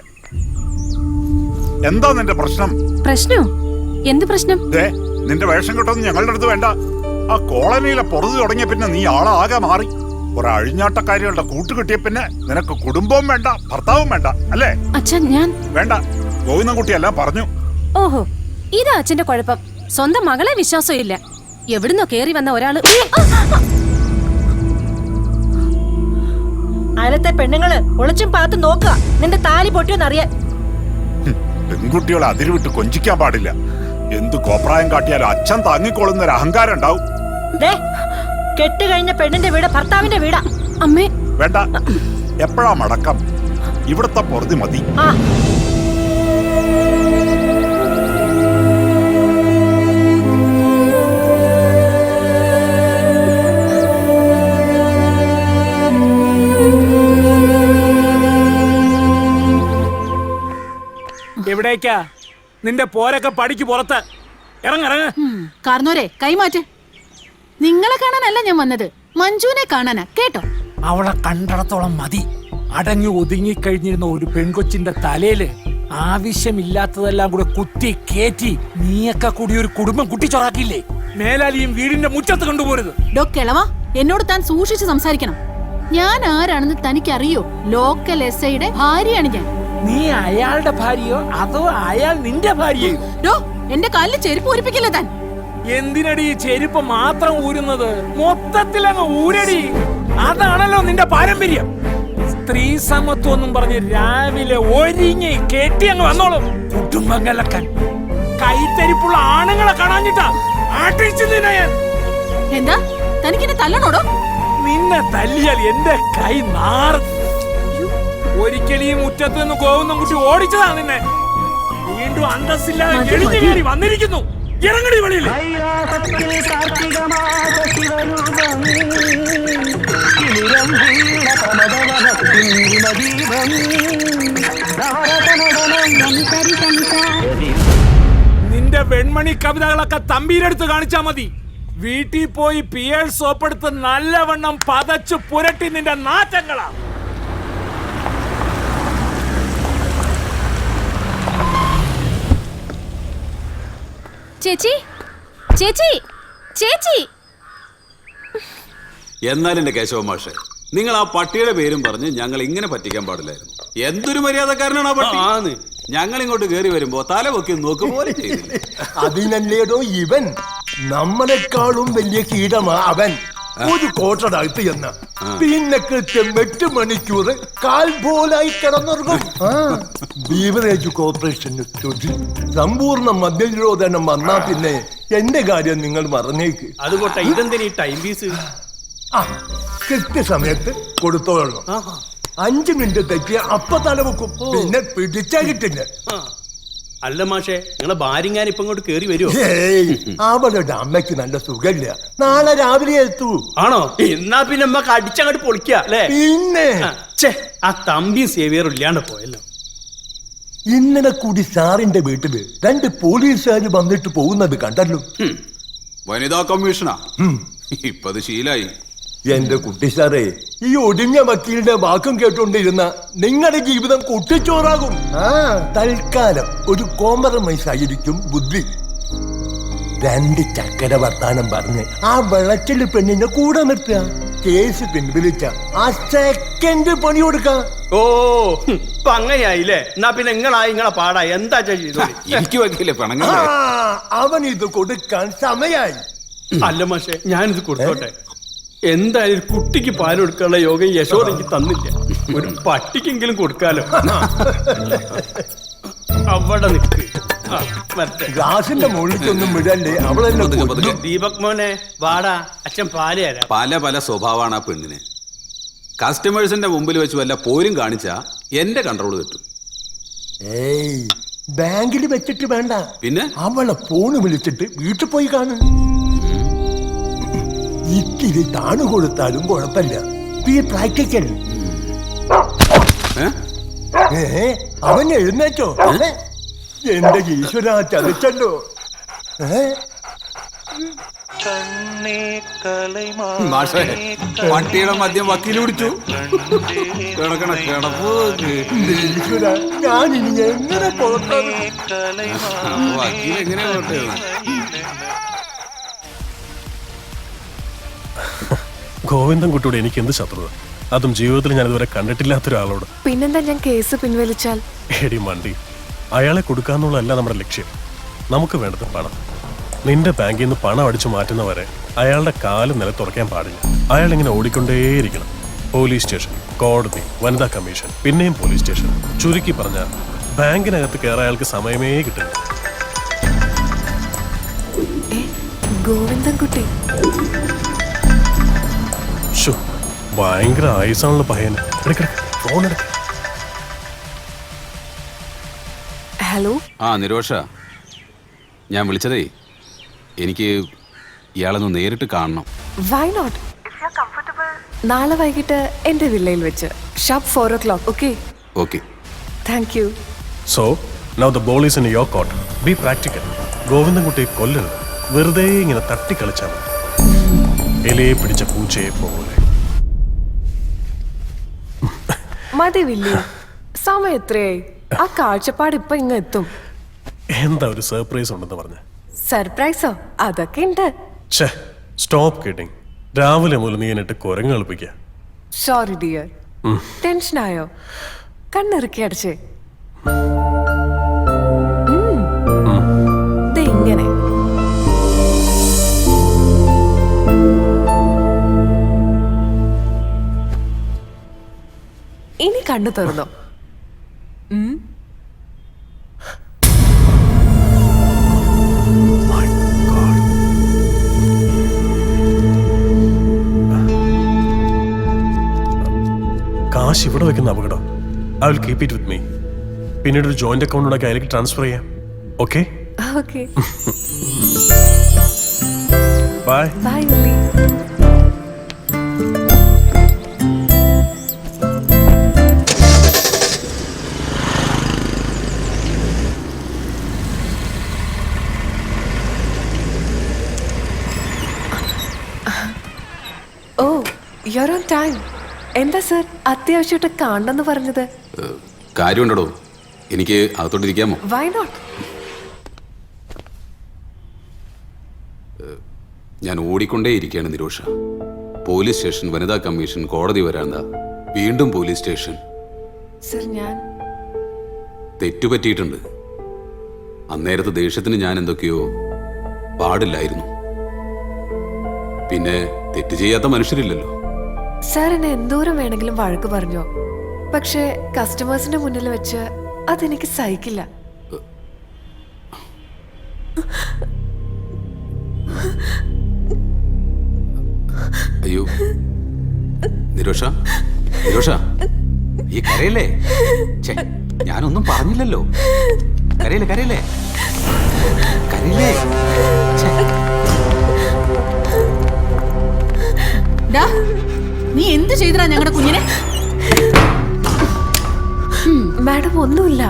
S18: എന്താ നിന്റെ പ്രശ്നം?
S1: പ്രശ്നോ? എന്ത് പ്രശ്നം?
S18: നിന്റെ വേഷം കിട്ടൊന്നും ഞങ്ങളുടെ അടുത്ത് വേണ്ട. ആ കോളനിയിലെ പൊറുതി തുടങ്ങിയ പിന്നെ നീ ആളാകെ മാറി. ഒരഴിഞ്ഞാട്ടക്കാരികളുടെ കൂട്ട് കിട്ടിയ പിന്നെ നിനക്ക് കുടുംബവും വേണ്ട, ഭർത്താവും വേണ്ട, അല്ലേ?
S1: അച്ഛൻ ഞാൻ
S18: വേണ്ട, ഗോവിന്ദൻകുട്ടിയെല്ലാം പറഞ്ഞു.
S1: ഓഹോ, ഇതാ അച്ഛന്റെ കുഴപ്പം. സ്വന്തം മകളെ വിശ്വാസം ഇല്ല. എവിടുന്നോ കേറി വന്ന ഒരാള്.
S19: അയലത്തെ പെണ്ണുങ്ങള് ഒളിച്ചും പാത്ത് നോക്കുക നിന്റെ താലി പൊട്ടിയോന്നറിയാൻ.
S18: പെൺകുട്ടികളെ അതിരുവിട്ട് കൊഞ്ചിക്കാൻ പാടില്ല. എന്ത് കോപ്രായം കാട്ടിയാലും അച്ഛൻ താങ്ങിക്കൊള്ളുന്ന ഒരു അഹങ്കാരം ഉണ്ടാവും.
S19: കെട്ട് കഴിഞ്ഞ പെണ്ണിന്റെ വീട് ഭർത്താവിന്റെ വീടാ.
S1: അമ്മേ
S18: വേണ്ട, എപ്പോഴാ മടക്കം? ഇവിടുത്തെ പൊറുതി മതി.
S12: എവിടേക്കാ നിന്റെ പോരൊക്കെ പടിക്ക് പുറത്ത്? ഇറങ്ങിറങ്ങ.
S4: കാർന്നോരെ കൈമാറ്റ്. നിങ്ങളെ കാണാനല്ല ഞാൻ വന്നത്, മഞ്ജുവിനെ കാണാനാ. കേട്ടോ?
S12: അവളെ കണ്ടിടത്തോളം മതി. അടങ്ങി ഒതുങ്ങിക്കഴിഞ്ഞിരുന്ന ഒരു പെൺകൊച്ചിന്റെ തലയില് ആവശ്യമില്ലാത്തതെല്ലാം കൂടെ കുത്തി കേറ്റി നീയൊക്കെ കൂടി ഒരു കുടുംബം കുട്ടിച്ചൊറാക്കില്ലേ? മേലാലിയും വീടിന്റെ മുറ്റത്ത് കൊണ്ടുപോരുത്.
S4: ഡോ കിളവ, എന്നോട് താൻ സൂക്ഷിച്ച് സംസാരിക്കണം. ഞാൻ ആരാണെന്ന് തനിക്കറിയോ? ലോക്കൽ SIയുടെ ഭാര്യയാണ് ഞാൻ.
S12: നീ അയാളുടെ ഭാര്യയോ അതോ അയാൾ നിന്റെ ഭാര്യയോ?
S4: ഡോ, എന്റെ കാലിൽ ചെരുപ്പ് ഊരിപ്പിക്കില്ല താൻ.
S12: എന്തിനടി ചെരുപ്പ് മാത്രം ഊരുന്നത്? മൊത്തത്തിൽ അങ്ങ് ഊരടി. അതാണല്ലോ നിന്റെ പാരമ്പര്യം. സ്ത്രീ സമത്വം എന്നും പറഞ്ഞ് രാവിലെ ഒരുങ്ങി കെട്ടി അങ്ങ് വന്നോളും കുടുംബം കലക്കാൻ. കൈത്തരിപ്പുള്ള ആണുങ്ങളെ കാണാഞ്ഞിട്ടാ ആട്ടിച്ചു നിന്നെ ഞാൻ.
S4: എന്താ തനിക്കെന്നെ തല്ലണോടോ?
S12: നിന്നെ തല്ലിയാൽ എന്റെ കൈ നാറും. ഒരിക്കലും ഈ മുറ്റത്ത് നിന്ന് ഗോവിന്ദൻകുട്ടി ഓടിച്ചതാ നിന്നെ. വീണ്ടും അന്തസ്സില്ലാതെ എഴുതി കയറി വന്നിരിക്കുന്നു. ഇറങ്ങടി വെളിയിൽ. നിന്റെ വെൺമണി കവിതകളൊക്കെ തമ്പീരെടുത്ത് കാണിച്ചാ മതി. വീട്ടിൽ പോയി പിയേൾ സോപ്പെടുത്ത് നല്ലവണ്ണം പതച്ചു പുരട്ടി നിന്റെ നാറ്റങ്ങളാ.
S1: ചേച്ചി, ചേച്ചി, ചേച്ചി.
S8: എന്നാലും എന്റെ കേശവ മാഷെ, നിങ്ങൾ ആ പട്ടിയുടെ പേരും പറഞ്ഞ് ഞങ്ങൾ ഇങ്ങനെ പറ്റിക്കാൻ പാടില്ലായിരുന്നു. എന്തൊരു മര്യാദക്കാരനാണ് ആ പട്ടി. ഞങ്ങൾ ഇങ്ങോട്ട് കയറി വരുമ്പോ തല പൊക്കി നോക്കും പോലെ ചെയ്തില്ല.
S2: അതിനല്ലേടോ ഇവൻ നമ്മളെക്കാളും വലിയ കീടമാ അവൻ. ഒരു കോട്ടടകത്ത് ചെന്ന പിന്നെ കൃത്യം 8 മണിക്കൂർ കാൽ പോലായി കിടന്നുറങ്ങും. ബീവറേജ് കോർപ്പറേഷന് സമ്പൂർണ്ണ മദ്യനിരോധനം വന്നാ പിന്നെ എന്റെ കാര്യം നിങ്ങൾ മറന്നേക്ക്.
S7: അതുകൊട്ടെ ഇതെന്തിനീ ടൈം പീസ്?
S2: കൃത്യസമയത്ത് കൊടുത്തോളണം. 5 മിനിറ്റ് തെറ്റിയ അപ്പ തലവെക്കും, പിന്നെ പിടിച്ചാ കിട്ടില്ല.
S7: അല്ല മാഷെ, നിങ്ങളെ ഭാര്യങ്ങാൻ ഇപ്പൊ ഇങ്ങോട്ട് കേറി വരുമോ?
S2: അവളുടെ അമ്മയ്ക്ക് നല്ല സുഖമില്ല, നാളെ രാവിലെ എത്തൂ.
S7: ആണോ? എന്നാ പിന്നെ അമ്മക്ക് അടിച്ചങ്ങോട്ട് പൊളിക്ക അല്ലേ?
S2: പിന്നെ
S7: ആ തമ്പിയും സേവിയറും ഇല്ലാണ്ട് പോയല്ലോ.
S2: ഇന്നലെ കൂടി സാറിന്റെ വീട്ടില് 2 പോലീസുകാര് വന്നിട്ട് പോകുന്നത് കണ്ടല്ലോ.
S8: വനിതാ കമ്മീഷനാ. ഇപ്പത് ശീലായി.
S2: എന്റെ കുട്ടി സാറേ, ഈ ഒടിഞ്ഞ വക്കീലിന്റെ വാക്കും കേട്ടോണ്ടിരുന്ന നിങ്ങളുടെ ജീവിതം കുട്ടിച്ചോറാകും. തൽക്കാലം ഒരു കോംപ്രമൈസ് ആയിരിക്കും ബുദ്ധി. 2 ചക്കര വർത്താനം പറഞ്ഞ് ആ വെളച്ചില് പെണ്ണിനെ കൂടെ നിർത്തുക. കേസ് പിൻവലിച്ച ആ സെക്കൻഡ് പണി കൊടുക്കാം.
S7: ഓ, ഇപ്പൊ അങ്ങനെയായില്ലേ? എന്നാ പിന്നെ നിങ്ങളായി നിങ്ങളെ പാടാ എന്താ ചെയ്തു?
S8: എനിക്ക് വയ്ക്കില്ലേ പണങ്ങൾ.
S2: അവൻ ഇത് കൊടുക്കാൻ സമയായി.
S7: അല്ല മാഷെ, ഞാനിത് കൊടുത്തോട്ടെ. എന്തായാലും കുട്ടിക്ക് പാൽ കൊടുക്കാനുള്ള യോഗം യശോദ എനിക്ക് തന്നില്ല. ഒരു പട്ടിക്കെങ്കിലും കൊടുക്കാലോ. അവിടെ നിൽക്ക്.
S2: ഗ്ലാസിന്റെ മുകളിലേക്കൊന്നും വിടല്ലേ, അവളെന്നെ.
S7: ദീപക് മോനെ വാടാ, അച്ഛൻ പാല് തരാം.
S8: പല സ്വഭാവമാണ് ആ പെണ്ണിന്. കസ്റ്റമേഴ്സിന്റെ മുമ്പിൽ വെച്ച് വല്ല പോരും കാണിച്ചാ എന്റെ കൺട്രോൾ തെറ്റും.
S2: ഏയ്, ബാങ്കിൽ വെച്ചിട്ട് വേണ്ട,
S8: പിന്നെ
S2: അവളെ ഫോണ് വിളിച്ചിട്ട് വീട്ടിൽ പോയി കാണും. ഇത്തിരി താണു കൊടുത്താലും കുഴപ്പമില്ല. പ്രാക്ടിക്കൽ. അവൻ എഴുന്നേറ്റോ? എന്റെ ഈശ്വര, ചതിച്ചല്ലോ.
S8: മാഷേ പട്ടിയുടെ മദ്യം വക്കീൽ പിടിച്ചു. കിടക്കണ കിടപ്പ്
S2: ഞാൻ ഇനി എങ്ങനെ പുറത്താണ്?
S8: വക്കീൽ എങ്ങനെയാ പുറത്തേത്?
S14: ഗോവിന്ദൻകുട്ടിയോട് എനിക്ക് എന്ത് ശത്രുത? അതും ജീവിതത്തിൽ ഞാൻ ഇതുവരെ കണ്ടിട്ടില്ലാത്ത ഒരാളോട്.
S15: പിന്നെന്താ ഞാൻ കേസ് പിൻവലിച്ചാൽ?
S14: എടി മണ്ടി, അയാളെ കൊടുക്കാന്നുള്ളതല്ല നമ്മുടെ ലക്ഷ്യം. നമുക്ക് വേണ്ടത് പണം. നിന്റെ ബാങ്കിൽ നിന്ന് പണം അടിച്ചു മാറ്റുന്നവരെ അയാളുടെ കാല് നിലത്തുറക്കാൻ പാടില്ല. അയാൾ ഇങ്ങനെ ഓടിക്കൊണ്ടേയിരിക്കണം. പോലീസ് സ്റ്റേഷൻ, കോടതി, വനിതാ കമ്മീഷൻ, പിന്നെയും പോലീസ് സ്റ്റേഷൻ. ചുരുക്കി പറഞ്ഞാൽ ബാങ്കിനകത്ത് കയറാൻ അയാൾക്ക് സമയമേ കിട്ടില്ല.
S15: ഗോവിന്ദൻകുട്ടി
S14: ഭയങ്കര ആയുസാണല്ലോ പയ്യന്. ഫോൺ എടുക്ക.
S15: ഹലോ.
S8: ആ നിരോഷ, ഞാൻ വിളിച്ചതേ എനിക്ക് ഇയാളൊന്ന് നേരിട്ട് കാണണം.
S15: Why not? നാളെ വൈകിട്ട് എന്റെ വില്ലയിൽ വെച്ച് sharp 4 o'clock. Okay?
S8: Okay.
S15: Thank you.
S14: So now the ball is in your court. Be practical. ഗോവിന്ദൻകുട്ടിയെ കൊല്ലരുത്. വെറുതെ ഇങ്ങനെ തട്ടിക്കളിച്ചാൽ മതി. ഇലയെ പിടിച്ച പൂച്ചയെ പോലെ.
S15: മതി വില്ലി, സമയം എത്രയായി? ആ കാഴ്ചപ്പാട് ഇപ്പൊ ഇങ്ങ് എത്തും.
S14: എന്താ ഒരു സർപ്രൈസ് ഉണ്ടെന്ന് പറഞ്ഞ?
S15: സർപ്രൈസോ? അതൊക്കെ ഉണ്ട്.
S14: Stop kidding. രാവിലെ മുതൽ നീ എന്നിട്ട് കുരങ്ങ് കളിപ്പിക്കുക.
S15: Sorry dear. ടെൻഷനായോ? കണ്ണിറുക്കി അടച്ചേ. ഇങ്ങനെ ഇനി കണ്ണു തുറന്നോ.
S14: കാശ് ഇവിടെ വെക്കുന്ന അപകടം. I will keep it with me. പിന്നീട് ഒരു ജോയിന്റ് അക്കൗണ്ട് ഉണ്ടാക്കി അതിലേക്ക് ട്രാൻസ്ഫർ ചെയ്യാം. Okay?
S15: Okay.
S14: Bye.
S15: Bye Willy. Oh, you on time. എന്താ സർ അത്യാവശ്യമായിട്ട് കാണണമെന്ന് പറഞ്ഞത്?
S8: കാര്യമുണ്ടോ? എനിക്ക് അകത്തോട്ടിരിക്കാമോ?
S15: Why not?
S8: ഞാൻ ഓടിക്കൊണ്ടേ ഇരിക്കുകയാണ് നിരോഷ. പോലീസ് സ്റ്റേഷൻ, വനിതാ കമ്മീഷൻ, കോടതി വരാന്ത, വീണ്ടും പോലീസ് സ്റ്റേഷൻ.
S15: സർ ഞാൻ
S8: തെറ്റുപറ്റിയിട്ടുണ്ട്. അന്നേരത്തെ ദേഷ്യത്തിന് ഞാൻ എന്തൊക്കെയോ പാടില്ലായിരുന്നു. പിന്നെ തെറ്റ് ചെയ്യാത്ത മനുഷ്യരില്ലല്ലോ.
S15: സാർ എന്നെ എന്തോരം വേണമെങ്കിലും വഴക്ക് പറഞ്ഞോ, പക്ഷെ കസ്റ്റമേഴ്സിന്റെ മുന്നിൽ വെച്ച് അതെനിക്ക് സഹിക്കില്ല.
S8: അയ്യോ നിരോഷ, നിരോഷ ഈ കരയല്ലേ? ഞാനൊന്നും പറഞ്ഞില്ലല്ലോ. കരയില്ലേ, കരയില്ലേ, കരയില്ലേ.
S4: നീ എന്ത് ചെയ്തടാ ഞങ്ങളുടെ കുഞ്ഞിനെ?
S15: മാഡം ഒന്നുമില്ല.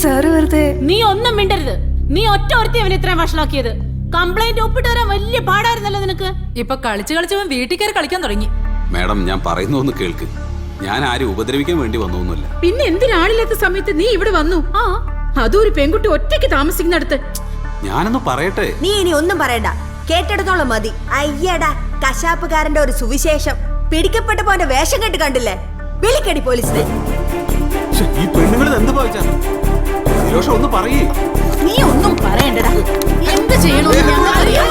S15: സാറ് വെറുതെ.
S1: നീ ഒന്നും മിണ്ടരുത്. നീ ഒറ്റ ഒരുത്തി അവൻ ഇത്രയും വഷളാക്കിയത്. കംപ്ലൈന്റ് ഒപ്പിട്ട് വരാൻ വലിയ പാടായിരുന്നല്ലോ നിനക്ക്.
S13: ഇപ്പൊ കളിച്ച് കളിച്ചവൻ വീട്ടിൽ കയറി കളിക്കാൻ തുടങ്ങി.
S8: മാഡം, ഞാൻ പറയുന്നൊന്ന് കേൾക്ക്. ഞാൻ ആരും ഉപദ്രവിക്കാൻ വേണ്ടി വന്നൊന്നുമില്ല.
S4: പിന്നെ എന്തിനാളില്ലാത്ത സമയത്ത് നീ ഇവിടെ വന്നു? ആ, അതൊരു പെൺകുട്ടി ഒറ്റയ്ക്ക് താമസിക്കുന്നിടത്ത്.
S8: ഞാനൊന്ന് പറയട്ടെ.
S11: നീ ഇനി ഒന്നും പറയണ്ട, കേട്ടെടുത്തോളം മതി. അയ്യടാ, കശാപ്പുകാരന്റെ ഒരു സുവിശേഷം. പിടിക്കപ്പെട്ട പോന്റെ വേഷം കെട്ട് കണ്ടില്ലേ? വിളിക്കടി പോലീസിനെ.
S8: ഈ പെണ്ണുങ്ങൾ എന്ത് ഭാവിച്ചാ? നിരോഷ ഒന്ന് പറയേ.
S4: നീ ഒന്നും പറയണ്ടടാ. എന്ത് ചെയ്യണമെന്ന് ഞങ്ങൾ അറിയാം.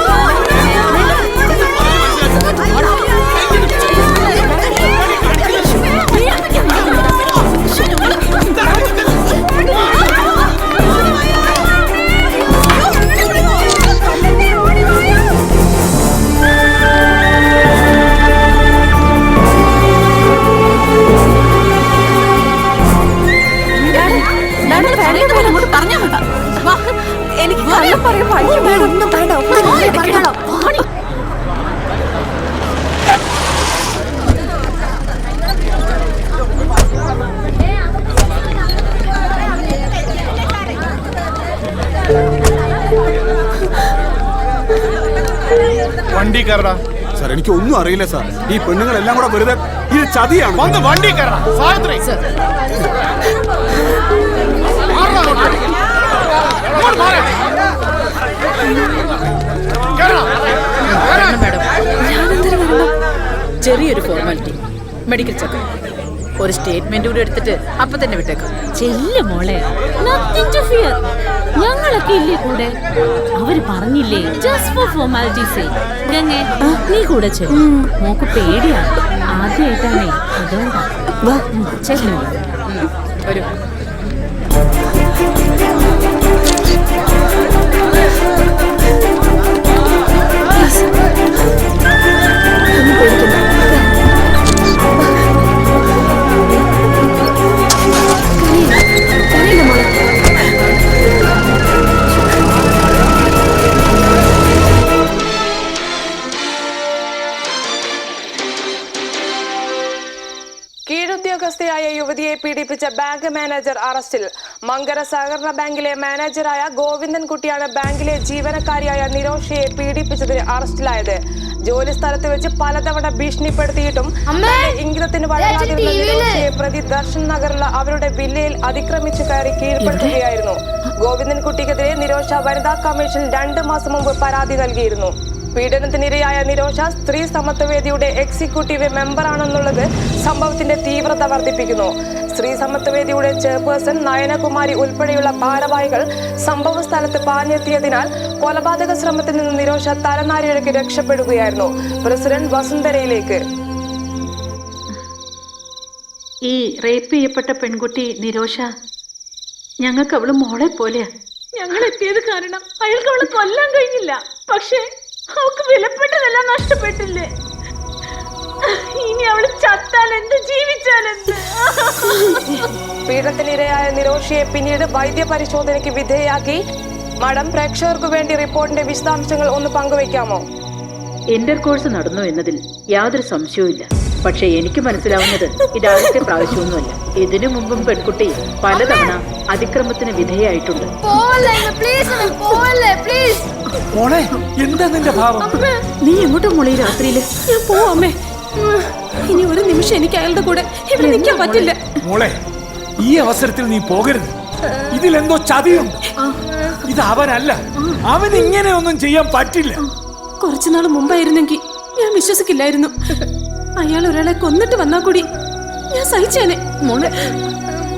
S15: എനിക്ക് കള്ളം പറയാൻ വയ്യ മാഡം. ഒന്നും വേണ്ട, പറഞ്ഞോളാം.
S9: വണ്ടി കയറടാ.
S20: സാർ എനിക്ക് ഒന്നും അറിയില്ല സാർ. ഈ പെണ്ണുങ്ങളെല്ലാം കൂടെ വെറുതെ ഇത് ചതിയാണ്.
S9: വന്ന് വണ്ടി കയറടാ. സാവിത്രി
S4: ചെറിയൊരു ഫോർമാലിറ്റി, മെഡിക്കൽ ചെക്കപ്പ്, ഒരു സ്റ്റേറ്റ്മെന്റ് കൂടി എടുത്തിട്ട് അപ്പൊ തന്നെ വിട്ടേക്കാം.
S21: ചെല്ല മോളെ, nothing to fear. ഞങ്ങളൊക്കെ ഇല്ലേ കൂടെ. അവര് പറഞ്ഞില്ലേ ജസ്റ്റ് ഫോർ ഫോർമാലിറ്റീസ്. ഗംഗേ നീ കൂടെ ചെല്ലു. മോക്ക് പേടിയാണ്, ആദ്യമായിട്ടാണേ, അതുകൊണ്ടാ. ചെല്ലു
S4: വരൂ.
S1: കീഴുദ്യോഗസ്ഥയായ യുവതിയെ പീഡിപ്പിച്ച ബാങ്ക് മാനേജർ അറസ്റ്റിൽ. മങ്കര സഹകരണ ബാങ്കിലെ മാനേജറായ ഗോവിന്ദൻകുട്ടിയാണ് ബാങ്കിലെ ജീവനക്കാരിയായ നിരോഷയെ പീഡിപ്പിച്ചതിന് അറസ്റ്റിലായത്. ജോലി സ്ഥലത്ത് വെച്ച് പലതവണ ഭീഷണിപ്പെടുത്തിയിട്ടും ഇംഗിതത്തിന് വഴങ്ങാതിരുന്ന നിരോഷയെ പ്രതി ദർശൻ നഗറിലുള്ള അവരുടെ വില്ലയിൽ അതിക്രമിച്ചു കയറി കീഴ്പ്പെടുത്തുകയായിരുന്നു. ഗോവിന്ദൻകുട്ടിക്കെതിരെ നിരോഷ വനിതാ കമ്മീഷനിൽ 2 മാസം മുമ്പ് പരാതി നൽകിയിരുന്നു. പീഡനത്തിനിരയായ നിരോഷ സ്ത്രീ സമത്വവേദിയുടെ എക്സിക്യൂട്ടീവ് മെമ്പറാണെന്നുള്ളത് സംഭവത്തിന്റെ തീവ്രത വർദ്ധിപ്പിക്കുന്നു. സ്ത്രീ സമത്വവേദിയുടെ ചെയർപേഴ്സൺ നയനകുമാരി ഉൾപ്പെടെയുള്ള ഭാരവാഹികൾ സംഭവ സ്ഥലത്ത് പാഞ്ഞെത്തിയതിനാൽ കൊലപാതക ശ്രമത്തിൽ നിന്ന് നിരോഷ തലനാരിഴയ്ക്ക് രക്ഷപ്പെടുകയായിരുന്നു. പ്രസിഡന്റ് വസുന്ധരയിലേക്ക്.
S4: ഈ റേപ്പ് ചെയ്യപ്പെട്ട പെൺകുട്ടി നിരോഷ, ഞങ്ങൾക്ക് അവള് മോളെ പോലെയാ. ഞങ്ങൾ എത്തിയത് കാരണം അയാൾക്ക് അവളെ കൊല്ലാൻ കഴിഞ്ഞില്ല. പക്ഷേ അവൾക്ക് വിലപ്പെട്ടതെല്ലാം നഷ്ടപ്പെട്ടില്ലേ. ഇനി അവള് ചത്താലെന്ത്, ജീവിച്ചാലെന്ത്?
S1: പീഡനത്തിനിരയായ നിരോഷയെ പിന്നീട് വൈദ്യപരിശോധനയ്ക്ക് വിധേയയാക്കി. മാഡം, പ്രേക്ഷകർക്ക് വേണ്ടി റിപ്പോർട്ടിന്റെ വിശദാംശങ്ങൾ ഒന്ന് പങ്കുവയ്ക്കാമോ?
S4: ഇന്റർകോഴ്സ് നടന്നു എന്നതിൽ യാതൊരു സംശയവുമില്ല. പക്ഷെ എനിക്ക് മനസ്സിലാവുന്നത് ഇതാദ്യത്തെ പ്രാവശ്യമൊന്നുമല്ല. ഇതിനു മുമ്പും പെൺകുട്ടി പലതവണ അതിക്രമത്തിന് വിധേയായിട്ടുണ്ട്.
S12: എന്താ നിന്റെ ഭാവം?
S4: നീ എങ്ങോട്ടും മോളെ രാത്രിയില്?
S1: ഞാൻ പോവാമേ. ഇനി ഒരു നിമിഷം എനിക്ക് അയാളുടെ കൂടെ ഇവിടെ നിൽക്കാൻ പറ്റില്ല.
S12: മോളെ, ഈ അവസരത്തിൽ നീ പോകരുത്. ഇതിലെന്തോ ചതിയുണ്ട്. ഇത് അവനല്ല, അവൻ ഇങ്ങനെയൊന്നും ചെയ്യാൻ പറ്റില്ല.
S1: കുറച്ചുനാൾ മുമ്പായിരുന്നെങ്കിൽ ഞാൻ വിശ്വസിക്കില്ലായിരുന്നു. അയാൾ ഒരാളെ കൊന്നിട്ട് വന്നാ കൂടി ഞാൻ സഹിച്ചേനെ മോളെ.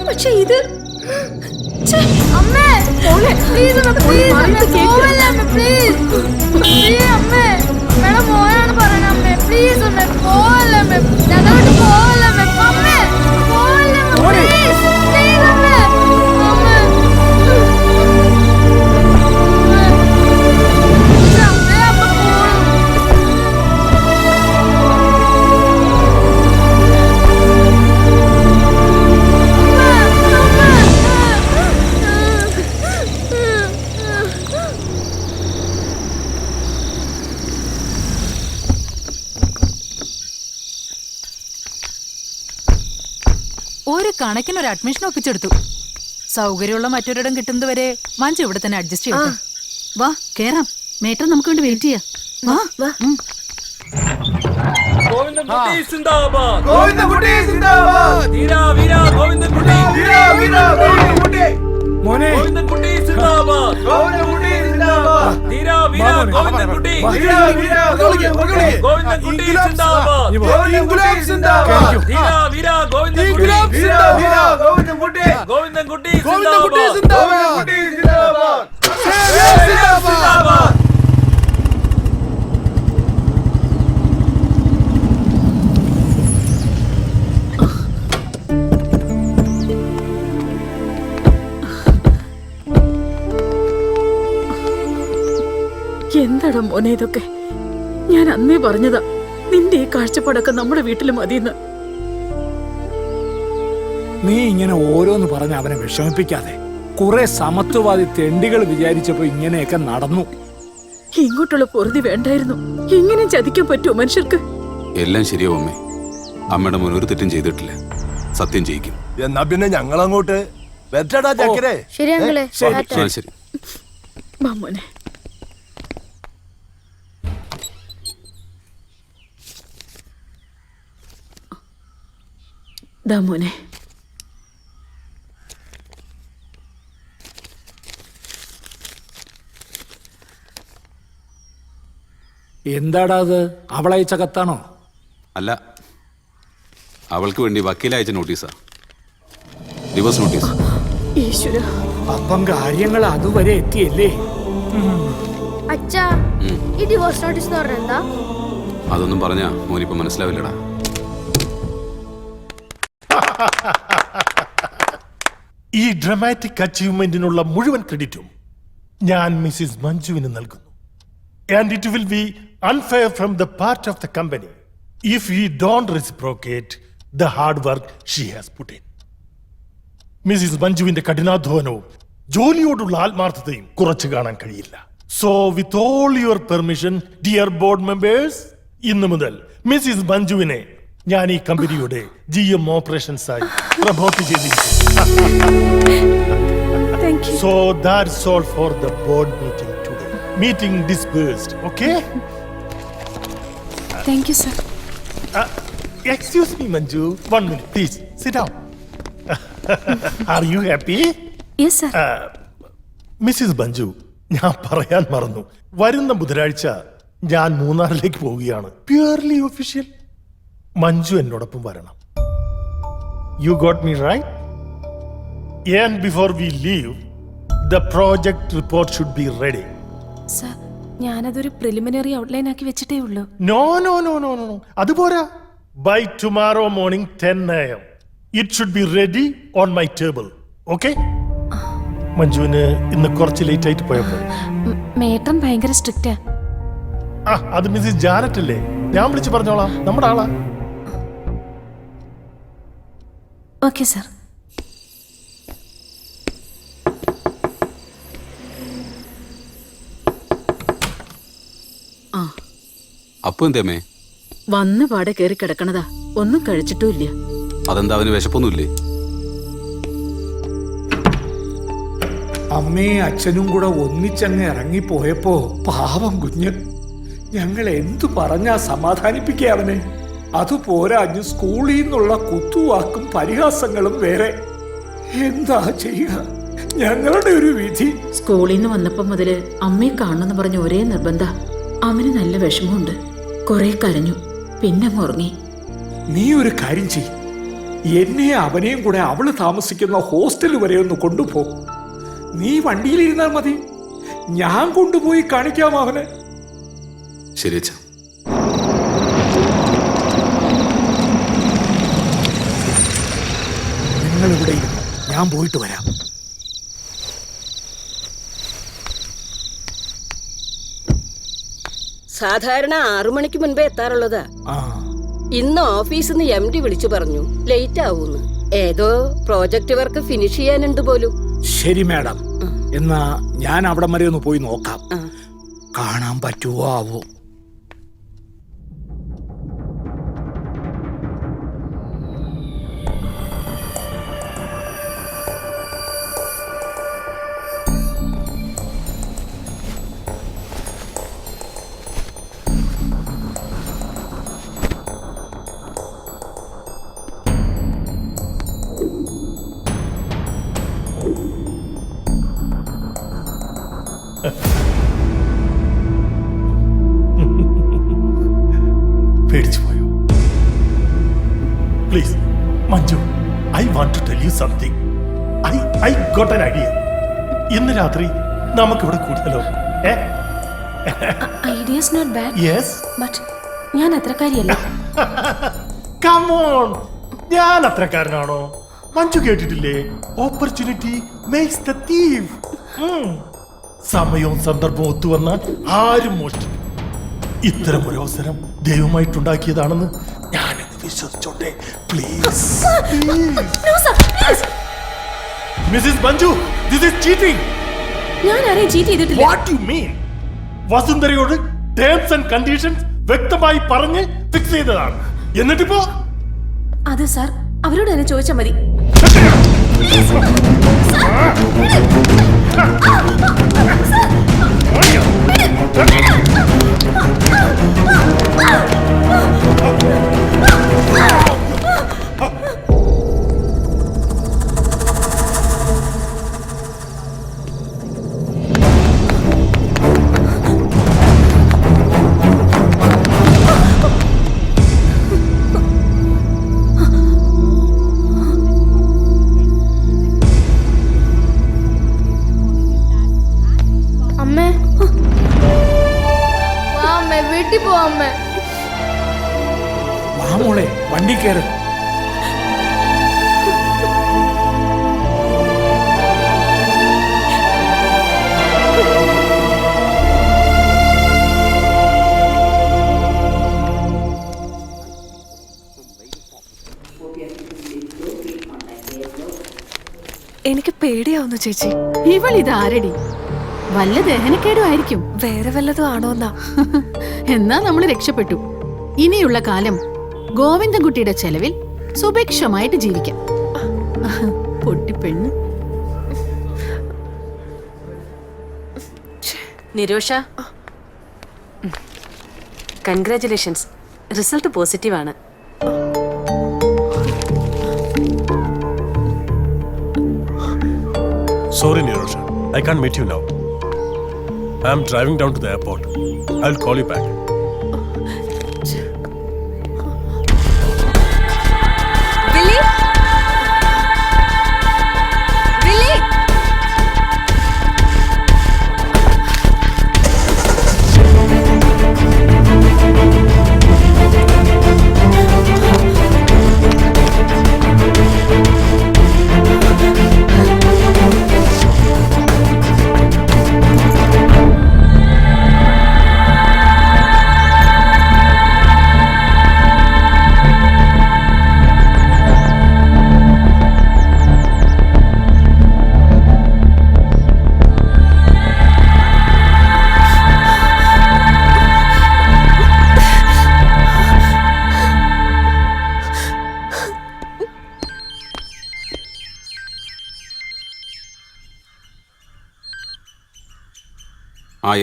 S1: പക്ഷെ ഇത്
S13: ഒരു കണക്കിന് ഒരു അഡ്മിഷൻ ഒപ്പിച്ചെടുത്തു. സൗകര്യമുള്ള മറ്റൊരിടം കിട്ടുന്നത് വരെ മഞ്ജു ഇവിടെ തന്നെ അഡ്ജസ്റ്റ് ചെയ്യട്ടെ. വാ കേറാം, മേറ്റർ നമുക്ക് വേണ്ടി വെയിറ്റ് ചെയ്യാം. വാ.
S12: ഗോവിന്ദൻകുട്ടി സിന്ദാബാദ്, ഗോവിന്ദൻകുട്ടി സിന്ദാബാദ്, വീരാ വീരാ ഗോവിന്ദൻകുട്ടി, വീരാ വീരാ ഗോവിന്ദൻകുട്ടി. മോനെ ഗോവിന്ദൻകുട്ടി സിന്ദാബാദ്, ഗോവിന്ദൻകുട്ടി സിന്ദാബാദ്, വീരാ വീരാ ഗോവിന്ദൻകുട്ടി, വീരാ വീരാ ഗോവിന്ദൻകുട്ടി, ഗോവിന്ദൻകുട്ടി സിന്ദാബാദ്, ഗോവിന്ദൻകുട്ടി സിന്ദാബാദ്, വീരാ വീരാ ഗോവിന്ദൻകുട്ടി, വീരാ വീരാ ഗോവിന്ദൻകുട്ടി, ഗോവിന്ദൻകുട്ടി സിന്ദാബാദ്, ഗോവിന്ദൻകുട്ടി സിന്ദാബാദ്, സിന്ദാബാദ്.
S4: എന്താടാ മോനെ ഇതൊക്കെ? ഞാൻ അന്നേ പറഞ്ഞതാ നിന്റെ ഈ കാഴ്ചപ്പാടൊക്കെ നമ്മുടെ വീട്ടിൽ മതിയെന്ന്.
S12: നീ ഇങ്ങനെ ഓരോന്ന് പറഞ്ഞ് അവനെ വിഷമിപ്പിക്കാതെ. കുറെ സമത്വവാദി തെണ്ടികൾ വിചാരിച്ചപ്പോ ഇങ്ങനെയൊക്കെ നടന്നു.
S4: ഇങ്ങോട്ടുള്ള പൊറുതി വേണ്ടായിരുന്നു. ഇങ്ങനെ ചതിക്കാൻ പറ്റുമോ മനുഷ്യർക്ക്?
S8: എല്ലാം ശരിയാവും അമ്മേ. അമ്മയുടെ മോൻ ഒരു തെറ്റും ചെയ്തിട്ടില്ല. സത്യം ചെയ്യിക്കും.
S2: എന്നാ പിന്നെ ഞങ്ങളങ്ങോട്ട് ചക്കരെ.
S16: ശരി അങ്കിളെ.
S8: ശരി.
S4: മോനെ ദാ മോനെ.
S12: എന്താടാ അത്? അവളയച്ച കത്താണോ?
S8: അല്ല, അവൾക്ക് വേണ്ടി വക്കീൽ അയച്ച നോട്ടീസാ. Divorce notice.
S4: ഈശ്വര,
S12: അപ്പം കാര്യങ്ങൾ അതുവരെ എത്തിയല്ലേ?
S16: അച്ഛാ, ഈ ഡിവോഴ്സ് നോട്ടീസ് എന്ന് പറഞ്ഞാ എന്താ?
S8: അതൊന്നും പറഞ്ഞാ മോനിപ്പോ മനസ്സിലാവില്ലടാ.
S2: ഈ ഡ്രമാറ്റിക് അച്ചീവ്മെന്റിനുള്ള മുഴുവൻ ക്രെഡിറ്റും ഞാൻ മിസ്സിസ് മഞ്ജുവിന് നൽകുന്നു. And it will be unfair from the part of the company if we don't reciprocate the hard work she has put in. Mrs മഞ്ജുവിന്റെ കഠിനാധ്വാനവും ജോലിയോടുള്ള ആത്മാർത്ഥതയും കുറച്ചു കാണാൻ കഴിയില്ല. So with all your permission dear board members, ഇന്നു മുതൽ Mrs മഞ്ജുവിനെ ഞാൻ ഈ കമ്പനിയുടെ GM ഓപ്പറേഷൻസ് ആയി പ്രമോട്ട് ചെയ്തിരിക്കുന്നു. So that's all for the board meeting today. Meeting dispersed. Okay?
S1: Thank you, sir.
S2: Excuse me, Manju. 1 minute, please. Sit down. Are you happy?
S1: Yes, sir.
S2: Mrs Manju, ഞാൻ പറയാൻ മറന്നു. വരുന്ന ബുധനാഴ്ച ഞാൻ മൂന്നാറിലേക്ക് പോവുകയാണ്. Purely official. മഞ്ജു എന്നോടൊപ്പം വരണം. You got me right? And before we leave, the project report should be ready.
S1: Sir, ഞാനതൊരു പ്രിലിമിനറി ഔട്ട്ലൈൻ ആക്കി വെച്ചിട്ടേ ഉള്ളൂ.
S2: No. അതുപോരാ. By tomorrow morning 10 AM, it should be ready on my table. Okay? മഞ്ജുവിന് ഇന്ന് കുറച്ച് late ആയിട്ട് പോയപ്പോ
S1: മേട്ടൻ ഭയങ്കര സ്ട്രിക്റ്റാ.
S2: അത് മിസ്സിസ് ജാനറ്റ് അല്ലേ? ഞാൻ വിളിച്ചു പറഞ്ഞോളാം. നമ്മുടെ ആളാ.
S1: Okay sir.
S8: അപ്പൊ എന്തേമേ?
S4: വന്ന പാടെ കേറി കിടക്കണതാ, ഒന്നും കഴിച്ചിട്ടുമില്ല.
S8: അതെന്താ, അവന് വിശപ്പൊന്നുമില്ലേ?
S12: അമ്മയും അച്ഛനും കൂടെ ഒന്നിച്ചങ്ങ് ഇറങ്ങിപ്പോയപ്പോ പാവം കുഞ്ഞ് ഞങ്ങൾ എന്തു പറഞ്ഞാ സമാധാനിപ്പിക്കുക അവനെ? അതുപോരാഞ്ഞ് സ്കൂളിൽ നിന്നുള്ള കുത്തുവാക്കും പരിഹാസങ്ങളും വേറെ. എന്താ ചെയ്യുക? ഞങ്ങളുടെ ഒരു വിധി.
S4: സ്കൂളിൽ നിന്ന് വന്നപ്പോ മുതല് അമ്മയെ കാണണമെന്ന് പറഞ്ഞ ഒരേ നിർബന്ധ. അവന് നല്ല വിഷമമുണ്ട്. കുറെ കരഞ്ഞു, പിന്നെ ഉറങ്ങി.
S12: നീ ഒരു കാര്യം ചെയ്, എന്നെ അവനെയും കൂടെ അവള് താമസിക്കുന്ന ഹോസ്റ്റൽ വരെ ഒന്ന് കൊണ്ടുപോ. നീ വണ്ടിയിലിരുന്നാൽ മതി, ഞാൻ കൊണ്ടുപോയി കാണിക്കാം അവനെ.
S8: ശരി അച്ഛാ.
S12: നിങ്ങൾ ഇവിടെ ഇരുന്നു, ഞാൻ പോയിട്ട് വരാം.
S3: സാധാരണ 6 മണിക്ക് മുൻപേ എത്താറുള്ളതാ. ഇന്ന് ഓഫീസിൽ നിന്ന് MD വിളിച്ചു പറഞ്ഞു ലേറ്റ് ആവൂന്ന്. ഏതോ പ്രോജക്റ്റ് വർക്ക് ഫിനിഷ് ചെയ്യാനുണ്ട് പോലും.
S12: ശരി മാഡം, എന്നാ ഞാൻ അവിടെ വരെ ഒന്ന് പോയി നോക്കാം. കാണാൻ പറ്റുമോ ആവോ?
S2: പേടിച്ചു പോയോ? Please Manju, I want to tell you something. I got an idea. ഇന്ന് രാത്രി നമുക്കിവിടെ കൂടിയാലോ?
S1: Idea is not bad.
S2: Yes,
S1: but ഞാൻ അത്രക്കാരിയല്ല.
S2: കം ഓൺ, ഞാൻ അത്രക്കാരനാണോ? മഞ്ജു കേട്ടിട്ടില്ലേ? Opportunity makes the thief. സമയവും സന്ദർഭവും ഒത്തുവന്നാൽ ആരും മോഷ്ടിക്കും. ഇത്തരം ഒരു അവസരം ദൈവമായിട്ടുണ്ടാക്കിയതാണെന്ന് ഞാനൊന്ന് വിശ്വസിച്ചോട്ടെ. Please Mrs Manju, this is cheating.
S1: ഞാൻ ആരെയും ചീറ്റ് ചെയ്തിട്ടില്ല.
S2: What you mean? വസുന്ധരയോട് ടേംസ് ആൻഡ് കണ്ടീഷൻസ് വ്യക്തമായി പറഞ്ഞ് ഫിക്സ് ചെയ്തതാണ്. എന്നിട്ടിപ്പോ
S1: അത് സാർ അവരോട് തന്നെ ചോദിച്ചാൽ മതി.
S16: അമ്മേ.
S12: വാ മോളെ, വണ്ടി കയറ്.
S15: എനിക്ക് പേടിയാവുന്നു ചേച്ചി.
S4: ഇവളിത് ആരടി? വല്ല ദഹനക്കേടും ആയിരിക്കും.
S15: വേറെ വല്ലതും ആണോന്നാ?
S4: എന്നാ നമ്മൾ രക്ഷപ്പെട്ടു. ഇനിയുള്ള കാലം ഗോവിന്ദൻകുട്ടിയുടെ ചെലവിൽ സുഭിക്ഷമായിട്ട് ജീവിക്കാം. പൊട്ടിപ്പെണ്ണ്.
S1: നിരോഷ, കൺഗ്രാറ്റുലേഷൻസ്. റിസൾട്ട് പോസിറ്റീവ് ആണ്.
S14: Sorry, Nirosha. I can't meet you now. I'm driving down to the airport. I'll call you back.
S15: വില്ലി, വില്ലി.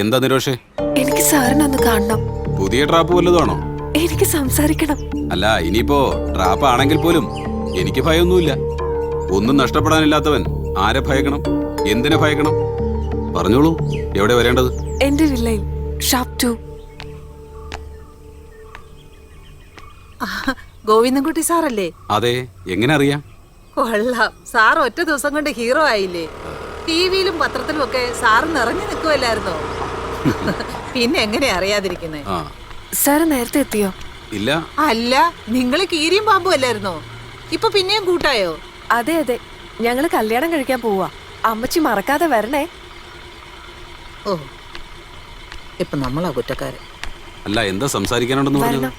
S8: എന്താ നിരോഷേ?
S15: എനിക്ക് സാറിനെ ഒന്ന് കാണണം.
S8: പുതിയ ട്രാപ്പ് വല്ലതാണോ?
S15: എനിക്ക് സംസാരിക്കണം.
S8: അല്ല, ഇനിയിപ്പോ ട്രാപ്പ് ആണെങ്കിൽ പോലും എനിക്ക് ഭയമൊന്നുമില്ല. ഒന്നും നഷ്ടപ്പെടാനില്ലാത്തവൻ ആരെ ഭയക്കണം? എന്തിനെ ഭയക്കണം? പറഞ്ഞോളൂ, എവിടെ വരേണ്ടത്?
S15: എന്റെ വില്ലയിൽ, ഷോപ്പ് 2.
S13: ഗോവിന്ദൻകുട്ടി സാറല്ലേ?
S8: അതെ, എങ്ങനെ അറിയാം?
S13: കൊള്ളാം, സാർ ഒറ്റ ദിവസം കൊണ്ട് ഹീറോ ആയില്ലേ? ടിവിയിലും പത്രത്തിലും ഒക്കെ സാറ് നിറഞ്ഞു നിൽക്കുമല്ലായിരുന്നോ? പിന്നെ എങ്ങനെ അറിയാതിരിക്കുന്നേ?
S15: സാറ് നേരത്തെ എത്തിയോ?
S8: ഇല്ല.
S13: അല്ല, നിങ്ങള് കീരിയും പാമ്പും അല്ലായിരുന്നോ? ഇപ്പൊ പിന്നെയും കൂട്ടായോ?
S15: അതെ അതെ, ഞങ്ങള് കല്യാണം കഴിക്കാൻ പോവാ. അമ്മച്ചി മറക്കാതെ വരണേ.
S13: ഓ, ഇപ്പൊ നമ്മളാ കുറ്റക്കാരൻ.
S8: അല്ല, എന്താ സംസാരിക്കാനുണ്ടെന്ന് പറഞ്ഞത്?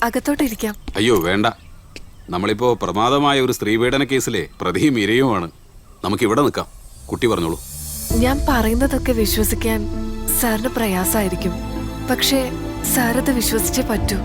S15: അകത്തോട്ടിരിക്കാം.
S8: അയ്യോ വേണ്ട, നമ്മളിപ്പോ പ്രമാദമായ ഒരു സ്ത്രീപീഡന കേസിലെ പ്രതിയും ഇരയുമാണ്. നമുക്ക് ഇവിടെ നിൽക്കാം. കുട്ടി പറഞ്ഞോളൂ.
S15: ഞാൻ പറയുന്നതൊക്കെ വിശ്വസിക്കാൻ സാറിന് പ്രയാസമായിരിക്കും, പക്ഷേ സാറത് വിശ്വസിച്ചേ പറ്റൂ.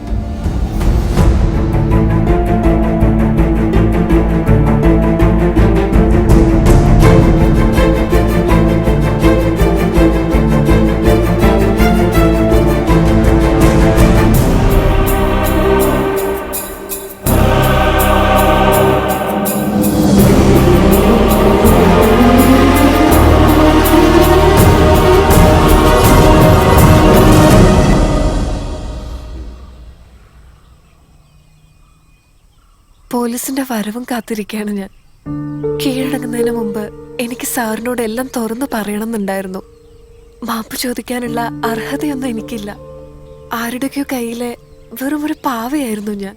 S15: പോലീസിന്റെ വരവും കാത്തിരിക്കുകയാണ് ഞാൻ. കീഴടങ്ങുന്നതിന് മുമ്പ് എനിക്ക് സാറിനോട് എല്ലാം തുറന്നു പറയണമെന്നുണ്ടായിരുന്നു. മാപ്പ് ചോദിക്കാനുള്ള അർഹതയൊന്നും എനിക്കില്ല. ആരുടെയൊക്കെയോ കയ്യിലെ വെറും ഒരു പാവയായിരുന്നു ഞാൻ.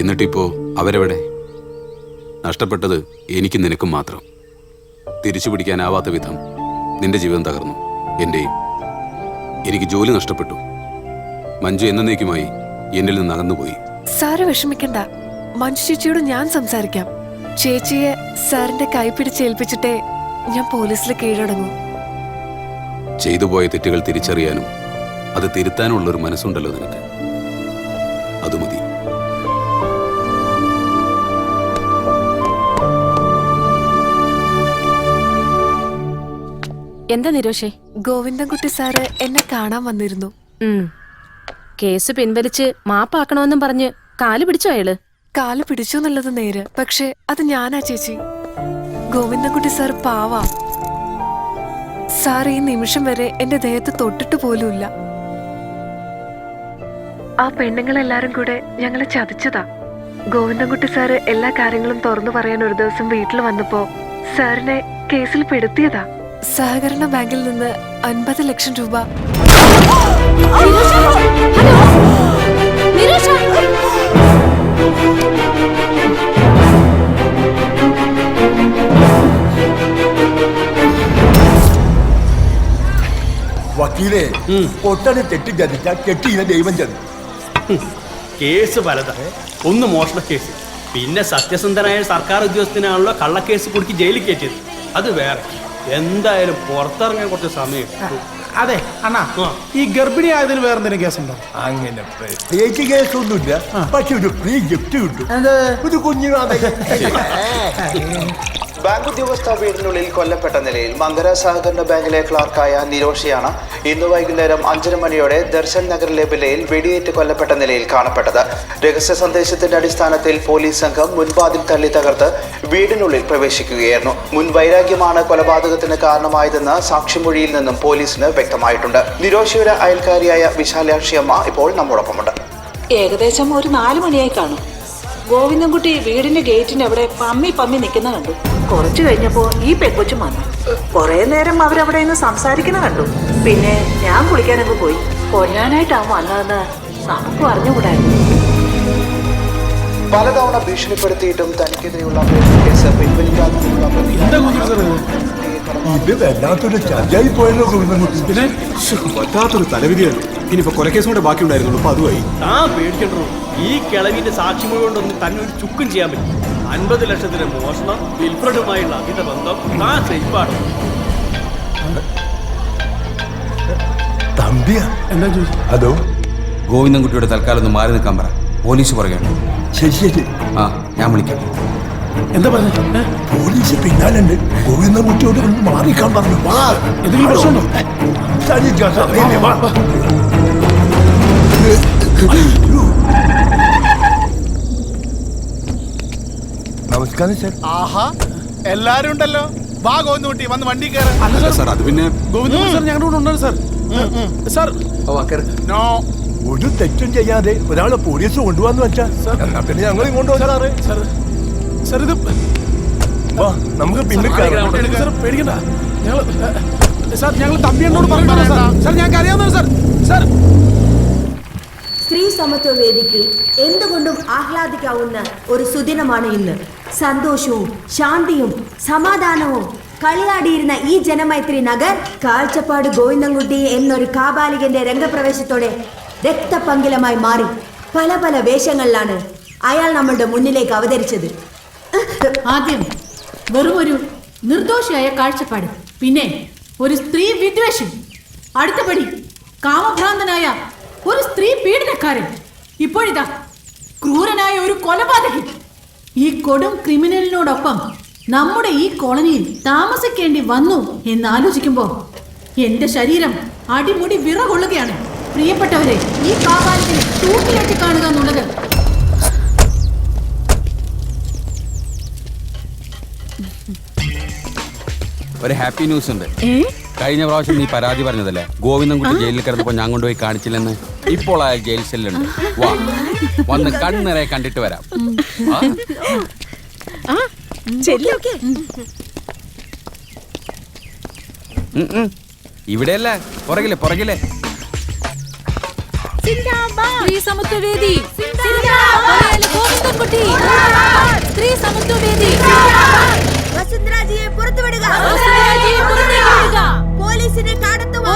S8: എന്നിട്ടിപ്പോ അവരെവിടെ? നഷ്ടപ്പെട്ടത് എനിക്ക് നിനക്കും മാത്രം. തിരിച്ചു പിടിക്കാനാവാത്ത വിധം നിന്റെ ജീവിതം തകർന്നു, എന്റെയും. എനിക്ക് ജോലി നഷ്ടപ്പെട്ടു. മഞ്ജു എന്നേക്കുമായി എന്നിൽ നിന്ന് അകന്നുപോയി.
S15: സാറ് വിഷമിക്കണ്ട, മഞ്ജു ചേച്ചിയോട് ഞാൻ സംസാരിക്കാം. ചേച്ചിയെ സാറിന്റെ കൈ പിടിച്ചേൽപ്പിച്ചിട്ടേ ഞാൻ പോലീസിൽ കീഴടങ്ങൂ.
S8: ചെയ്തു പോയ തെറ്റുകൾ തിരിച്ചറിയാനും അത് തിരുത്താനുള്ളൊരു മനസ്സുണ്ടല്ലോ നിനക്ക്. അത് മതി.
S1: എന്താ നിരോഷേ?
S15: ഗോവിന്ദൻകുട്ടി സാറ് എന്നെ കാണാൻ വന്നിരുന്നു.
S1: കേസ് പിൻവലിച്ച് മാപ്പാക്കണമെന്നും പറഞ്ഞ് കാല് പിടിച്ചോ അയാള്?
S15: കാല് പിടിച്ചു എന്നുള്ളത് നേര്, പക്ഷെ അത് ഞാനാ ചേച്ചി. ഗോവിന്ദൻകുട്ടി സാർ പാവാ. സാർ ഈ നിമിഷം വരെ എന്റെ ദേഹത്ത് തൊട്ടിട്ട് പോലുമില്ല. ആ പെണ്ണുങ്ങളെല്ലാരും കൂടെ ഞങ്ങളെ ചതിച്ചതാ. ഗോവിന്ദൻകുട്ടി സാറ് എല്ലാ കാര്യങ്ങളും തുറന്നു പറയാൻ ഒരു ദിവസം വീട്ടിൽ വന്നപ്പോ സാറിനെ കേസിൽ പെടുത്തിയതാ. സഹകരണ ബാങ്കിൽ നിന്ന് 50 ലക്ഷം രൂപ
S2: വക്കീലെ ഒട്ടനെ തെറ്റി ചതിച്ച കെട്ടിയ ദൈവം ചതി.
S7: കേസ് പലതാ. ഒന്ന് മോഷണ കേസ്, പിന്നെ സത്യസന്ധനായ സർക്കാർ ഉദ്യോഗസ്ഥനാണല്ലോ കള്ളക്കേസ് കുടുക്കി ജയിലിൽ കയറ്റിയത്, അത് വേറെ. എന്തായാലും പുറത്തിറങ്ങാൻ കുറച്ച് സമയം.
S9: അതെ അണ്ണാ, ഈ ഗർഭിണി ആയതിന് വേറെ എന്തെങ്കിലും കേസുണ്ടോ?
S2: അങ്ങനെ പ്രത്യേകിച്ച് കേസൊന്നുമില്ല, പക്ഷെ ഒരു ഫ്രീ ഗിഫ്റ്റ് കിട്ടും. ഒരു കുഞ്ഞു
S17: ബാങ്ക് ഉദ്യോഗസ്ഥ വീടിനുള്ളിൽ കൊല്ലപ്പെട്ട നിലയിൽ മങ്കര സഹകരണ ബാങ്കിലെ ക്ലാർക്കായ നിരോഷിയാണ് ഇന്ന് വൈകുന്നേരം 5:30 മണിയോടെ ദർശൻ നഗറിലെ വില്ലയിൽ വെടിയേറ്റ് കൊല്ലപ്പെട്ട നിലയിൽ കാണപ്പെട്ടത്. രഹസ്യ സന്ദേശത്തിന്റെ അടിസ്ഥാനത്തിൽ പോലീസ് സംഘം മുൻവാതിൽ തള്ളി തകർത്ത് വീടിനുള്ളിൽ പ്രവേശിക്കുകയായിരുന്നു. മുൻ വൈരാഗ്യമാണ് കൊലപാതകത്തിന് കാരണമായതെന്ന് സാക്ഷിമൊഴിയിൽ നിന്നും പോലീസിന് വ്യക്തമായിട്ടുണ്ട്. നിരോഷിയുടെ അയൽക്കാരിയായ വിശാലാക്ഷിയമ്മ ഇപ്പോൾ നമ്മോടൊപ്പമുണ്ട്.
S22: ഏകദേശം ഒരു 4 മണിയായി കാണും. ഗോവിന്ദൻകുട്ടി വീടിന്റെ ഗേറ്റിന്റെ അവിടെ പമ്മി നിൽക്കുന്ന കണ്ടു. കുറച്ചു കഴിഞ്ഞപ്പോ ഈ പെങ്കൊച്ചും വന്നു. കുറെ നേരം അവരവിടെ നിന്ന് സംസാരിക്കുന്ന കണ്ടു. പിന്നെ ഞാൻ കുളിക്കാനങ്ങ് പോയി. കൊല്ലാനായിട്ടാവും വന്നതെന്ന് നമുക്ക് അറിഞ്ഞുകൂടായിരുന്നു.
S17: പലതവണ ഭീഷണിപ്പെടുത്തിയിട്ടും തനിക്കെതിരെയുള്ള കേസ് പിൻവലിക്കാത്തതിനുള്ള
S2: ഇത് വല്ലാത്തൊരു ചതിയായി പോയല്ലോ.
S20: പിന്നെ പറ്റാത്തൊരു തലവിധിയാണ്. ഇനിയിപ്പോ കൊലക്കേസും കൂടെ ബാക്കി ഉണ്ടായിരുന്നുള്ളൂ, അപ്പൊ അതുമായി.
S7: താൻ പേടിക്കണ്ടോ, ഈ കിളവിന്റെ സാക്ഷിമൊഴി കൊണ്ടൊന്നും തന്നെ ഒരു ചുക്കും ചെയ്യാൻ പറ്റും. 50 ലക്ഷത്തിന് മോഷണം, വിൽഫ്രഡുമായുള്ള അമിത ബന്ധം, താൻ സേഫാണ്.
S2: തമ്പിയാ
S20: എന്താ ചോദിച്ചു?
S2: അതോ
S8: ഗോവിന്ദൻകുട്ടിയുടെ തൽക്കാലം ഒന്ന് മാറി നിൽക്കാൻ പറ, പോലീസ് പറയുകയാണ്.
S2: ശരി ശരി,
S8: ആ ഞാൻ വിളിക്കാം.
S9: എന്താ പറഞ്ഞു?
S2: പോലീസ് പിന്നാലുണ്ട്. ഗോവിന്ദൻകുട്ടിയോട് ഒന്ന് മാറിക്കാൻ പറഞ്ഞു.
S9: എന്തെങ്കിലും പ്രശ്നമുണ്ടോ?
S2: നമസ്കാരം സാർ.
S9: ആഹാ, എല്ലാരും ഉണ്ടല്ലോ. വാ ഗോവിന്ദൻകുട്ടി, വന്ന് വണ്ടി കയറാൻ.
S20: അല്ല സാർ, അത് പിന്നെ
S9: ഗോവിന്ദൻകുട്ടി സാർ ഞങ്ങളുടെ കൂടെ ഉണ്ടല്ലോ സാർ. സാർ നോ,
S2: ഒരു തെറ്റും ചെയ്യാതെ ഒരാളെ പോലീസ് കൊണ്ടുപോകാന്ന് വെച്ചാ എന്നാ പിന്നെ ഞങ്ങൾ ഇങ്ങോട്ട് വരാറേ.
S9: സാർ ഇത്
S2: നമുക്ക് പിന്നെ
S9: സാർ പേടിക്കണ്ട. ഞങ്ങൾ തമ്പിയോട് പറഞ്ഞിട്ടുണ്ടോ സാർ? സാർ ഞങ്ങൾക്ക് അറിയാവുന്ന സാർ. സാർ
S11: സ്ത്രീ സമത്വ വേദിക്ക് എന്തുകൊണ്ടും ആഹ്ലാദിക്കാവുന്ന ഒരു സുദിനമാണ് ഇന്ന്. സന്തോഷവും ശാന്തിയും സമാധാനവും കളിയാടിയിരുന്ന ഈ ജനമൈത്രി നഗർ കാഴ്ചപ്പാട് ഗോവിന്ദൻകുട്ടി എന്നൊരു കാബാലികന്റെ രംഗപ്രവേശത്തോടെ രക്തപങ്കിലമായി മാറി. പല പല വേഷങ്ങളിലാണ് അയാൾ നമ്മളുടെ മുന്നിലേക്ക് അവതരിച്ചത്.
S4: ആദ്യം വെറും ഒരു നിർദോഷിയായ കാഴ്ചപ്പാട്, പിന്നെ ഒരു സ്ത്രീ വിദ്വേഷം, അടുത്തപടി കാമഭ്രാന്തനായ ഒരു സ്ത്രീ പീഡനക്കാരൻ, ഇപ്പോഴിതാ ക്രൂരനായ ഒരു കൊലപാതകൻ. ഈ കൊടും ക്രിമിനലിനോടൊപ്പം നമ്മുടെ ഈ കോളനിയിൽ താമസിക്കേണ്ടി വന്നു എന്നാലോചിക്കുമ്പോൾ എന്റെ ശരീരം അടിമുടി വിറകൊള്ളുകയാണ്. പ്രിയപ്പെട്ടവരെ, ഈ കാബാലികനെ തൂക്കിലേറ്റി കാണുക എന്നുള്ളത്
S8: ഒരു ഹാപ്പി ന്യൂസ് ഉണ്ട്. കഴിഞ്ഞ പ്രാവശ്യം നീ പരാതി പറഞ്ഞതല്ലേ, ഗോവിന്ദൻകുട്ടി ജയിലിൽ കിടന്നപ്പോ ഞാൻ കൊണ്ടുപോയി കാണിച്ചില്ലെന്ന്. ഇപ്പോൾ അയാൾ ജയിൽ സെല്ലുണ്ട്. വാ, വന്ന് കണ്ണിറയെ കണ്ടിട്ട് വരാം. ഇവിടെയല്ല, പുറകിലെ പുറകിലെ.
S13: സ്ത്രീ സമത്വവേദി, ഗോവിന്ദൻകുട്ടി, സ്ത്രീ സമത്വവേദി,
S11: വസുന്ധരാജിയെ പുറത്തുവിടുക, പോലീസിനെ കടത്തുക,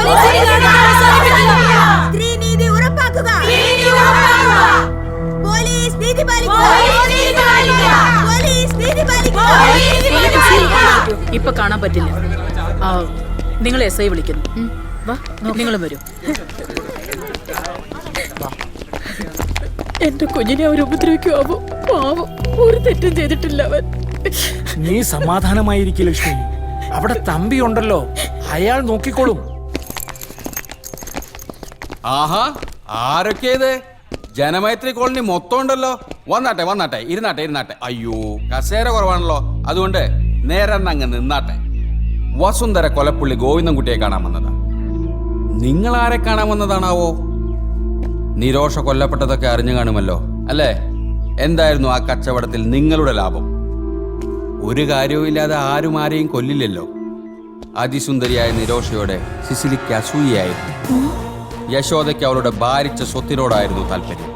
S11: സ്ത്രീ നീതി ഉറപ്പാക്കുക, പോലീസ് നീതി പാലിക്കുക, പോലീസ് നീതി പാലിക്കുക.
S4: ഇപ്പൊ കാണാൻ പറ്റില്ല. നിങ്ങൾ SI വിളിക്കുന്നു. നിങ്ങളും വരൂ. എന്റെ കുഞ്ഞിനെ അവർ ഉപദ്രവിക്കുവോ? പാവം, ഒരു തെറ്റും ചെയ്തിട്ടില്ല അവൻ.
S12: നീ സമാധാനമായിരിക്കും ലക്ഷ്മി, അവിടെ തമ്പി ഉണ്ടല്ലോ, അയാൾ നോക്കിക്കോളും.
S8: ആഹാ, ആരൊക്കെയത്? ജനമൈത്രി കോളനി മൊത്തം ഉണ്ടല്ലോ. വന്നാട്ടെ വന്നാട്ടെ, ഇരുന്നാട്ടെ. അയ്യോ, കസേര കുറവാണല്ലോ, അതുകൊണ്ട് നേരെ അങ്ങ് നിന്നാട്ടെ. വസുന്ധര കൊലപ്പുള്ളി ഗോവിന്ദൻകുട്ടിയെ കാണാൻ വന്നതാ. നിങ്ങൾ ആരെ കാണാൻ വന്നതാണാവോ? നിരോഷ കൊല്ലപ്പെട്ടതൊക്കെ അറിഞ്ഞു കാണുമല്ലോ അല്ലേ? എന്തായിരുന്നു ആ കച്ചവടത്തിൽ നിങ്ങളുടെ ലാഭം? ഒരു കാര്യവുമില്ലാതെ ആരും ആരെയും കൊല്ലില്ലല്ലോ. അതിസുന്ദരിയായ നിരോഷയോടെ സിസിലിക്ക് അസൂയായിരുന്നു. യശോദയ്ക്ക് അവളുടെ ഭാരിച്ച സ്വത്തിനോടായിരുന്നു താല്പര്യം.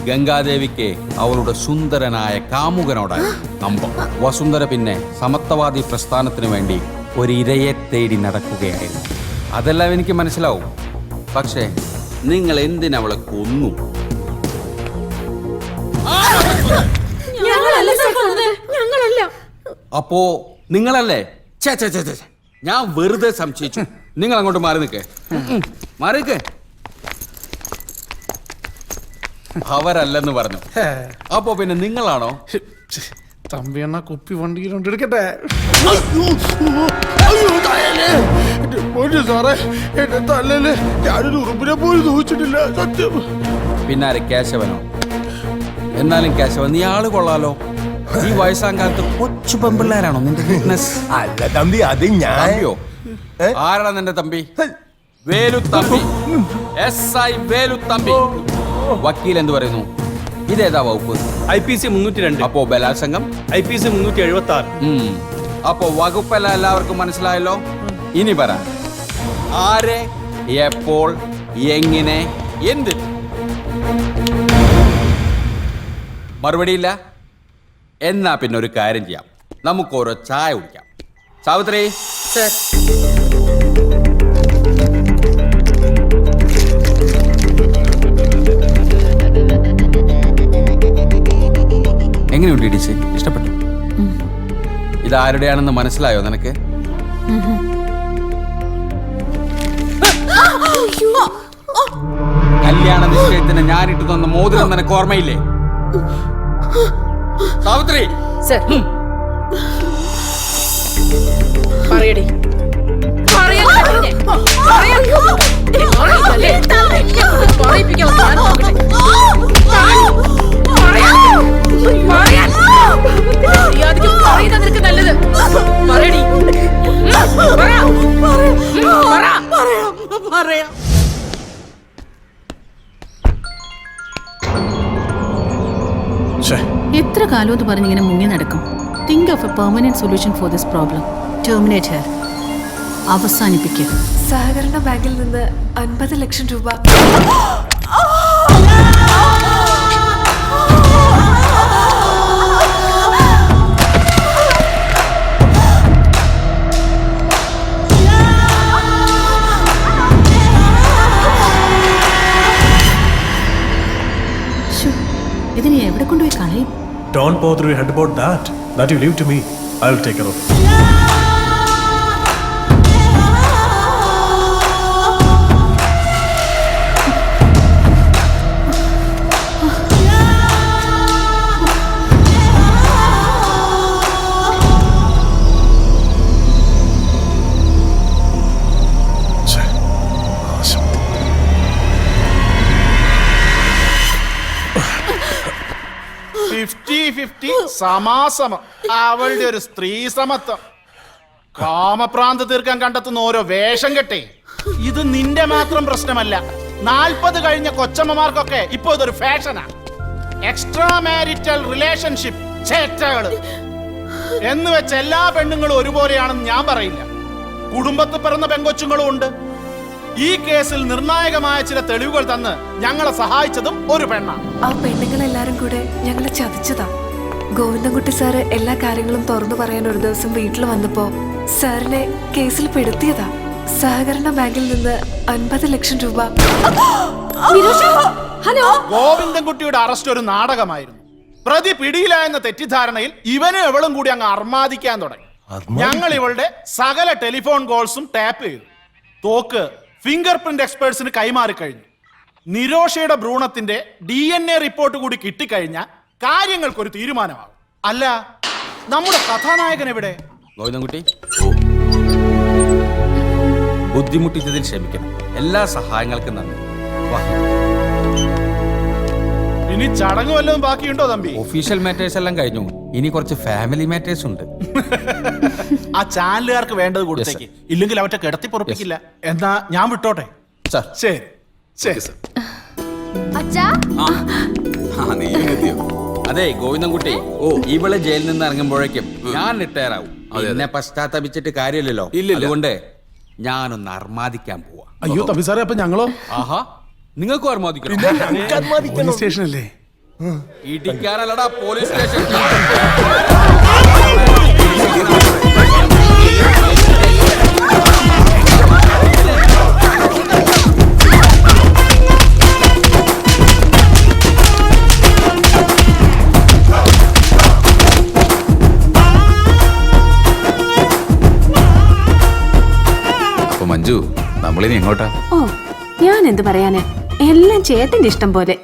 S8: ഗംഗാദേവിക്ക് അവളുടെ സുന്ദരനായ കാമുകനോടായിരുന്നു കമ്പം. വസുന്ധര പിന്നെ സമത്വവാദി പ്രസ്ഥാനത്തിനു വേണ്ടി ഒരു ഇരയെ തേടി നടക്കുകയായിരുന്നു. അതെല്ലാം എനിക്ക് മനസ്സിലാവും. പക്ഷേ നിങ്ങൾ എന്തിനവളെ കൊന്നു? അപ്പോ നിങ്ങളല്ലേ? ഛെ, ഛെ, ഛെ, ഛെ. ഞാൻ വെറുതെ സംശയിച്ചു. നിങ്ങൾ അങ്ങോട്ട് മാറി നിൽക്കേ. മാറി നിൽക്കേ. അവരല്ലെന്ന് പറഞ്ഞു. അപ്പോ പിന്നെ നിങ്ങളാണോ?
S9: തമ്പിയണ്ണ കുപ്പി വണ്ടിയിലുണ്ട്, എടുക്കട്ടെ. സാറേ എന്നെ തല്ലല്, ഞാനൊരു ഉറുപ്പിനെ പോലും ദൂഷിച്ചിട്ടില്ല, സത്യം.
S8: പിന്നാരെ കേശവനോ? എന്നാലും കേശവൻ നീ ആള് കൊള്ളാലോ. ഈ വയസ്സാം കാലത്ത് കൊച്ചു പെമ്പിള്ളേരാണോ നിന്റെ ഫിറ്റ്നസ്?
S2: അല്ല തമ്പി, അത് ഞാനോ?
S8: ആരാണ് നിന്റെ തമ്പി? വേലുത്തമ്പി. SI വേലുത്തമ്പി. വക്കീൽ എന്ത് പറയുന്നു? ഇതേതാ വകുപ്പ്?
S7: IPC 302.
S8: അപ്പോ ബലാത്സംഗം
S7: IPC 376.
S8: അപ്പോ വകുപ്പെല്ലാം എല്ലാവർക്കും മനസ്സിലായല്ലോ. ഇനി പറ, ആരെ, എപ്പോൾ, എങ്ങനെ, എന്ത്? മറുപടിയില്ല. എന്നാ പിന്നെ ഒരു കാര്യം ചെയ്യാം, നമുക്ക് ഓരോ ചായ കുടിക്കാം. സാവിത്രി. എങ്ങനെയുണ്ട് ഡിസൈൻ? ഇഷ്ടപ്പെട്ടു? ഇതാരുടെയാണെന്ന് മനസ്സിലായോ നിനക്ക്? കല്യാണ നിശ്ചയത്തിന് ഞാനിട്ട് തന്ന മോതിരം നിനക്ക് ഓർമ്മയില്ലേ? സാവിത്രി.
S4: പറയടി. നല്ലത് പറയടി.
S13: എത്ര കാലം എന്ന് പറഞ്ഞിങ്ങനെ മുങ്ങി നടക്കും? Think of A permanent solution for this problem. Terminate her. അവസാനിപ്പിക്കുക.
S15: സഹകരണ ബാങ്കിൽ നിന്ന് 50 ലക്ഷം രൂപ.
S13: ഇതിനെ എവിടെ കൊണ്ടുപോയി കളയും?
S14: Don't bother your head about that. That you leave to me. I will take care of it.
S9: സമാസമം. അവളുടെ ഒരു സ്ത്രീ സമത്വം. കാമപ്രാന്ത് തീർക്കാൻ കണ്ടെത്തുന്ന ഓരോ വേഷം കെട്ടേ. ഇത് നിന്റെ മാത്രം പ്രശ്നമല്ല, 40 കഴിഞ്ഞ കൊച്ചമ്മമാർക്കൊക്കെ ഇപ്പോ ഇതൊരു ഫാഷനാ. എക്സ്ട്രാ മാരിറ്റൽ റിലേഷൻഷിപ്പ് ചേറ്റകള് എന്ന് വെച്ച് എല്ലാ പെണ്ണുങ്ങളും ഒരുപോലെയാണെന്ന് ഞാൻ പറയില്ല. കുടുംബത്തിൽ പിറന്ന പെങ്കൊച്ചുങ്ങളും ഉണ്ട്. ഈ കേസിൽ നിർണായകമായ ചില തെളിവുകൾ തന്ന് ഞങ്ങളെ സഹായിച്ചതും ഒരു പെണ്ണാണ്.
S15: ആ പെണ്ണുങ്ങളെല്ലാരും കൂടെ ഞങ്ങളെ ചതിച്ചതാ. ഗോവിന്ദൻകുട്ടി സാറ് എല്ലാ കാര്യങ്ങളും തുറന്നു പറയാൻ ഒരു ദിവസം വീട്ടിൽ വന്നപ്പോ സാറിനെ കേസിൽ പെടുത്തിയതാ. സഹകരണ ബാങ്കിൽ നിന്ന് 50 ലക്ഷം രൂപ.
S4: ഹലോ.
S9: ഗോവിന്ദൻകുട്ടിയുടെ അറസ്റ്റ് ഒരു നാടകമായിരുന്നു. പ്രതി പിടിയിലായെന്ന തെറ്റിദ്ധാരണയിൽ ഇവനും എവളും കൂടി അങ്ങ് അർമാദിക്കാൻ തുടങ്ങി. ഞങ്ങൾ ഇവളുടെ സകല ടെലിഫോൺ കോൾസും ടാപ്പ് ചെയ്തു. തോക്ക് ഫിംഗർ പ്രിന്റ് എക്സ്പേർട്സിന് കൈമാറി കഴിഞ്ഞു. നിരോഷയുടെ ഭ്രൂണത്തിന്റെ DNA റിപ്പോർട്ട് കൂടി കിട്ടിക്കഴിഞ്ഞാൽ കാര്യങ്ങൾക്കൊരു തീരുമാനമാകും. അല്ല, നമ്മുടെ കഥാനായകൻ എവിടെ?
S8: ഗോവിന്ദൻകുട്ടി, ബുദ്ധിമുട്ടിച്ചതിൽ ക്ഷമിക്കണം. എല്ലാ സഹായങ്ങൾക്കും നന്ദി.
S9: ഇനി ചടങ്ങ് വല്ലതും ബാക്കിയുണ്ടോ തമ്പി?
S8: ഒഫീഷ്യൽ മാറ്റേഴ്സ് എല്ലാം കഴിഞ്ഞു. ഇനി കുറച്ച് ഫാമിലി മാറ്റേഴ്സ് ഉണ്ട്.
S9: ആ ചാനലുകാർക്ക് വേണ്ടത് കൊടുത്തേക്ക്, ഇല്ലെങ്കിൽ അവറ്റ കിടത്തി പൊറപ്പിക്കില്ല. എന്നാ ഞാൻ വിട്ടോട്ടെ. ശരി ശരി.
S8: അതെ ഗോവിന്ദൻകുട്ടി, ഇവളെ ജയിലിൽ നിന്ന് ഇറങ്ങുമ്പോഴേക്കും ഞാൻ റിട്ടയർ ആവും. എന്നെ പശ്ചാത്തപിച്ചിട്ട് കാര്യമില്ലല്ലോ. അതുകൊണ്ട്
S6: ഞാനൊന്ന് അർമാദിക്കാൻ പോവാ.
S9: അയ്യോ തമ്പി സാറേ, അപ്പൊ ഞങ്ങളോ?
S6: ആഹാ, നിങ്ങൾക്കും അർമാദിക്കണം.
S9: പോലീസ് സ്റ്റേഷനല്ലേ?
S6: ഇടിക്കാനല്ലടാ പോലീസ് സ്റ്റേഷൻ.
S8: അപ്പൊ മഞ്ജു, നമ്മളിനി എങ്ങോട്ടാ?
S1: ഓ, ഞാൻ എന്ത് പറയാന്, എല്ലാം ചേട്ടന്റെ ഇഷ്ടം പോലെ.